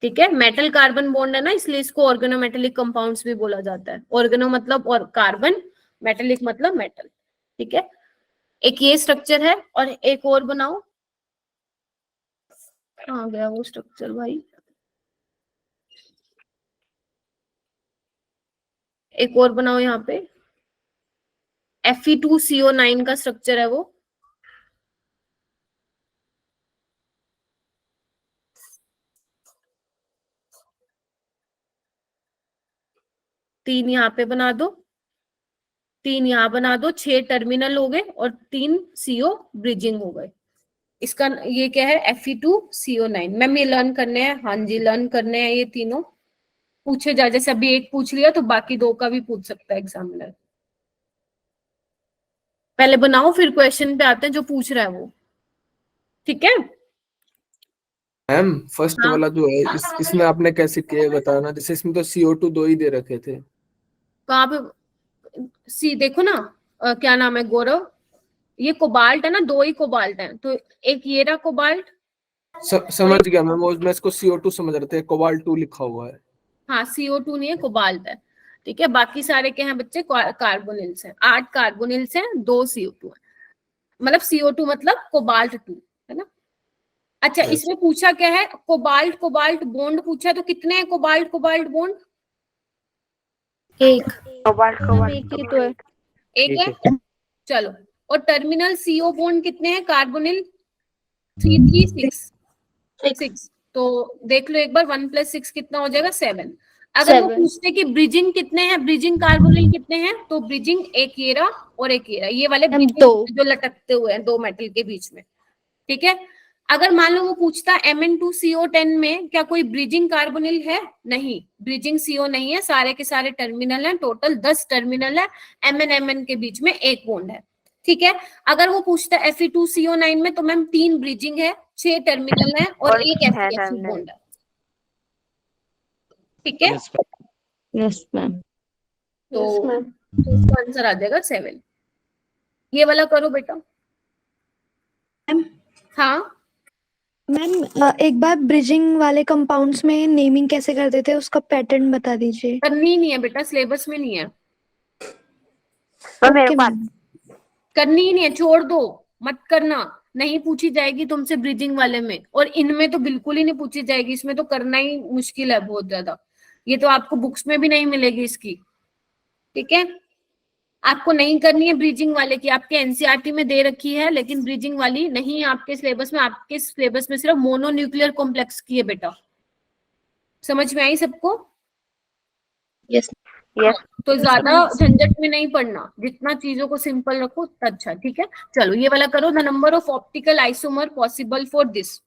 S1: ठीक है, मेटल कार्बन बॉन्ड है ना, इसलिए इसको ऑर्गेनोमेटेलिक कंपाउंड्स भी बोला जाता है। ऑर्गेनो मतलब और कार्बन, मेटेलिक मतलब मेटल। ठीक है, एक ये स्ट्रक्चर है, और एक और बनाओ। कहाँ गया वो स्ट्रक्चर भाई? एक और बनाओ यहाँ पे, Fe2CO9 का स्ट्रक्चर है वो। तीन यहाँ पे बना दो, 3 यहाँ बना दो, 6 टर्मिनल हो गए और 3 CO ब्रिजिंग हो गए। इसका ये क्या है? Fe2CO9। मैम ये लर्न करने हैं? हाँ जी, लर्न करने हैं ये तीनों। पूछे जा, जैसे अभी एक पूछ लिया तो बाकी 2 का भी पूछ सकता है एग्जामिनर। पहले बनाओ, फिर क्वेश्चन पे आते हैं जो पूछ रहा है वो। ठीक है
S4: मैम, फर्स्ट
S1: हाँ।
S4: वाला जो है इसमें आपने कैसे किया बताना, जैसे इसमें तो CO2 2 ही दे रखे थे।
S1: कहाँ पे? सी देखो ना, क्या नाम है गौरव, ये कोबाल्ट है ना, 2 ही कोबाल्ट है, तो एक ये रहा कोबाल्ट।
S4: समझ गया मैम, मैं इसको CO2 समझ रहे थे, कोबाल्ट 2 लिखा हुआ है।
S1: हाँ, CO2 नहीं है, कोबाल्ट है। ठीक है, बाकी सारे क्या हैं बच्चे? कार्बोनिल्स हैं। 8 कार्बोनिल्स हैं, 2 CO2 है, मतलब CO2 मतलब कोबाल्ट 2 है ना। अच्छा,
S4: Yes.
S1: इसमें पूछा क्या है? कोबाल्ट कोबाल्ट बॉन्ड पूछा है, तो कितने हैं कोबाल्ट कोबाल्ट बॉन्ड?
S5: एक।
S6: कोबाल्ट
S5: एक ही तो है।
S1: एक है। चलो, और टर्मिनल CO बॉन्ड कितने हैं कार्बोनिल? 3 3 6। तो देख लो एक बार, 1 + 6 कितना हो जाएगा? 7। अगर वो
S5: 7।
S1: पूछते कि ब्रिजिंग कितने हैं, ब्रिजिंग कार्बोनिल कितने हैं, तो ब्रिजिंग एक ये रहा और एक ये रहा, ये वाले ब्रिजिंग
S5: 2
S1: जो लटकते हुए हैं 2 मेटल के बीच में। ठीक है, अगर मान लो वो पूछता Mn2CO10 में क्या कोई ब्रिजिंग कार्बोनिल है? नहीं, ब्रिजिंग CO नहीं है, सारे के सारे टर्मिनल हैं, टोटल 10 टर्मिनल है, Mn के बीच में एक बॉन्ड है। ठीक है, अगर वो पूछता है Fe2CO9 में, तो मैम 3 ब्रिजिंग है, 6 टर्मिनल है और एक Fe बॉन्ड है। ठीक है,
S5: यस मैम।
S1: तो इसका आंसर आ जाएगा 7। ये वाला करो बेटा। हाँ
S7: मैम, एक बार ब्रिजिंग वाले कंपाउंड्स में नेमिंग कैसे करते थे, उसका पैटर्न बता दीजिए।
S1: करनी नहीं है बेटा, सिलेबस में नहीं है,
S6: तो मेरे
S7: ओके
S6: पास
S7: मैम।
S1: करनी ही नहीं है, छोड़ दो, मत करना, नहीं पूछी जाएगी तुमसे ब्रिजिंग वाले में, और इनमें तो बिल्कुल ही नहीं पूछी जाएगी, इसमें तो करना ही मुश्किल है बहुत ज्यादा। ये तो आपको बुक्स में भी नहीं मिलेगी इसकी, ठीक है। आपको नहीं करनी है ब्रिजिंग वाले की, आपके एनसीईआरटी में दे रखी है, लेकिन ब्रिजिंग वाली नहीं है आपके सिलेबस में। आपके सिलेबस में सिर्फ मोनोन्यूक्लियर कॉम्प्लेक्स की है बेटा। समझ में आई सबको?
S6: Yes yes.
S1: तो ज्यादा झंझट में नहीं पढ़ना, जितना चीजों को सिंपल रखो उतना अच्छा, ठीक है। चलो ये वाला करो, the number of optical isomer possible for this,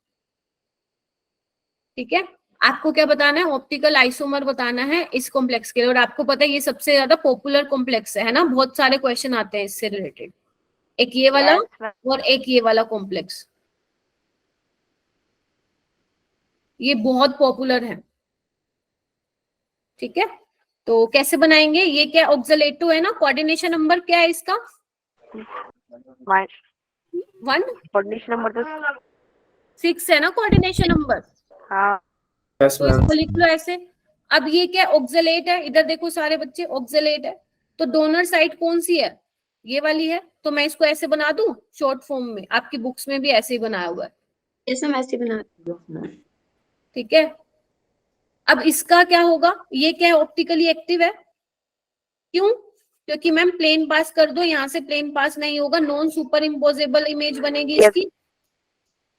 S1: ठीक है। आपको क्या बताना है? ऑप्टिकल आइसोमर बताना है इस कॉम्प्लेक्स के लिए, और आपको पता है ये सबसे ज्यादा पॉपुलर कॉम्प्लेक्स है ना, बहुत सारे क्वेश्चन आते हैं इससे रिलेटेड। एक ये वाला और एक ये वाला कॉम्प्लेक्स, ये बहुत पॉपुलर है, ठीक है। तो कैसे बनाएंगे? ये क्या ऑक्सलेटो है ना, कोऑर्डिनेशन नंबर क्या है इसका? 1
S6: कोऑर्डिनेशन नंबर तो
S1: 6 है ना कोऑर्डिनेशन नंबर।
S6: हाँ
S1: तो इसको लिख लो ऐसे। अब ये क्या ऑक्सलेट है, इधर देखो सारे बच्चे, ऑक्सलेट है, तो डोनर साइड कौन सी है? ये वाली है। तो मैं इसको ऐसे बना दूं शॉर्ट फॉर्म में, आपकी बुक्स में भी ऐसे ही बनाया हुआ है,
S2: ऐसे मैं ऐसे बना,
S1: ठीक है। अब इसका क्या होगा? ये क्या है? ऑप्टिकली एक्टिव है। क्यों? क्योंकि मैम प्लेन पास कर दो, यहाँ से प्लेन पास नहीं होगा, नॉन सुपर इम्पोजेबल इमेज बनेगी इसकी,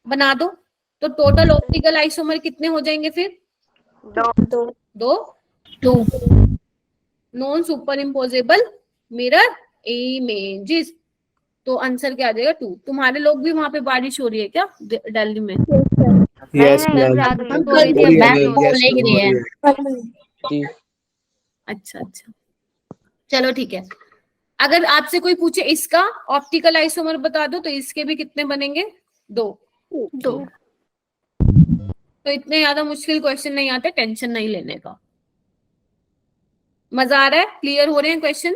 S1: बना दो। तो टोटल ऑप्टिकल आइसोमर कितने हो जाएंगे फिर? 2 non super imposable mirror images. तो आंसर क्या आ जाएगा? 2। तुम्हारे लोग भी वहां पे बारिश हो रही है क्या दिल्ली में?
S3: Yes ma'am.
S1: अच्छा अच्छा, चलो ठीक है। अगर आपसे कोई पूछे इसका ऑप्टिकल आइसोमर बता दो, तो इसके भी कितने बनेंगे? 2। तो इतने ज्यादा मुश्किल क्वेश्चन नहीं आते, टेंशन नहीं लेने का। मजा आ रहा है? क्लियर हो रहे हैं क्वेश्चन?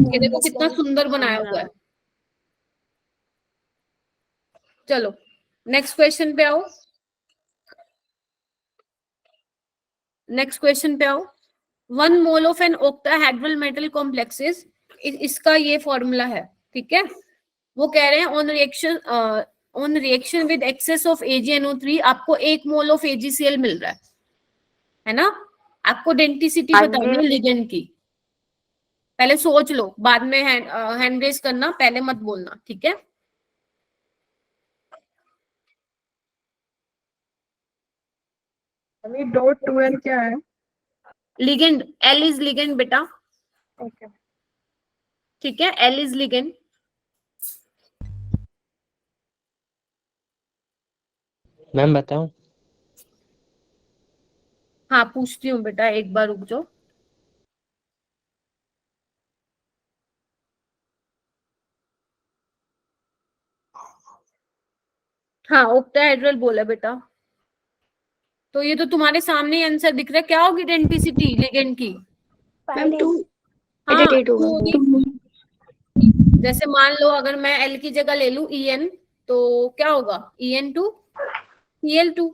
S1: ये देखो कितना सुंदर बनाया हुआ है। चलो नेक्स्ट क्वेश्चन पे आओ, नेक्स्ट क्वेश्चन पे आओ। 1 mole of an octahedral metal complexes, इसका ये फॉर्मूला है, ठीक है। वो कह रहे हैं on reaction with excess of AgNO3 आपको 1 मोल ऑफ AgCl मिल रहा है ना। आपको डेंसिटी बतानी है लिगेंड की। पहले सोच लो, बाद में हैंड रेज करना, पहले मत बोलना, ठीक है।
S5: डॉट 2L क्या है?
S1: लिगेंड, L इज लिगेंड बेटा,
S5: ओके
S1: ठीक है। L is ligand.
S11: मैम बताऊं?
S1: हाँ पूछती हूँ बेटा, एक बार रुक जाओ। हाँ ऑक्टाहेड्रल बोला बेटा। तो ये तो तुम्हारे सामने ही आंसर दिख रहा है। क्या होगी डेंसिटी लिगेंड की?
S2: मैम 2
S1: हाँ,
S2: एडिटेड होगा।
S1: 2 होगी। जैसे मान लो अगर मैं L की जगह ले लूं En, तो क्या होगा? En2 Cl2।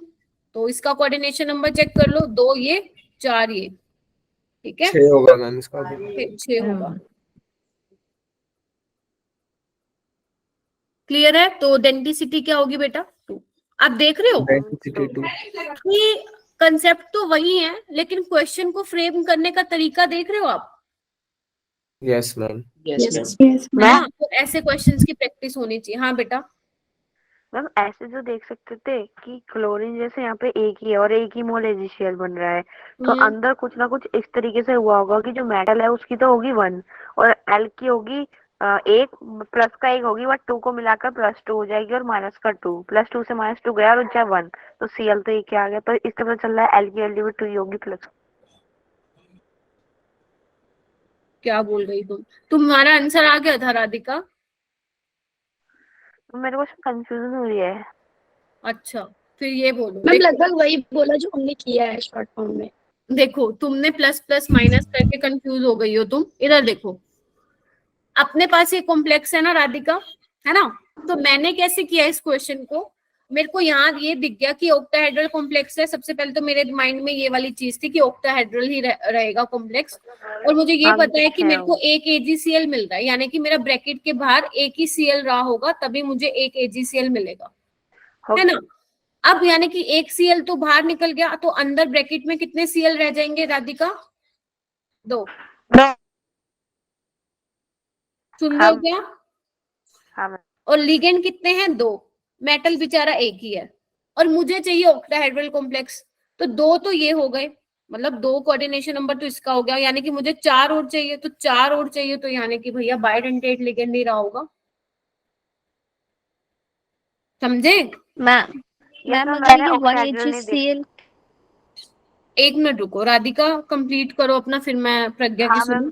S1: तो इसका कोऑर्डिनेशन नंबर चेक कर लो, 2 ये 4 ये, ठीक है।
S4: 6 होगा मैम इसका।
S1: 6 होगा। क्लियर है? तो डेंसिटी क्या होगी बेटा? 2। आप देख रहे हो
S4: डेंसिटी 2।
S1: कि कंसेप्ट तो वही है, लेकिन क्वेश्चन को फ्रेम करने का तरीका देख रहे हो आप?
S4: Yes ma'am.
S1: हाँ, तो ऐसे क्वेश्चंस की प्रैक्टिस होनी चाहिए। हाँ बेटा।
S6: मैम ऐसे जो देख सकते थे कि क्लोरीन जैसे यहाँ पे एक ही है और एक ही मोल AgCl बन रहा है, तो अंदर कुछ ना कुछ इस तरीके से हुआ होगा कि जो मेटल है उसकी तो होगी 1 और L की होगी 1, प्लस का 1 होगी, बट 2 को मिलाकर +2 हो जाएगी और -2, +2 से -2 गया और बचा 1, तो Cl तो ये क्या आ गया। तो इसका पता चल रहा है L की वैल्यू भी 2 ही होगी प्लस।
S1: क्या बोल रही तुम? तुम्हारा आंसर आ गया था राधिका?
S6: तो मेरे को कंफ्यूजन हो रही है।
S1: अच्छा फिर ये बोलो।
S2: मैम लगभग वही बोला जो हमने किया है शॉर्ट फॉर्म में।
S1: देखो तुमने प्लस प्लस माइनस करके कंफ्यूज हो गई हो तुम। इधर देखो, अपने पास ये कॉम्प्लेक्स है ना राधिका, है ना। तो मैंने कैसे किया इस क्वेश्चन को? मेरे को यहाँ ये दिख गया कि ऑक्टाहेड्रल कॉम्प्लेक्स है। सबसे पहले तो मेरे माइंड में ये वाली चीज थी कि ऑक्टाहेड्रल ही रहेगा कॉम्प्लेक्स, और मुझे ये पता है कि मेरे को एक AgCl मिल रहा है, यानी कि मेरा ब्रैकेट के बाहर एक ही Cl रहा होगा, तभी मुझे एक AgCl मिलेगा, है ना। अब यानी कि एक Cl तो बाहर निकल गया, तो अंदर ब्रैकेट में कितने Cl रह जाएंगे राधिका? 2। सुन रहे हो क्या?
S6: हाँ।
S1: और लिगेंड कितने हैं? 2। मेटल बेचारा एक ही है, और मुझे चाहिए ऑक्टाहेड्रल कॉम्प्लेक्स, तो 2 तो ये हो गए, मतलब 2 कोऑर्डिनेशन नंबर तो इसका हो गया, यानी कि मुझे 4 और चाहिए, तो 4 और चाहिए, तो यानी कि भैया बाइडेंटेट लिगेंड ही रहा होगा। समझे?
S10: मैम
S6: मैम
S10: अगर ये 1 AgCl,
S1: एक मिनट रुको राधिका, कंप्लीट करो अपना, फिर मैं प्रज्ञा की
S6: हाँ मैम,
S1: सुनूं।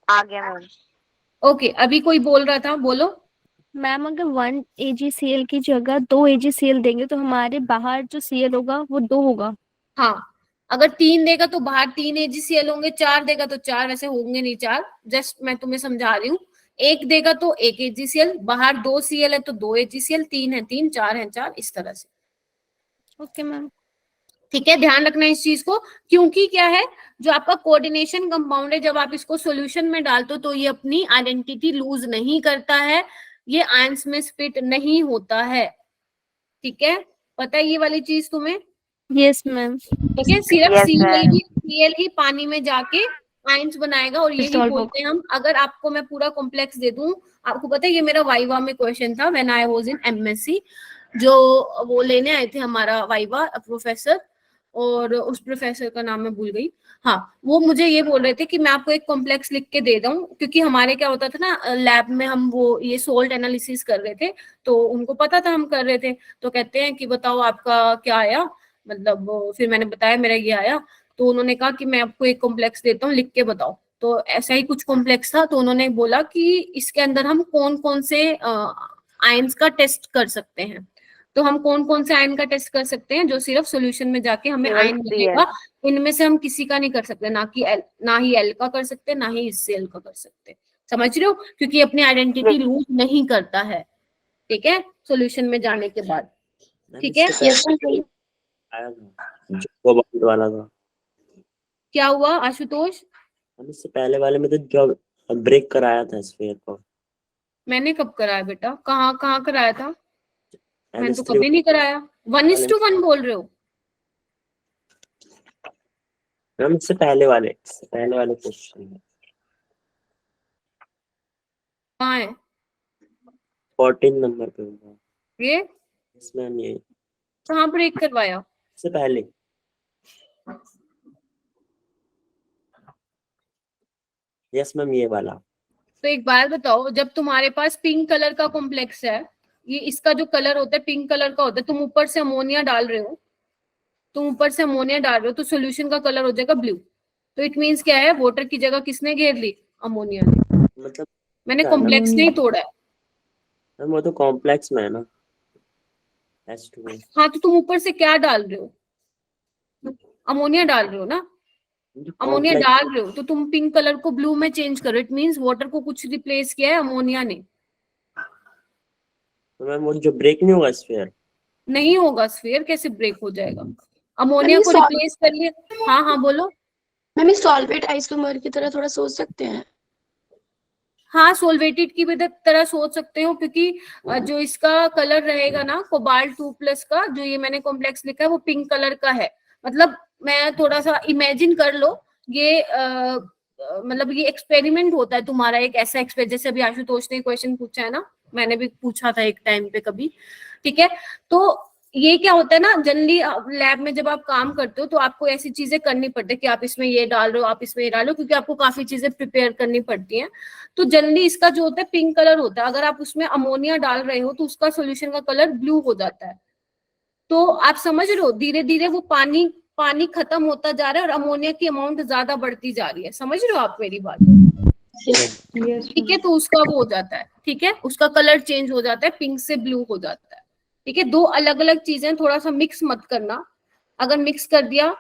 S6: आ गया मैम।
S1: ओके, अभी कोई बोल रहा था, बोलो।
S10: मैम अगर 1 AgCl की जगह 2 AgCl देंगे तो हमारे बाहर जो Cl होगा वो 2 होगा।
S1: हाँ, अगर 3 देगा तो बाहर 3 AgCl होंगे, 4 देगा तो 4, वैसे होंगे नहीं 4, जस्ट मैं तुम्हें समझा रही हूँ। 1 देगा तो 1 AgCl, बाहर 2 Cl है तो 2 AgCl, 3 है 3, 4 है 4, इस तरह से।
S10: Okay ma'am.
S1: ठीक है, ध्यान रखना इस चीज को, क्योंकि क्या है, जो आपका कोऑर्डिनेशन कंपाउंड है, जब आप इसको सॉल्यूशन में डालते हो तो ये अपनी आइडेंटिटी लूज नहीं करता है, ये आयंस में स्प्लिट नहीं होता है। ठीक है, पता है ये वाली चीज तुम्हें?
S10: Yes ma'am.
S1: ठीक है, सिर्फ
S6: Yes,
S1: Cl ही पानी में जाके आयंस बनाएगा, और यही
S10: Dissolve
S1: बोलते हैं हम। अगर आपको मैं पूरा कॉम्प्लेक्स दे दूं, आपको पता है ये मेरा वाइवा में क्वेश्चन था when I was in MSc, जो वो लेने आए थे हमारा वाइवा प्रोफेसर, और उस प्रोफेसर का नाम मैं भूल गई। हाँ, वो मुझे ये बोल रहे थे कि मैं आपको एक कॉम्प्लेक्स लिख के दे दूं, क्योंकि हमारे क्या होता था ना, लैब में हम वो ये सोल्ट एनालिसिस कर रहे थे, तो उनको पता था हम कर रहे थे, तो कहते हैं कि बताओ आपका क्या आया, मतलब फिर मैंने बताया मेरा ये आया, तो उन्होंने कहा कि मैं आपको एक कॉम्प्लेक्स देता हूँ, लिख के बताओ। तो ऐसा ही कुछ कॉम्प्लेक्स था, तो उन्होंने बोला कि इसके अंदर हम कौन कौन से आयंस का टेस्ट कर सकते हैं। तो हम कौन कौन से आयन का टेस्ट कर सकते हैं, जो सिर्फ सॉल्यूशन में जाके हमें
S6: केवल
S1: आयन मिलेगा, इनमें से हम किसी का नहीं कर सकते, ना ही एल का कर सकते, ना ही इससे एल का कर सकते। समझ रहे हो? क्योंकि अपनी आइडेंटिटी लूज नहीं करता है। ठीक है, सॉल्यूशन में जाने के बाद। ठीक है,
S13: आया था जो कोबाल्ट वाला था।
S1: क्या हुआ आशुतोष?
S13: हम इससे पहले वाले में तो जो ब्रेक कराया था स्फीयर को।
S1: मैंने कब कराया बेटा? कहाँ कहाँ कराया था? मैंने तो
S13: NH3
S1: कभी नहीं कराया। 1:1 बोल रहे हो?
S13: मैम इससे पहले वाले क्वेश्चन में
S1: कहाँ है
S13: 14 नंबर पे होगा
S1: ये?
S13: इसमें, ये
S1: कहाँ ब्रेक करवाया?
S13: इससे पहले। यस मैम, ये वाला।
S1: तो एक बात बताओ, जब तुम्हारे पास पिंक कलर का कॉम्प्लेक्स है, ये इसका जो कलर होता है पिंक कलर का होता है, तुम ऊपर से अमोनिया डाल रहे हो, तो सोल्यूशन का कलर हो जाएगा ब्लू। तो इट मींस क्या है, वाटर की जगह किसने घेर ली? अमोनिया ने।
S13: मतलब
S1: मैंने कॉम्प्लेक्स नहीं तोड़ा है।
S13: मैम वो तो कॉम्प्लेक्स में है ना, H2O।
S1: हाँ, तो तुम ऊपर से क्या डाल रहे हो? अमोनिया डाल रहे हो ना? अमोनिया डाल रहे हो तो तुम पिंक कलर को ब्लू में चेंज करो, इट मींस वाटर को कुछ रिप्लेस किया है अमोनिया ने।
S13: तो मैम वो जो ब्रेक नहीं होगा स्फीयर?
S1: नहीं होगा, स्फीयर कैसे ब्रेक हो जाएगा? अमोनिया को रिप्लेस कर लिया। हाँ हाँ बोलो।
S14: मैम इस सॉल्वेट आइसोमर की तरह थोड़ा सोच सकते हैं?
S1: हाँ, सोलवेटेड की भी तरह सोच सकते हो, क्योंकि जो इसका कलर रहेगा ना कोबाल्ट 2+ का, जो ये मैंने कॉम्प्लेक्स लिखा है वो पिंक कलर का है। मतलब मैं थोड़ा सा इमेजिन कर लो, ये मतलब ये एक्सपेरिमेंट होता है तुम्हारा, एक ऐसा एक्सपेरिमेंट, जैसे अभी आशुतोष ने क्वेश्चन पूछा है ना, मैंने भी पूछा था एक टाइम पे कभी। ठीक है, तो ये क्या होता है ना, जनरली लैब में जब आप काम करते हो तो आपको ऐसी चीजें करनी पड़ती है कि आप इसमें ये डाल रहे हो, आप इसमें ये डालो, क्योंकि आपको काफी चीजें प्रिपेयर करनी पड़ती हैं। तो जनरली इसका जो होता है पिंक कलर होता है, अगर आप उसमें अमोनिया डाल रहे हो तो उसका सोल्यूशन का कलर ब्लू हो जाता है। तो आप समझ रहे हो, धीरे धीरे वो पानी खत्म होता जा रहा है और अमोनिया की अमाउंट ज्यादा बढ़ती जा रही है। समझ रहे हो आप मेरी बात? ठीक है, तो उसका वो हो जाता है, ठीक है, उसका कलर चेंज हो जाता है, पिंक से ब्लू हो जाता है। ठीक है, 2 अलग अलग चीजें, थोड़ा सा मिक्स मत करना। अगर मिक्स कर दिया,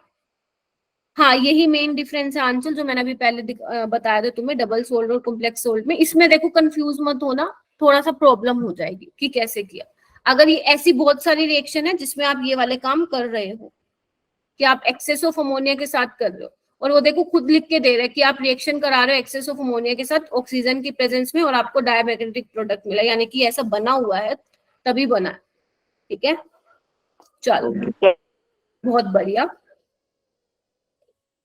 S1: हाँ यही मेन डिफरेंस है आंचल, जो मैंने अभी पहले बताया था तुम्हें, डबल सोल्ट और कॉम्प्लेक्स सोल्ट में। इसमें देखो कंफ्यूज मत होना, थोड़ा सा प्रॉब्लम हो जाएगी कि कैसे किया। अगर ये ऐसी बहुत सारी रिएक्शन है जिसमें आप ये वाले काम कर रहे हो, कि आप एक्सेस ऑफ अमोनिया के साथ कर रहे हो, और वो देखो खुद लिख के दे रहे हैं कि आप रिएक्शन करा रहे हो एक्सेस ऑफ अमोनिया के साथ ऑक्सीजन की प्रेजेंस में, और आपको डायमैग्नेटिक प्रोडक्ट मिला, यानी कि ऐसा बना हुआ है, तभी बना है। ठीक है, चलो बहुत बढ़िया।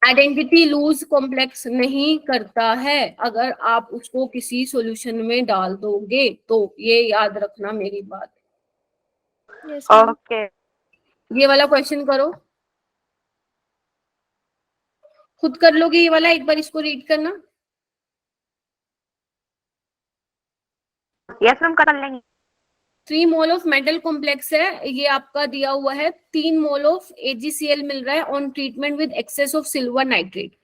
S1: आइडेंटिटी लूज कॉम्प्लेक्स नहीं करता है अगर आप उसको किसी सॉल्यूशन में डाल दोगे, तो ये याद रखना मेरी बात।
S6: ओके
S1: ये वाला क्वेश्चन करो, खुद कर लोगे ये वाला, एक बार इसको रीड करना।
S6: यस मैम कर लेंगे।
S1: 3 मोल ऑफ मेटल कॉम्प्लेक्स है, ये आपका दिया हुआ है। 3 मोल ऑफ AgCl मिल रहा है on treatment with excess of silver nitrate.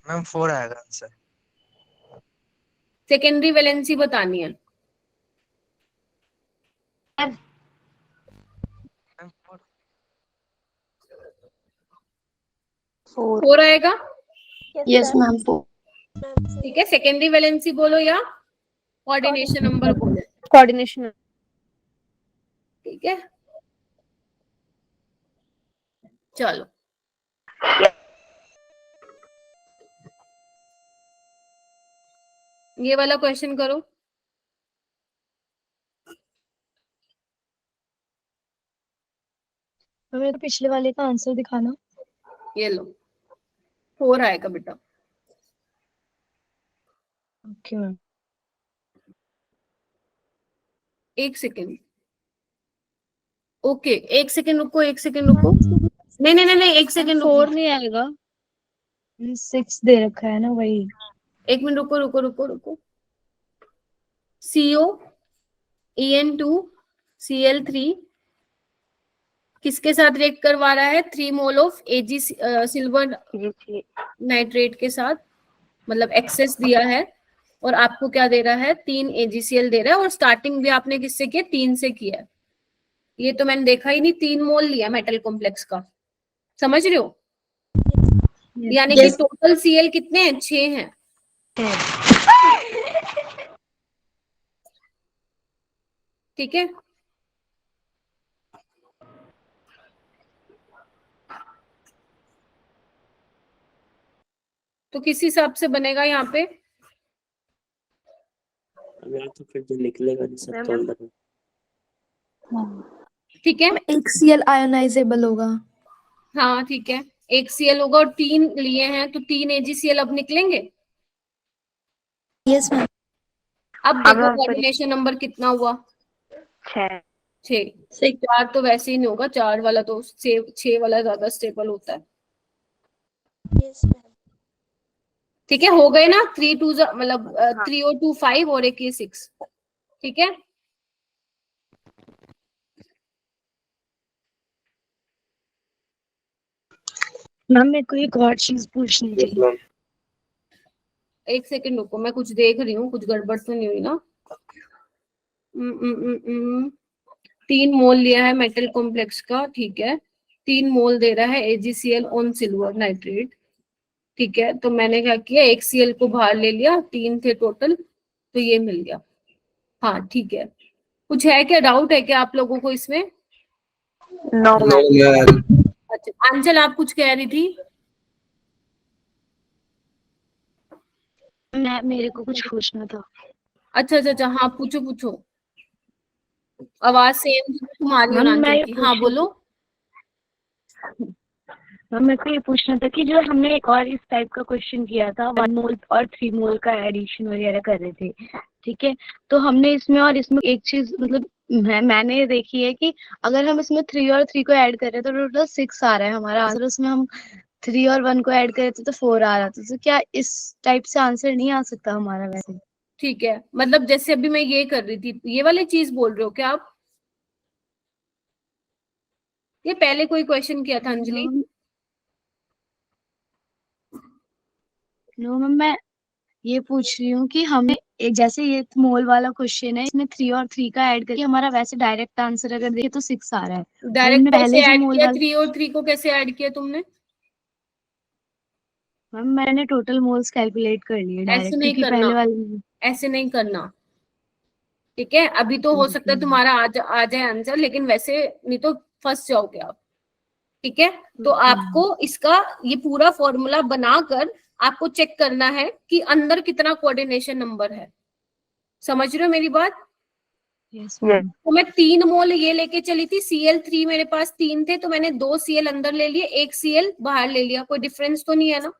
S11: Ma'am 4 आएगा आंसर।
S1: सेकेंडरी वैलेंसी बतानी है। 4 आएगा।
S14: Yes ma'am 4।
S1: ठीक है, सेकेंडरी वैलेंसी बोलो या कोऑर्डिनेशन नंबर बोलो।
S10: कोऑर्डिनेशन।
S1: ठीक है, चलो ये वाला क्वेश्चन करो।
S7: हमें तो पिछले वाले का आंसर दिखाना।
S1: ये लो 4 आएगा बेटा।
S7: Okay ma'am.
S1: एक सेकेंड, ओके एक सेकेंड रुको, एक सेकेंड रुको। नहीं नहीं नहीं नहीं, एक सेकेंड रुको।
S10: 4 नहीं आएगा,
S7: 6 दे रखा है ना, वही।
S1: एक मिनट रुको रुको रुको रुको। CO En2 Cl3 किसके साथ रिएक्ट करवा रहा है? 3 mole of Ag silver nitrate के साथ, मतलब एक्सेस दिया है। और आपको क्या दे रहा है? 3 AgCl दे रहा है। और स्टार्टिंग भी आपने किससे किया? 3 से किया है। ये तो मैंने देखा ही नहीं, 3 मोल लिया मेटल कॉम्प्लेक्स का, समझ रहे हो? यानी कि टोटल Cl कितने हैं? 6 हैं। ठीक है, तो किस हिसाब से बनेगा यहाँ पे?
S13: यार तो फिर जो निकलेगा नहीं सब तोड़ देगा।
S1: ठीक है,
S9: एक Cl आयोनाइजेबल होगा।
S1: हाँ ठीक है, एक Cl होगा और 3 लिए हैं तो 3 AgCl अब निकलेंगे।
S9: Yes ma'am.
S1: अब देखो कोऑर्डिनेशन नंबर कितना हुआ?
S6: 6।
S1: 4 तो वैसे ही नहीं होगा, 4 वाला तो 6 वाला ज्यादा स्टेबल होता है।
S9: Yes ma'am.
S1: ठीक है, हो गए ना? 3 2 मतलब 3 और 2 5 और एक ये 6। ठीक है,
S7: मैम मेरे को एक और चीज पूछनी थी।
S1: एक सेकंड रुको, मैं कुछ देख रही हूँ, कुछ गड़बड़ तो नहीं हुई ना? 3 मोल लिया है मेटल कॉम्प्लेक्स का, ठीक है। 3 मोल दे रहा है AgCl ऑन सिल्वर नाइट्रेट, ठीक है। तो मैंने क्या किया, एक Cl को बाहर ले लिया, 3 थे टोटल, तो ये मिल गया। हाँ ठीक है, कुछ है क्या? डाउट है क्या आप लोगों को इसमें?
S6: No ma'am.
S1: अच्छा अंचल, आप कुछ कह रही थी?
S7: मेरे को कुछ पूछना था।
S1: अच्छा अच्छा अच्छा, हाँ पूछो पूछो। आवाज सेम तुम्हारी और
S7: मैम, मैं
S1: अंचल
S7: ये
S1: की। हाँ बोलो।
S7: मैम मेरे को ये पूछना था कि जो हमने एक और इस टाइप का क्वेश्चन किया था, 1 मोल और 3 मोल का एडिशन वगैरह कर रहे थे, ठीक है। तो हमने इसमें और इसमें एक चीज मतलब मैंने देखी है कि अगर हम इसमें 3 और 3 को ऐड कर रहे हैं तो टोटल 6 आ रहा है हमारा आंसर। उसमें हम 3 और 1 को ऐड करे थे तो 4 आ रहा था। तो क्या इस टाइप से आंसर नहीं आ सकता हमारा वैसे?
S1: ठीक है, मतलब जैसे अभी मैं ये कर रही थी, ये वाली चीज बोल रहे हो क्या आप? ये पहले कोई क्वेश्चन किया था अंजलि?
S7: नो मैम, मैं ये पूछ रही हूँ कि हमें एक जैसे ये मोल वाला क्वेश्चन है, इसमें 3 और 3 का ऐड करके हमारा वैसे डायरेक्ट आंसर अगर देखे तो 6 आ रहा है।
S1: डायरेक्ट कैसे
S7: पहले जो
S1: ऐड
S7: मोल
S1: किया?
S7: वाला
S1: 3 और 3 को कैसे ऐड किया तुमने?
S7: मैम मैंने टोटल मोल्स कैलकुलेट कर लिए
S1: ऐसे
S7: डायरेक्ट,
S1: नहीं
S7: क्योंकि
S1: करना,
S7: पहले वाले
S1: ऐसे नहीं करना, ठीक है। अभी तो हो सकता है तुम्हारा आ जाए आंसर, लेकिन वैसे नहीं तो फंस जाओगे आप, ठीक है। तो आपको इसका ये पूरा फॉर्मूला बनाकर आपको चेक करना है कि अंदर कितना कोऑर्डिनेशन नंबर है। समझ रहे हो मेरी बात? तो मैं 3 मोल ये लेके चली थी, Cl3 मेरे पास 3 थे, तो मैंने 2 Cl अंदर ले लिए, 1 Cl बाहर ले लिया, कोई डिफरेंस तो नहीं है ना?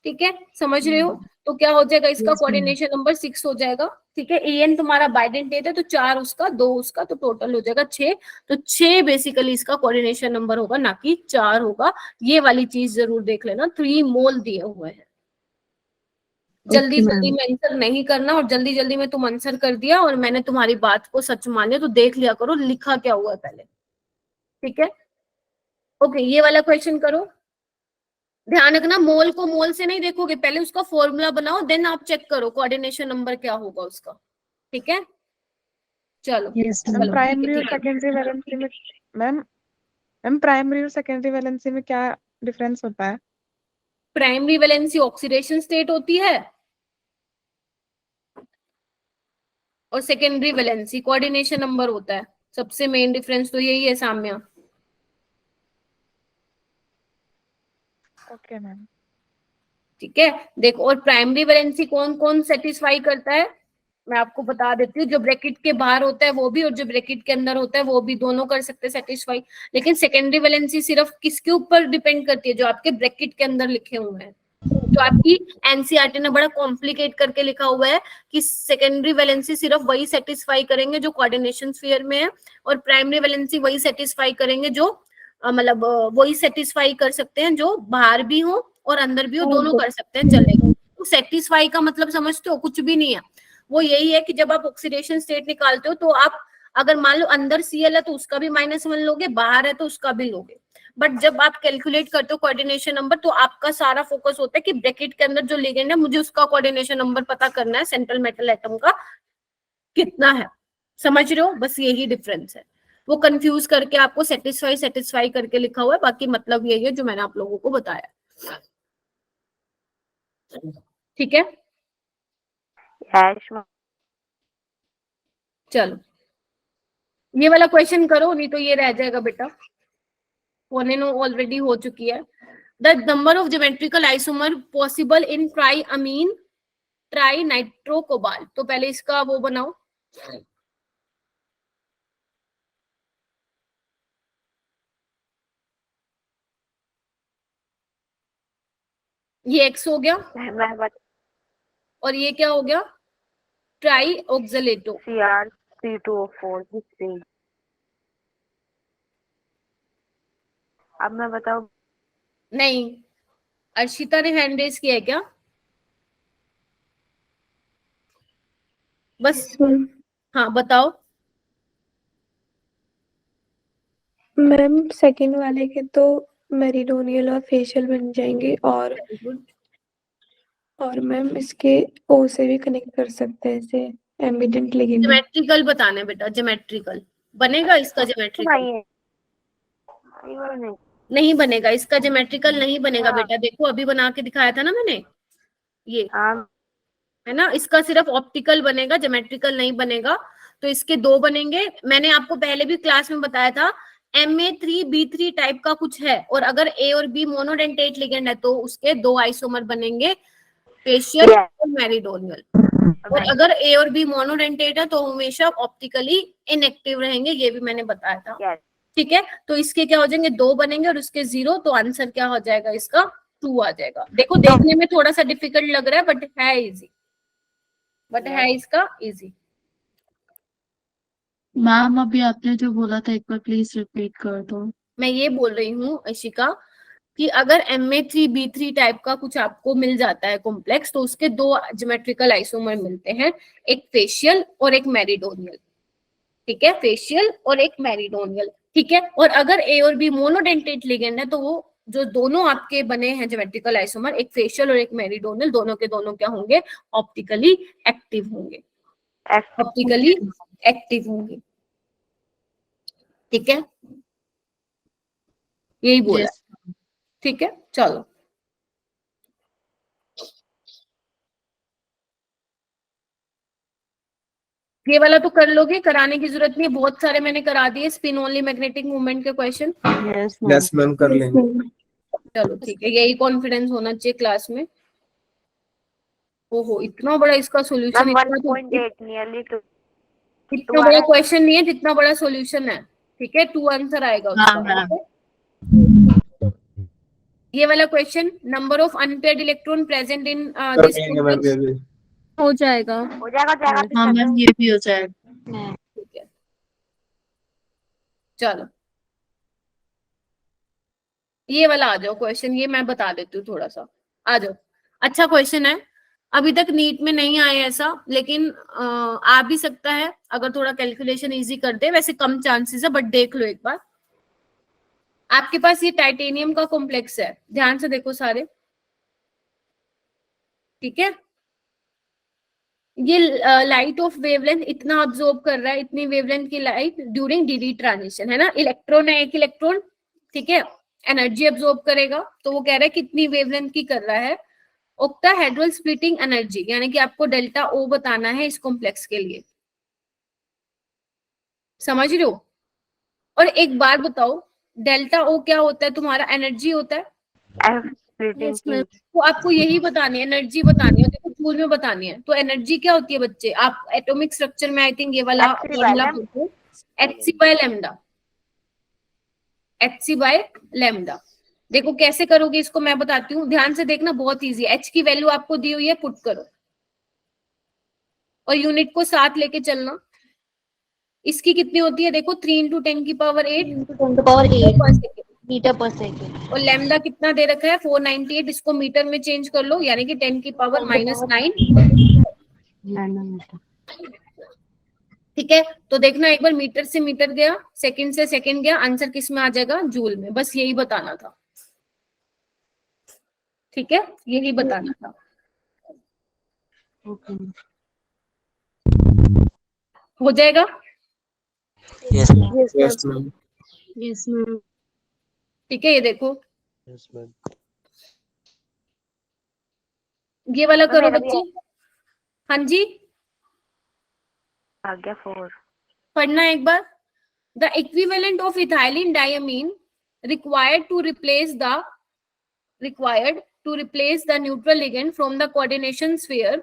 S1: ठीक है, समझ रहे हो? तो क्या हो जाएगा इसका कोऑर्डिनेशन नंबर 6 हो जाएगा। ठीक है, En तुम्हारा बाइडेंटेट है तो 4 उसका 2 उसका, तो टोटल हो जाएगा 6। तो 6 बेसिकली इसका कोऑर्डिनेशन नंबर होगा, ना कि 4 होगा। ये वाली चीज जरूर देख लेना, 3 मोल दिए हुए हैं। जल्दी जल्दी में आंसर नहीं करना, और जल्दी जल्दी में तुम आंसर कर दिया और मैंने तुम्हारी बात को सच माने तो देख लिया करो लिखा क्या हुआ है पहले। ठीक है, ओके, ये वाला क्वेश्चन करो। ध्यान रखना, मोल को मोल से नहीं देखोगे, पहले उसका फॉर्मूला बनाओ, देन आप चेक करो कोऑर्डिनेशन नंबर क्या होगा उसका। ठीक है, चलो चलो,
S5: प्राइमरी और
S1: ठीक है।
S5: सेकेंडरी वैलेंसी में मैम प्राइमरी और सेकेंडरी वैलेंसी में क्या डिफरेंस होता है?
S1: प्राइमरी वैलेंसी ऑक्सीडेशन स्टेट होती है और सेकेंडरी वैलेंसी कोऑर्डिनेशन नंबर होता है। सबसे मेन डिफरेंस तो यही है साम्या।
S5: Okay ma'am.
S1: ठीक है, देखो, और प्राइमरी वैलेंसी कौन कौन सेटिस्फाई करता है मैं आपको बता देती हूँ। जो ब्रैकेट के बाहर होता है वो भी, और जो ब्रैकेट के अंदर होता है वो भी, दोनों कर सकते हैं सेटिस्फाई। लेकिन सेकेंडरी वैलेंसी सिर्फ किसके ऊपर डिपेंड करती है? जो आपके ब्रैकेट के अंदर लिखे हुए हैं। जो आपकी एनसीईआरटी ने बड़ा कॉम्प्लिकेट करके लिखा हुआ है कि सेकेंडरी वैलेंसी सिर्फ वही सेटिस्फाई करेंगे जो कोऑर्डिनेशन स्फीयर में है, और प्राइमरी वैलेंसी वही सेटिस्फाई करेंगे जो मतलब वही सेटिस्फाई कर सकते हैं जो बाहर भी हो और अंदर भी हो, दोनों कर सकते हैं, चलेगा। तो सेटिस्फाई का मतलब समझते हो? कुछ भी नहीं है, वो यही है कि जब आप ऑक्सीडेशन स्टेट निकालते हो तो आप अगर मान लो अंदर Cl है तो उसका भी -1 लोगे, बाहर है तो उसका भी लोगे। बट जब आप कैलकुलेट करते हो कोऑर्डिनेशन नंबर तो आपका सारा फोकस होता है कि ब्रैकेट के अंदर जो लिगेंड है मुझे उसका कोऑर्डिनेशन नंबर पता करना है, सेंट्रल मेटल एटम का कितना है। समझ रहे हो? बस यही डिफरेंस है। वो कंफ्यूज करके आपको सेटिस्फाई करके लिखा हुआ है, बाकी मतलब यही है जो मैंने आप लोगों को बताया। ठीक है, चलो ये वाला क्वेश्चन करो, नहीं तो ये रह जाएगा बेटा। 1 ऑलरेडी हो चुकी है। The number of geometrical isomer possible in tri nitro cobalt. तो पहले इसका वो बनाओ। ये X हो गया, और ये क्या हो गया? ट्राई ऑक्सलेटो
S6: CR324 अब मैं बताऊं?
S1: नहीं, अर्शिता ने हैंड रेज किया है क्या? बस हाँ बताओ।
S9: मैम सेकंड वाले के तो मेरिडोनियल और फेशियल बन जाएंगे, और मैम इसके ओ से भी कनेक्ट कर सकते हैं, इसे एम्बिडेंट लिगेंड।
S1: ज्योमेट्रिकल बताना है बेटा, ज्योमेट्रिकल बनेगा इसका? ज्योमेट्रिकल नहीं बनेगा इसका, ज्योमेट्रिकल नहीं बनेगा बेटा। देखो अभी बना के दिखाया था ना मैंने, ये है ना, इसका सिर्फ ऑप्टिकल बनेगा, ज्योमेट्रिकल नहीं बनेगा। तो इसके 2 बनेंगे। मैंने आपको पहले भी क्लास में बताया था, Ma3B3 टाइप का कुछ है, और अगर A और B मोनोडेंटेट लिगेंड है तो उसके 2 आइसोमर बनेंगे, फेशियल और मेरिडोनियल। और अगर A और B मोनोडेंटेट है तो हमेशा ऑप्टिकली इनएक्टिव रहेंगे, ये भी मैंने बताया था। ठीक है, तो इसके क्या हो जाएंगे? 2 बनेंगे और उसके 0, तो आंसर क्या हो जाएगा इसका? 2 आ जाएगा। देखो देखने में थोड़ा सा डिफिकल्ट लग रहा है बट है इजी, है इसका इजी।
S15: मैम अभी आपने जो बोला था एक बार प्लीज रिपीट कर दो।
S1: मैं ये बोल रही हूँ अशिका कि अगर Ma3B3 टाइप का कुछ आपको मिल जाता है कॉम्प्लेक्स, तो उसके 2 ज्योमेट्रिकल आइसोमर मिलते हैं, एक फेशियल और एक मेरिडोनियल। ठीक है, फेशियल और एक मेरिडोनियल। ठीक है, और अगर A और B मोनोडेंटेट लिगेंड है तो वो जो दोनों आपके बने हैं ज्योमेट्रिकल आइसोमर, एक फेशियल और एक मेरिडोनियल, दोनों के दोनों क्या होंगे? ऑप्टिकली एक्टिव होंगे, ऑप्टिकली एक्टिव होंगे। ठीक है, यही बोला। ठीक है, चलो ये वाला तो कर लोगे, कराने की जरूरत नहीं है, बहुत सारे मैंने करा दिए स्पिन ओनली मैग्नेटिक मूवमेंट के क्वेश्चन।
S4: यस मैम कर लेंगे।
S1: चलो ठीक है, यही कॉन्फिडेंस होना चाहिए क्लास में। ओहो इतना बड़ा इसका सॉल्यूशन, इतना बड़ा क्वेश्चन नहीं है जितना बड़ा सॉल्यूशन है, ठीक है, 2 आंसर आएगा उसका। okay? ये वाला question, number of unpaired electron present in this complex, हो जाएगा।
S15: हाँ मैम ये भी हो जाएगा।
S1: ठीक है, चलो ये वाला आ जाओ क्वेश्चन, ये मैं बता देती हूँ थोड़ा सा, आ जाओ। अच्छा क्वेश्चन है, अभी तक नीट में नहीं आया ऐसा, लेकिन आ भी सकता है अगर थोड़ा कैलकुलेशन इजी कर दे, वैसे कम चांसेस है, बट देख लो एक बार। आपके पास ये टाइटेनियम का कॉम्प्लेक्स है, ध्यान से देखो सारे, ठीक है। ये लाइट ऑफ वेवलेंथ इतना ऑब्जॉर्ब कर रहा है, इतनी वेवलेंथ की लाइट ड्यूरिंग डी ट्रांजिशन, है ना। इलेक्ट्रॉन है, एक इलेक्ट्रॉन, ठीक है, एनर्जी ऑब्जॉर्ब करेगा, तो वो कह रहा है कितनी वेवलेंथ की कर रहा है। ऑक्टाहेड्रल स्प्लिटिंग एनर्जी, यानी कि आपको डेल्टा ओ बताना है इस कॉम्प्लेक्स के लिए, समझ रहे हो। और एक बार बताओ, डेल्टा ओ क्या होता है तुम्हारा, एनर्जी होता है। तो आपको यही बतानी है, एनर्जी बतानी है, देखो जूल में बतानी है। तो एनर्जी क्या होती है बच्चे, आप एटॉमिक स्ट्रक्चर में आई थिंक ये वाला फॉर्मूला पढ़ते हो, hc/λ, hc/λ। देखो कैसे करोगे इसको, मैं बताती हूँ, ध्यान से देखना, बहुत इजी है। h की वैल्यू आपको दी हुई है, पुट करो और यूनिट को साथ लेके चलना। इसकी कितनी होती है, देखो 3 × 10⁸
S2: मीटर पर सेकेंड।
S1: और लैम्डा कितना दे रखा है 498, इसको मीटर में चेंज कर लो, यानी कि 10⁻⁹
S2: नैनोमीटर।
S1: ठीक है। तो देखना एक बार, मीटर से मीटर गया, सेकंड से सेकंड गया, आंसर किस में आ जाएगा, जूल में। बस यही बताना था, ठीक है, यही बताना था। हो जाएगा।
S11: Yes
S15: ma'am. Yes ma'am.
S1: ठीक है, ये देखो
S8: यस मैम।
S1: ये वाला करो बच्चे। हाँ जी,
S6: आ गया 4।
S1: पढ़ना एक बार। The equivalent of ethylene diamine required to replace the neutral ligand from the coordination sphere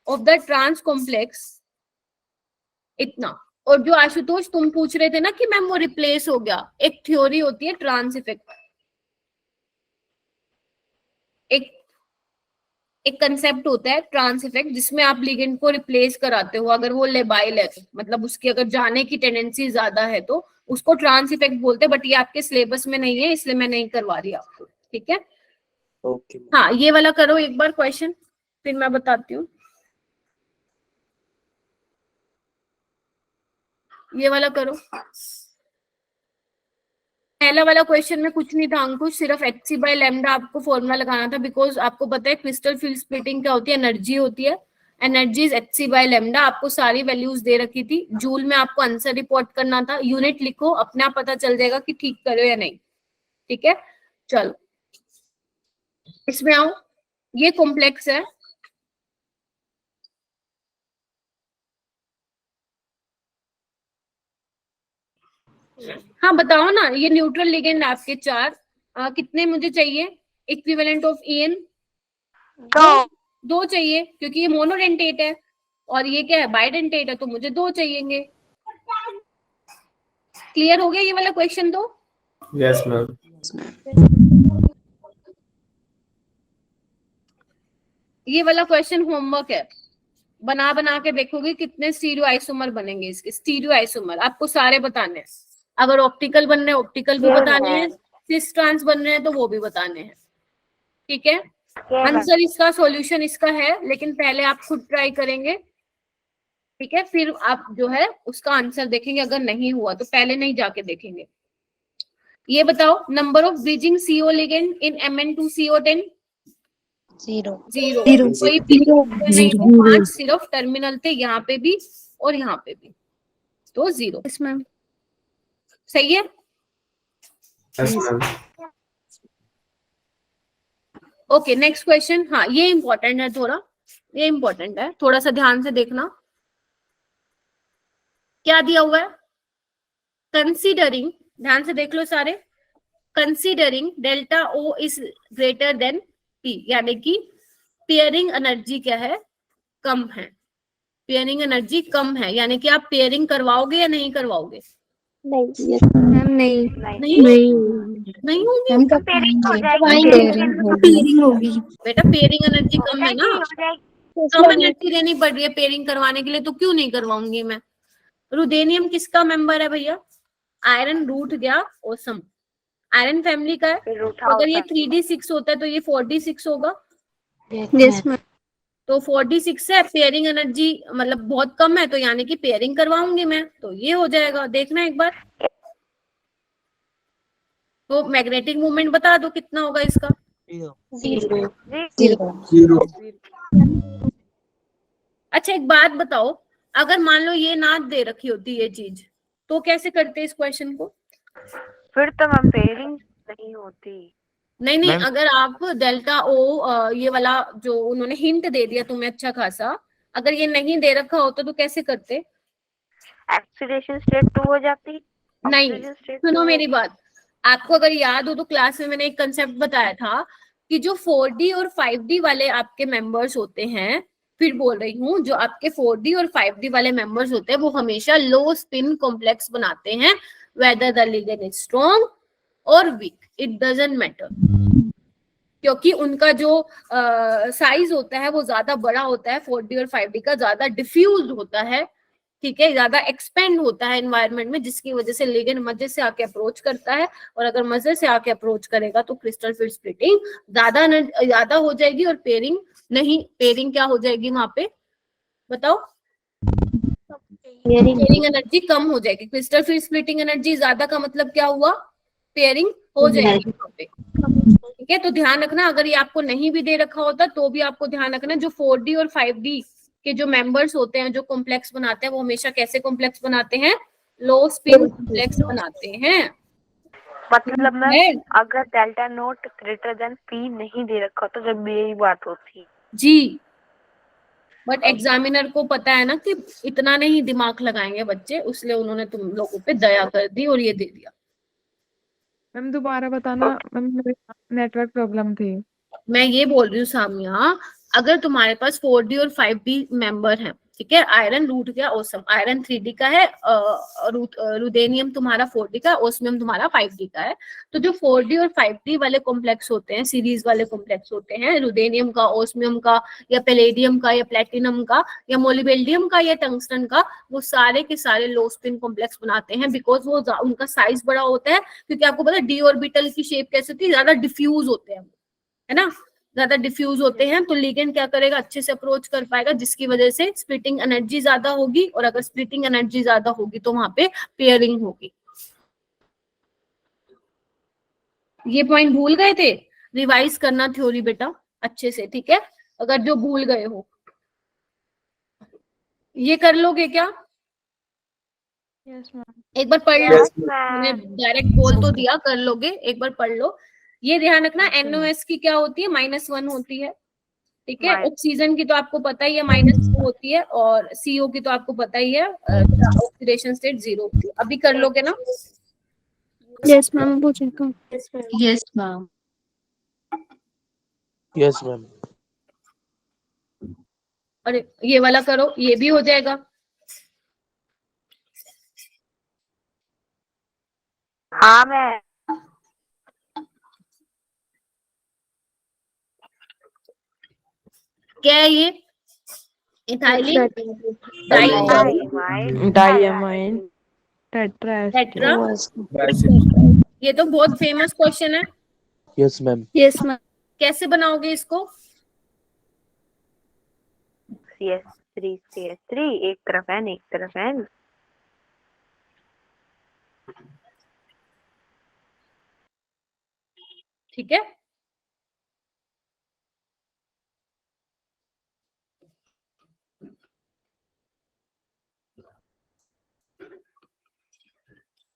S1: of the trans complex, इतना। और जो आशुतोष तुम पूछ रहे थे ना कि मैम वो रिप्लेस हो गया, एक थ्योरी होती है ट्रांस इफेक्ट, एक कंसेप्ट होता है ट्रांस इफेक्ट, जिसमें आप लिगेंड को रिप्लेस कराते हो। अगर वो लेबाइल है तो, मतलब उसकी अगर जाने की टेंडेंसी ज्यादा है तो उसको ट्रांस इफेक्ट बोलते हैं, बट ये आपके सिलेबस में नहीं है, इसलिए मैं नहीं करवा रही आपको, ठीक है।
S13: ओके।
S1: हाँ, ये वाला करो एक बार क्वेश्चन, फिर मैं बताती हूँ। ये वाला करो। पहला वाला क्वेश्चन में कुछ नहीं था अंकुश, सिर्फ hc/λ आपको फॉर्मूला लगाना था, बिकॉज आपको पता है क्रिस्टल फील्ड स्प्लिटिंग क्या होती है, एनर्जी होती है, एनर्जी इज hc/λ। आपको सारी वैल्यूज दे रखी थी, जूल में आपको आंसर रिपोर्ट करना था। यूनिट लिखो, अपने आप पता चल जाएगा कि ठीक करो या नहीं, ठीक है। चलो इसमें आओ, ये कॉम्प्लेक्स है, हाँ बताओ ना। ये न्यूट्रल लिगेंड आपके 4 कितने मुझे चाहिए, इक्विवेलेंट ऑफ EN 2 चाहिए, क्योंकि ये मोनोडेंटेट है और ये क्या है, बाइडेंटेट है, तो मुझे 2 चाहिएंगे। क्लियर हो गया ये वाला क्वेश्चन तो?
S3: Yes ma'am.
S1: ये वाला क्वेश्चन होमवर्क है, बना बना के देखोगे कितने स्टीरियो आइसोमर बनेंगे इसके। स्टीरियो आइसोमर आपको सारे बताने हैं, अगर ऑप्टिकल बन रहे हैं ऑप्टिकल भी बताने हैं, सिस ट्रांस बन रहे हैं तो वो भी बताने हैं, ठीक है। आंसर इसका, सॉल्यूशन इसका है, लेकिन पहले आप खुद ट्राई करेंगे, ठीक है, फिर आप जो है उसका आंसर देखेंगे। अगर नहीं हुआ तो पहले नहीं जाके देखेंगे। ये बताओ, number of bridging CO ligand in Mn2CO10 0। कोई नहीं, 5 सिर्फ टर्मिनल थे, यहाँ पे भी और यहाँ पे भी, तो 0।
S10: इसमें
S1: सही है। Okay, next question. हाँ, ये इंपॉर्टेंट है थोड़ा, ये इंपॉर्टेंट है, थोड़ा सा ध्यान से देखना। क्या दिया हुआ है, कंसीडरिंग, ध्यान से देख लो सारे, considering delta O is greater than P, यानी कि पेयरिंग एनर्जी क्या है, कम है, पेयरिंग एनर्जी कम है, यानी कि आप पेयरिंग करवाओगे या नहीं करवाओगे?
S10: नहीं मैम, नहीं
S1: नहीं नहीं होगी।
S10: हम
S6: पेयरिंग हो
S10: पेयरिंग होगी।
S1: बेटा पेयरिंग एनर्जी कम है ना,
S6: हो जाएगी।
S1: कम एनर्जी देनी पड़ रही है पेयरिंग करवाने के लिए, तो क्यों नहीं करवाऊंगी मैं? रुदेनियम किसका मेंबर है भैया? आयरन रूट गया ओसम, आयरन फैमिली का है। तो अगर ये 3d6 होता है तो ये 4d6 होगा।
S10: Yes ma'am.
S1: तो 46 है, पेयरिंग एनर्जी मतलब बहुत कम है, तो यानी कि पेयरिंग करवाऊंगी मैं, तो ये हो जाएगा। देखना एक बार, तो मैग्नेटिक मूवमेंट बता दो कितना होगा इसका।
S6: 0
S1: अच्छा एक बात बताओ, अगर मान लो ये ना दे रखी होती ये चीज, तो कैसे करते इस क्वेश्चन को?
S6: फिर तो मैम पेयरिंग नहीं होती।
S1: नहीं, अगर आप डेल्टा ओ ये वाला जो उन्होंने हिंट दे दिया तुम्हें अच्छा खासा, अगर ये नहीं दे रखा होता तो कैसे करते?
S6: ऑक्सीडेशन स्टेट 2 हो जाती।
S1: नहीं, सुनो मेरी बात, आपको अगर याद हो तो क्लास में मैंने एक कंसेप्ट बताया था कि जो 4D और 5D वाले आपके मेंबर्स होते हैं, फिर बोल रही हूँ, जो आपके 4D और 5D वाले मेंबर्स होते हैं वो हमेशा लो स्पिन कॉम्प्लेक्स बनाते हैं, whether the ligand is strong और वीक, इट डजंट मैटर, क्योंकि उनका जो साइज होता है वो ज्यादा बड़ा होता है, 4D और 5D का ज्यादा डिफ्यूज होता है, ठीक है, ज्यादा एक्सपेंड होता है एनवायरनमेंट में, जिसकी वजह से लिगेंड मजे से आके अप्रोच करता है, और अगर मजे से आके अप्रोच करेगा तो क्रिस्टल फिल्ड स्प्लिटिंग ज्यादा हो जाएगी, और पेयरिंग नहीं, पेयरिंग क्या हो जाएगी वहां पे बताओ? पेयरिंग एनर्जी कम हो जाएगी। क्रिस्टल फिल्ड स्प्लिटिंग एनर्जी ज्यादा का मतलब क्या हुआ? पेयरिंग हो जाएगी वहां पे, ठीक है। तो ध्यान रखना, अगर ये आपको नहीं भी दे रखा होता तो भी आपको ध्यान रखना, जो 4D और 5D के जो मेंबर्स होते हैं, जो कॉम्प्लेक्स बनाते हैं, वो हमेशा कैसे कॉम्प्लेक्स बनाते हैं? लो स्पिन कॉम्प्लेक्स बनाते हैं।
S6: मतलब मैम अगर delta naught greater than P नहीं दे रखा तो जब यही बात होती
S1: जी, बट एग्जामिनर को पता है ना कि इतना नहीं दिमाग लगाएंगे बच्चे, इसलिए उन्होंने तुम लोगों पे दया कर दी और ये दे दिया।
S5: मैम दोबारा बताना मैम, मेरे नेटवर्क प्रॉब्लम थी।
S1: मैं ये बोल रही हूँ सामिया, अगर तुम्हारे पास 4D और 5D मेंबर हैं, ठीक है, आयरन रूट गया ओसम, आयरन 3D का है, रुदेनियम तुम्हारा 4D का है, ओस्मियम तुम्हारा 5D का है, तो जो 4D और 5D वाले कॉम्प्लेक्स होते हैं, सीरीज वाले कॉम्प्लेक्स होते हैं, रुदेनियम का, ओस्मियम का, या पैलेडियम का, या प्लेटिनम का, या मोलिबेल्डियम का, या टंगस्टन का, वो सारे के सारे लो स्पिन कॉम्प्लेक्स बनाते हैं, बिकॉज वो उनका साइज बड़ा होता है, क्योंकि आपको पता है डी ऑर्बिटल की शेप कैसे होती है, ज्यादा डिफ्यूज होते हैं, है ना, ज्यादा डिफ्यूज होते हैं, तो लिगेंड क्या करेगा? अच्छे से अप्रोच कर पाएगा, जिसकी वजह से स्प्लिटिंग एनर्जी ज्यादा होगी, और अगर स्प्लिटिंग एनर्जी ज्यादा होगी तो वहां पे पेयरिंग होगी। ये पॉइंट भूल गए थे? रिवाइज करना थ्योरी बेटा अच्छे से, ठीक है, अगर जो भूल गए हो। ये कर लोगे क्या?
S5: Yes ma'am.
S1: एक बार पढ़ लो, मैंने डायरेक्ट बोल तो दिया, कर लोगे, एक बार पढ़ लो। ये ध्यान रखना, NOS की क्या होती है? -1 होती है, ठीक है। ऑक्सीजन की तो आपको पता ही है -2 होती है, और CO की तो आपको पता ही है, ऑक्सीडेशन स्टेट 0 होती है। अभी कर लोगे ना?
S10: यस मैम, वो चेक करो।
S15: Yes ma'am.
S8: Yes ma'am.
S1: अरे ये वाला करो, ये भी हो जाएगा।
S6: हाँ मैं
S1: क्या है ये? Ethylene
S5: diamine tetra.
S1: ये तो बहुत फेमस क्वेश्चन है।
S8: Yes ma'am.
S10: Yes ma'am.
S1: कैसे बनाओगे इसको?
S6: CH3 एक तरफ N एक तरफ N।
S1: ठीक है,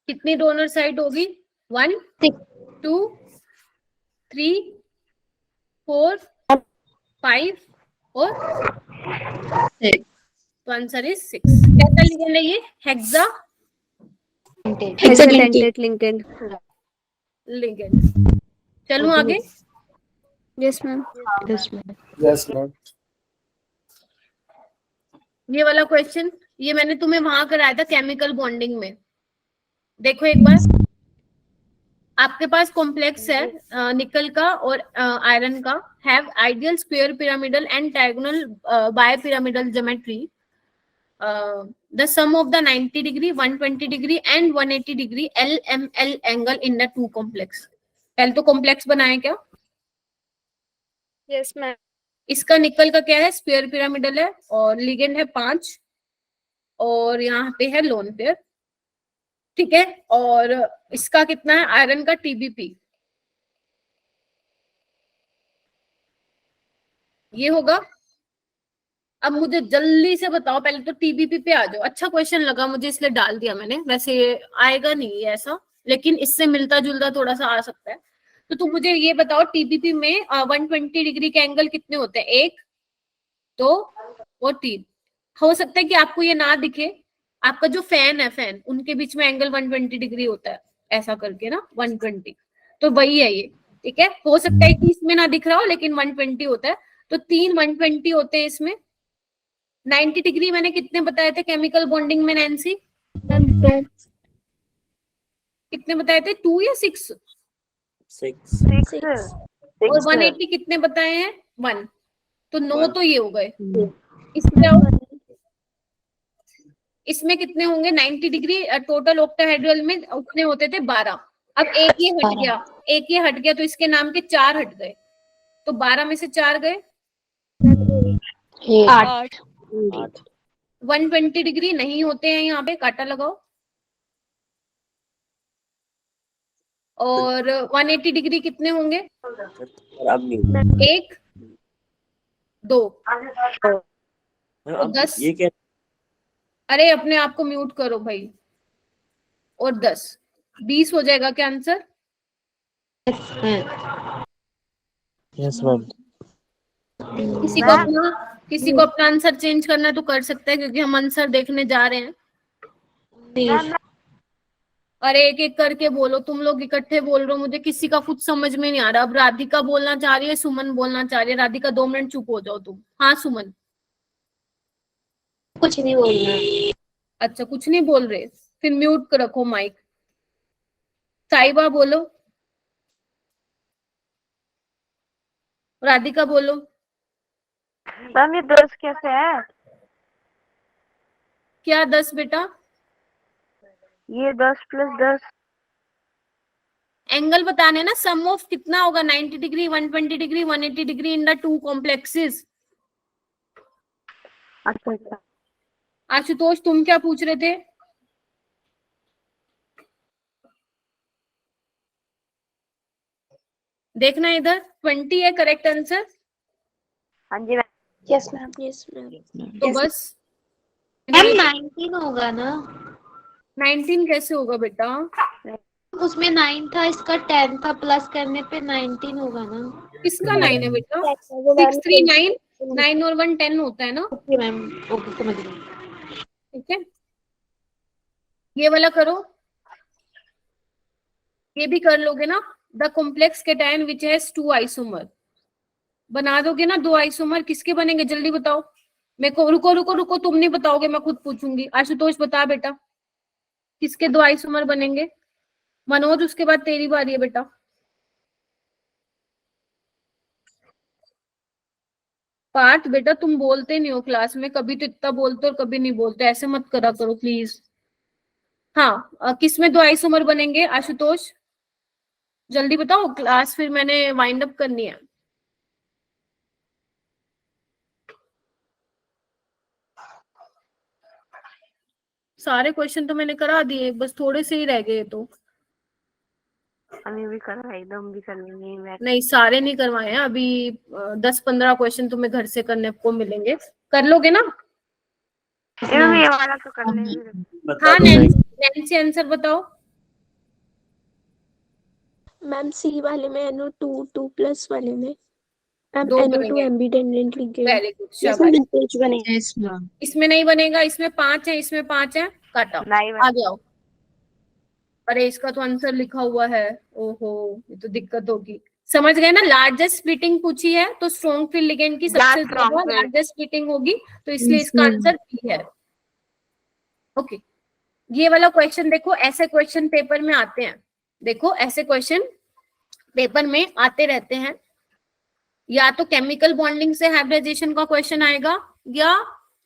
S1: कितनी डोनर साइड होगी? 1 2 3 4 5 और 6। तो आंसर इज 6। कैसा लिगेंड है ये? Hexa
S10: hexadentate linked
S1: ligand. चलूं आगे?
S10: Yes ma'am.
S4: Yes ma'am.
S1: ये वाला क्वेश्चन ये मैंने तुम्हें वहां कराया था केमिकल बॉन्डिंग में। देखो एक बार, आपके पास कॉम्प्लेक्स है निकल का और आयरन का, have ideal square pyramidal and diagonal bipyramidal geometry, the sum of the 90 degree 120 degree and 180 degree LML angle in the two complex। पहले तो कॉम्प्लेक्स बनाए क्या?
S10: Yes ma'am.
S1: इसका निकल का क्या है? स्क्वायर पिरामिडल है और लिगेंड है 5 और यहाँ पे है लोन पेयर, ठीक है। और इसका कितना है? आयरन का TBP ये होगा। अब मुझे जल्दी से बताओ, पहले तो TBP पे आ जाओ। अच्छा क्वेश्चन लगा मुझे इसलिए डाल दिया मैंने, वैसे आएगा नहीं ऐसा, लेकिन इससे मिलता जुलता थोड़ा सा आ सकता है। तो तुम मुझे ये बताओ TBP में 120 डिग्री के एंगल कितने होते हैं? 1 2 और 3। हो सकता है कि आपको ये ना दिखे, आपका जो फैन है फैन उनके बीच में एंगल 120 डिग्री होता है, ऐसा करके ना 120, तो वही है ये, ठीक है। हो सकता है कि इसमें ना दिख रहा हो लेकिन 120 होता है, तो 3 120 होते हैं इसमें। 90 डिग्री मैंने कितने बताए थे केमिकल बॉन्डिंग में नैन्सी? कितने बताए थे? 2 या 6?
S13: 6
S1: और 180 कितने बताए हैं? 1। तो 9 तो ये हो गए। इसमें इसमें कितने होंगे? 90 डिग्री टोटल ऑक्टाहेड्रल में उतने होते थे 12। अब एक ये हट गया, एक ये हट गया, तो इसके नाम के 4 हट गए, तो 12 में से 4 गए
S10: 8।
S1: 120 डिग्री नहीं होते हैं, यहाँ पे काटा लगाओ। और 180 डिग्री कितने होंगे? 1 2 और 10।
S13: ये क्या?
S1: अरे अपने आप को म्यूट करो भाई। और 10 20 हो जाएगा क्या आंसर?
S8: Yes ma'am.
S1: किसी को अपना आंसर चेंज करना है तो कर सकता है, क्योंकि हम आंसर देखने जा रहे हैं। अरे एक एक करके बोलो, तुम लोग इकट्ठे बोल रहे हो, मुझे किसी का कुछ समझ में नहीं आ रहा। अब राधिका बोलना चाह रही है, सुमन बोलना चाह रही है। राधिका 2 मिनट चुप हो जाओ तुम। हाँ सुमन।
S2: कुछ नहीं बोलना।
S1: अच्छा कुछ नहीं बोल रहे, फिर म्यूट कर रखो माइक। साइबा बोलो। राधिका बोलो।
S6: मैम ये 10 कैसे है?
S1: क्या 10 बेटा?
S6: ये 10 + 10
S1: एंगल बताने ना, सम ऑफ कितना होगा? 90 degree 120 degree 180 degree in the two complexes.
S6: अच्छा।
S1: आशुतोष तुम क्या पूछ रहे थे? देखना इधर, 20 है करेक्ट आंसर।
S6: हाँ जी ma'am.
S2: Yes ma'am, yes ma'am.
S1: तो बस
S2: मैम 19 होगा ना?
S1: 19 कैसे होगा बेटा?
S2: उसमें 9 था, इसका 10 था, प्लस करने पे 19 होगा ना?
S1: किसका 9 है बेटा? 6 3 9 9 और 1 10 होता है ना?
S2: ओके मैम, ओके समझ गई।
S1: ठीक है, ये वाला करो, ये भी कर लोगे ना? The complex cation which has 2 isomer. बना दोगे ना 2 आइसोमर? किसके बनेंगे जल्दी बताओ मेरे को। रुको रुको रुको, तुम नहीं बताओगे, मैं खुद पूछूंगी। आशुतोष बता बेटा, किसके 2 आइसोमर बनेंगे? मनोज उसके बाद तेरी बारी है बेटा। पाठ बेटा तुम बोलते नहीं हो क्लास में, कभी तो इतना बोलते और कभी नहीं बोलते, ऐसे मत करा करो प्लीज। हाँ किसमें 2 आइसोमर बनेंगे आशुतोष? जल्दी बताओ, क्लास फिर मैंने वाइंड अप करनी है। सारे क्वेश्चन तो मैंने करा दिए, बस थोड़े से ही रह गए। तो
S6: हमें भी करना है, एकदम भी करनी है।
S1: नहीं सारे नहीं करवाए हैं अभी, 10-15 क्वेश्चन तुम्हें घर से करने को मिलेंगे। कर लोगे ना?
S6: ये वाला तो कर लेंगे।
S1: हाँ नैन्सी आंसर बताओ।
S9: मैम सी वाले में NO2 2+ वाले में मैम
S1: 2
S9: NO2
S1: बनेंगे।
S9: एम्बिडेंट लिख गए।
S1: वेरी गुड, शाबाश। इसमें नहीं बनेगा, इसमें 5 है, इसमें 5 है, काटा। आगे आओ। अरे इसका तो आंसर लिखा हुआ है, ओहो ये तो दिक्कत होगी। समझ गए ना, लार्जेस्ट स्प्लिटिंग पूछी है तो स्ट्रॉन्ग फील्ड लिगेंड की सबसे ज्यादा लार्जेस्ट स्प्लिटिंग होगी, तो इसलिए इसका आंसर बी है। ओके, ये वाला क्वेश्चन देखो, ऐसे क्वेश्चन पेपर में आते हैं, देखो ऐसे क्वेश्चन पेपर में आते रहते हैं, या तो केमिकल बॉन्डिंग से हाइब्रिडाइजेशन का क्वेश्चन आएगा या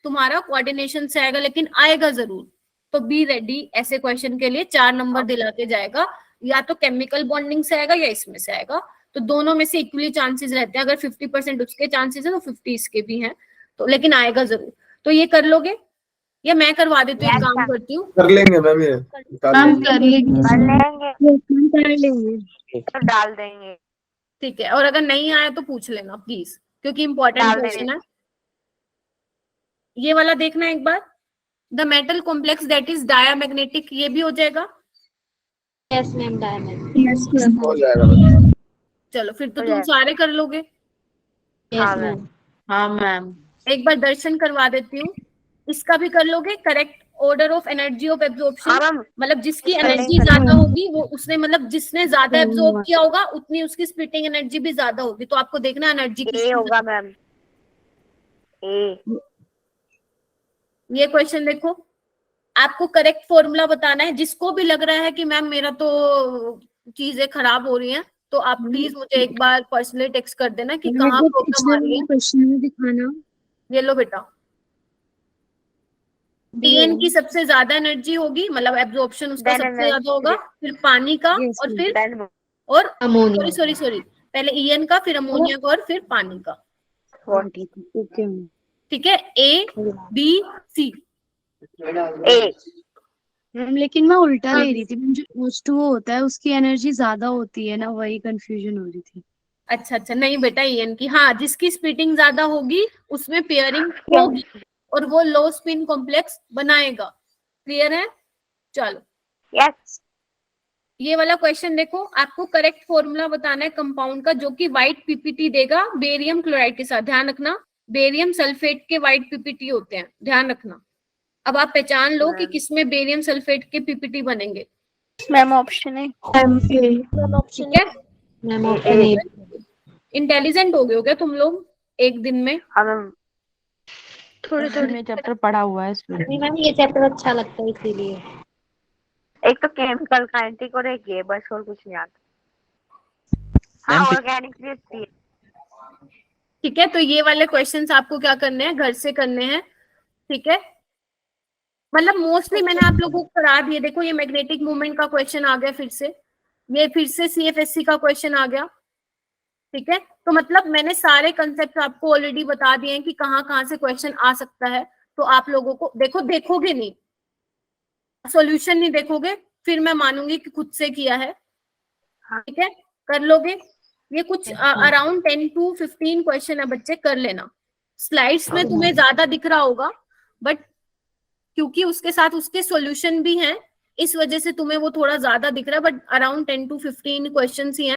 S1: तुम्हारा कोऑर्डिनेशन से आएगा, लेकिन आएगा जरूर। तो बी रेडी, ऐसे क्वेश्चन के लिए 4 नंबर दिला के जाएगा, या तो केमिकल बॉन्डिंग से आएगा या इसमें से आएगा, तो दोनों में से इक्वली चांसेस रहते हैं। अगर 50% उसके चांसेस है तो 50 इसके भी हैं, तो लेकिन आएगा जरूर। तो ये कर लोगे या मैं करवा देती हूँ, एक काम करती हूँ।
S4: कर लेंगे मैम, ये
S6: कर लेंगे तो डाल देंगे।
S1: ठीक है, और अगर नहीं आया तो पूछ लेना प्लीज, क्योंकि इंपॉर्टेंट क्वेश्चन है। ये वाला देखना एक बार, the metal complex that is diamagnetic, ये भी हो जाएगा।
S14: यस मैम, डायमैग्नेटिक
S4: हो जाएगा।
S1: चलो फिर तो तुम सारे कर लोगे।
S14: Yes ma'am.
S1: हाँ मैम, एक बार दर्शन करवा देती हूँ, इसका भी कर लोगे। Correct order of energy of absorption, मतलब जिसकी एनर्जी ज्यादा होगी वो उसने, मतलब जिसने ज्यादा एब्जॉर्ब किया होगा उतनी उसकी स्प्लिटिंग एनर्जी भी ज्यादा होगी। तो आपको देखना एनर्जी किसकी
S6: होगा मैम,
S1: ये क्वेश्चन देखो, आपको करेक्ट फॉर्मूला बताना है। जिसको भी लग रहा है कि मैम मेरा तो चीजें खराब हो रही हैं, तो आप प्लीज मुझे एक बार पर्सनली टेक्स्ट कर देना कि कहाँ प्रॉब्लम आ रही है।
S7: क्वेश्चन में दिखाना।
S1: ये लो बेटा, Tn की सबसे ज्यादा एनर्जी होगी, मतलब एब्जॉर्प्शन उसका सबसे ज्यादा होगा, फिर पानी का, और फिर सॉरी पहले En का, फिर अमोनिया का, और फिर पानी का। ठीक है, A B C।
S7: मैम लेकिन मैं उल्टा ले रही थी मैम, जो H2O होता है उसकी एनर्जी ज्यादा होती है ना, वही कंफ्यूजन हो रही थी।
S1: अच्छा, नहीं बेटा, En की, हाँ जिसकी स्प्लिटिंग ज्यादा होगी उसमें पेयरिंग होगी और वो लो स्पिन कॉम्प्लेक्स बनाएगा। क्लियर है? चलो
S6: यस।
S1: ये वाला क्वेश्चन देखो, आपको करेक्ट फॉर्मूला बताना है कंपाउंड का, जो कि व्हाइट पीपीटी देगा बेरियम क्लोराइड के साथ। ध्यान रखना, बेरियम सल्फेट के व्हाइट पीपीटी होते हैं, ध्यान रखना। अब आप पहचान लो कि किसमें बेरियम सल्फेट के पीपीटी बनेंगे।
S14: मैम ऑप्शन है।
S1: ठीक है,
S14: मैम ऑप्शन है।
S1: इंटेलिजेंट हो गए हो क्या तुम लोग एक दिन में?
S14: थोड़े
S12: चैप्टर पढ़ा हुआ है इसमें।
S14: नहीं मैम, ये चैप्टर अच्छा लगता है इसीलिए।
S6: एक तो केमिकल काइनेटिक और एक ये, बस और कुछ नहीं आता। हाँ, ऑर्गेनिक भी अच्छी है।
S1: ठीक है, तो ये वाले क्वेश्चंस आपको क्या करने हैं, घर से करने हैं। ठीक है, मतलब मोस्टली मैंने आप लोगों को करा दिए। देखो ये मैग्नेटिक मूवमेंट का क्वेश्चन आ गया, फिर से CFSC का क्वेश्चन आ गया। ठीक है, तो मतलब मैंने सारे कंसेप्ट आपको ऑलरेडी बता दिए हैं कि कहाँ कहाँ से क्वेश्चन आ सकता है। तो आप लोगों को देखोगे नहीं, सॉल्यूशन नहीं देखोगे, फिर मैं मानूंगी कि खुद से किया है। ठीक है, कर लोगे। ये कुछ अराउंड 10 to 15 क्वेश्चन है बच्चे, कर लेना। स्लाइड्स में तुम्हें ज्यादा दिख रहा होगा, बट क्योंकि उसके साथ उसके सॉल्यूशन भी हैं, इस वजह से तुम्हें वो थोड़ा ज्यादा दिख रहा है, बट अराउंड 10 to 15 क्वेश्चन ही हैं।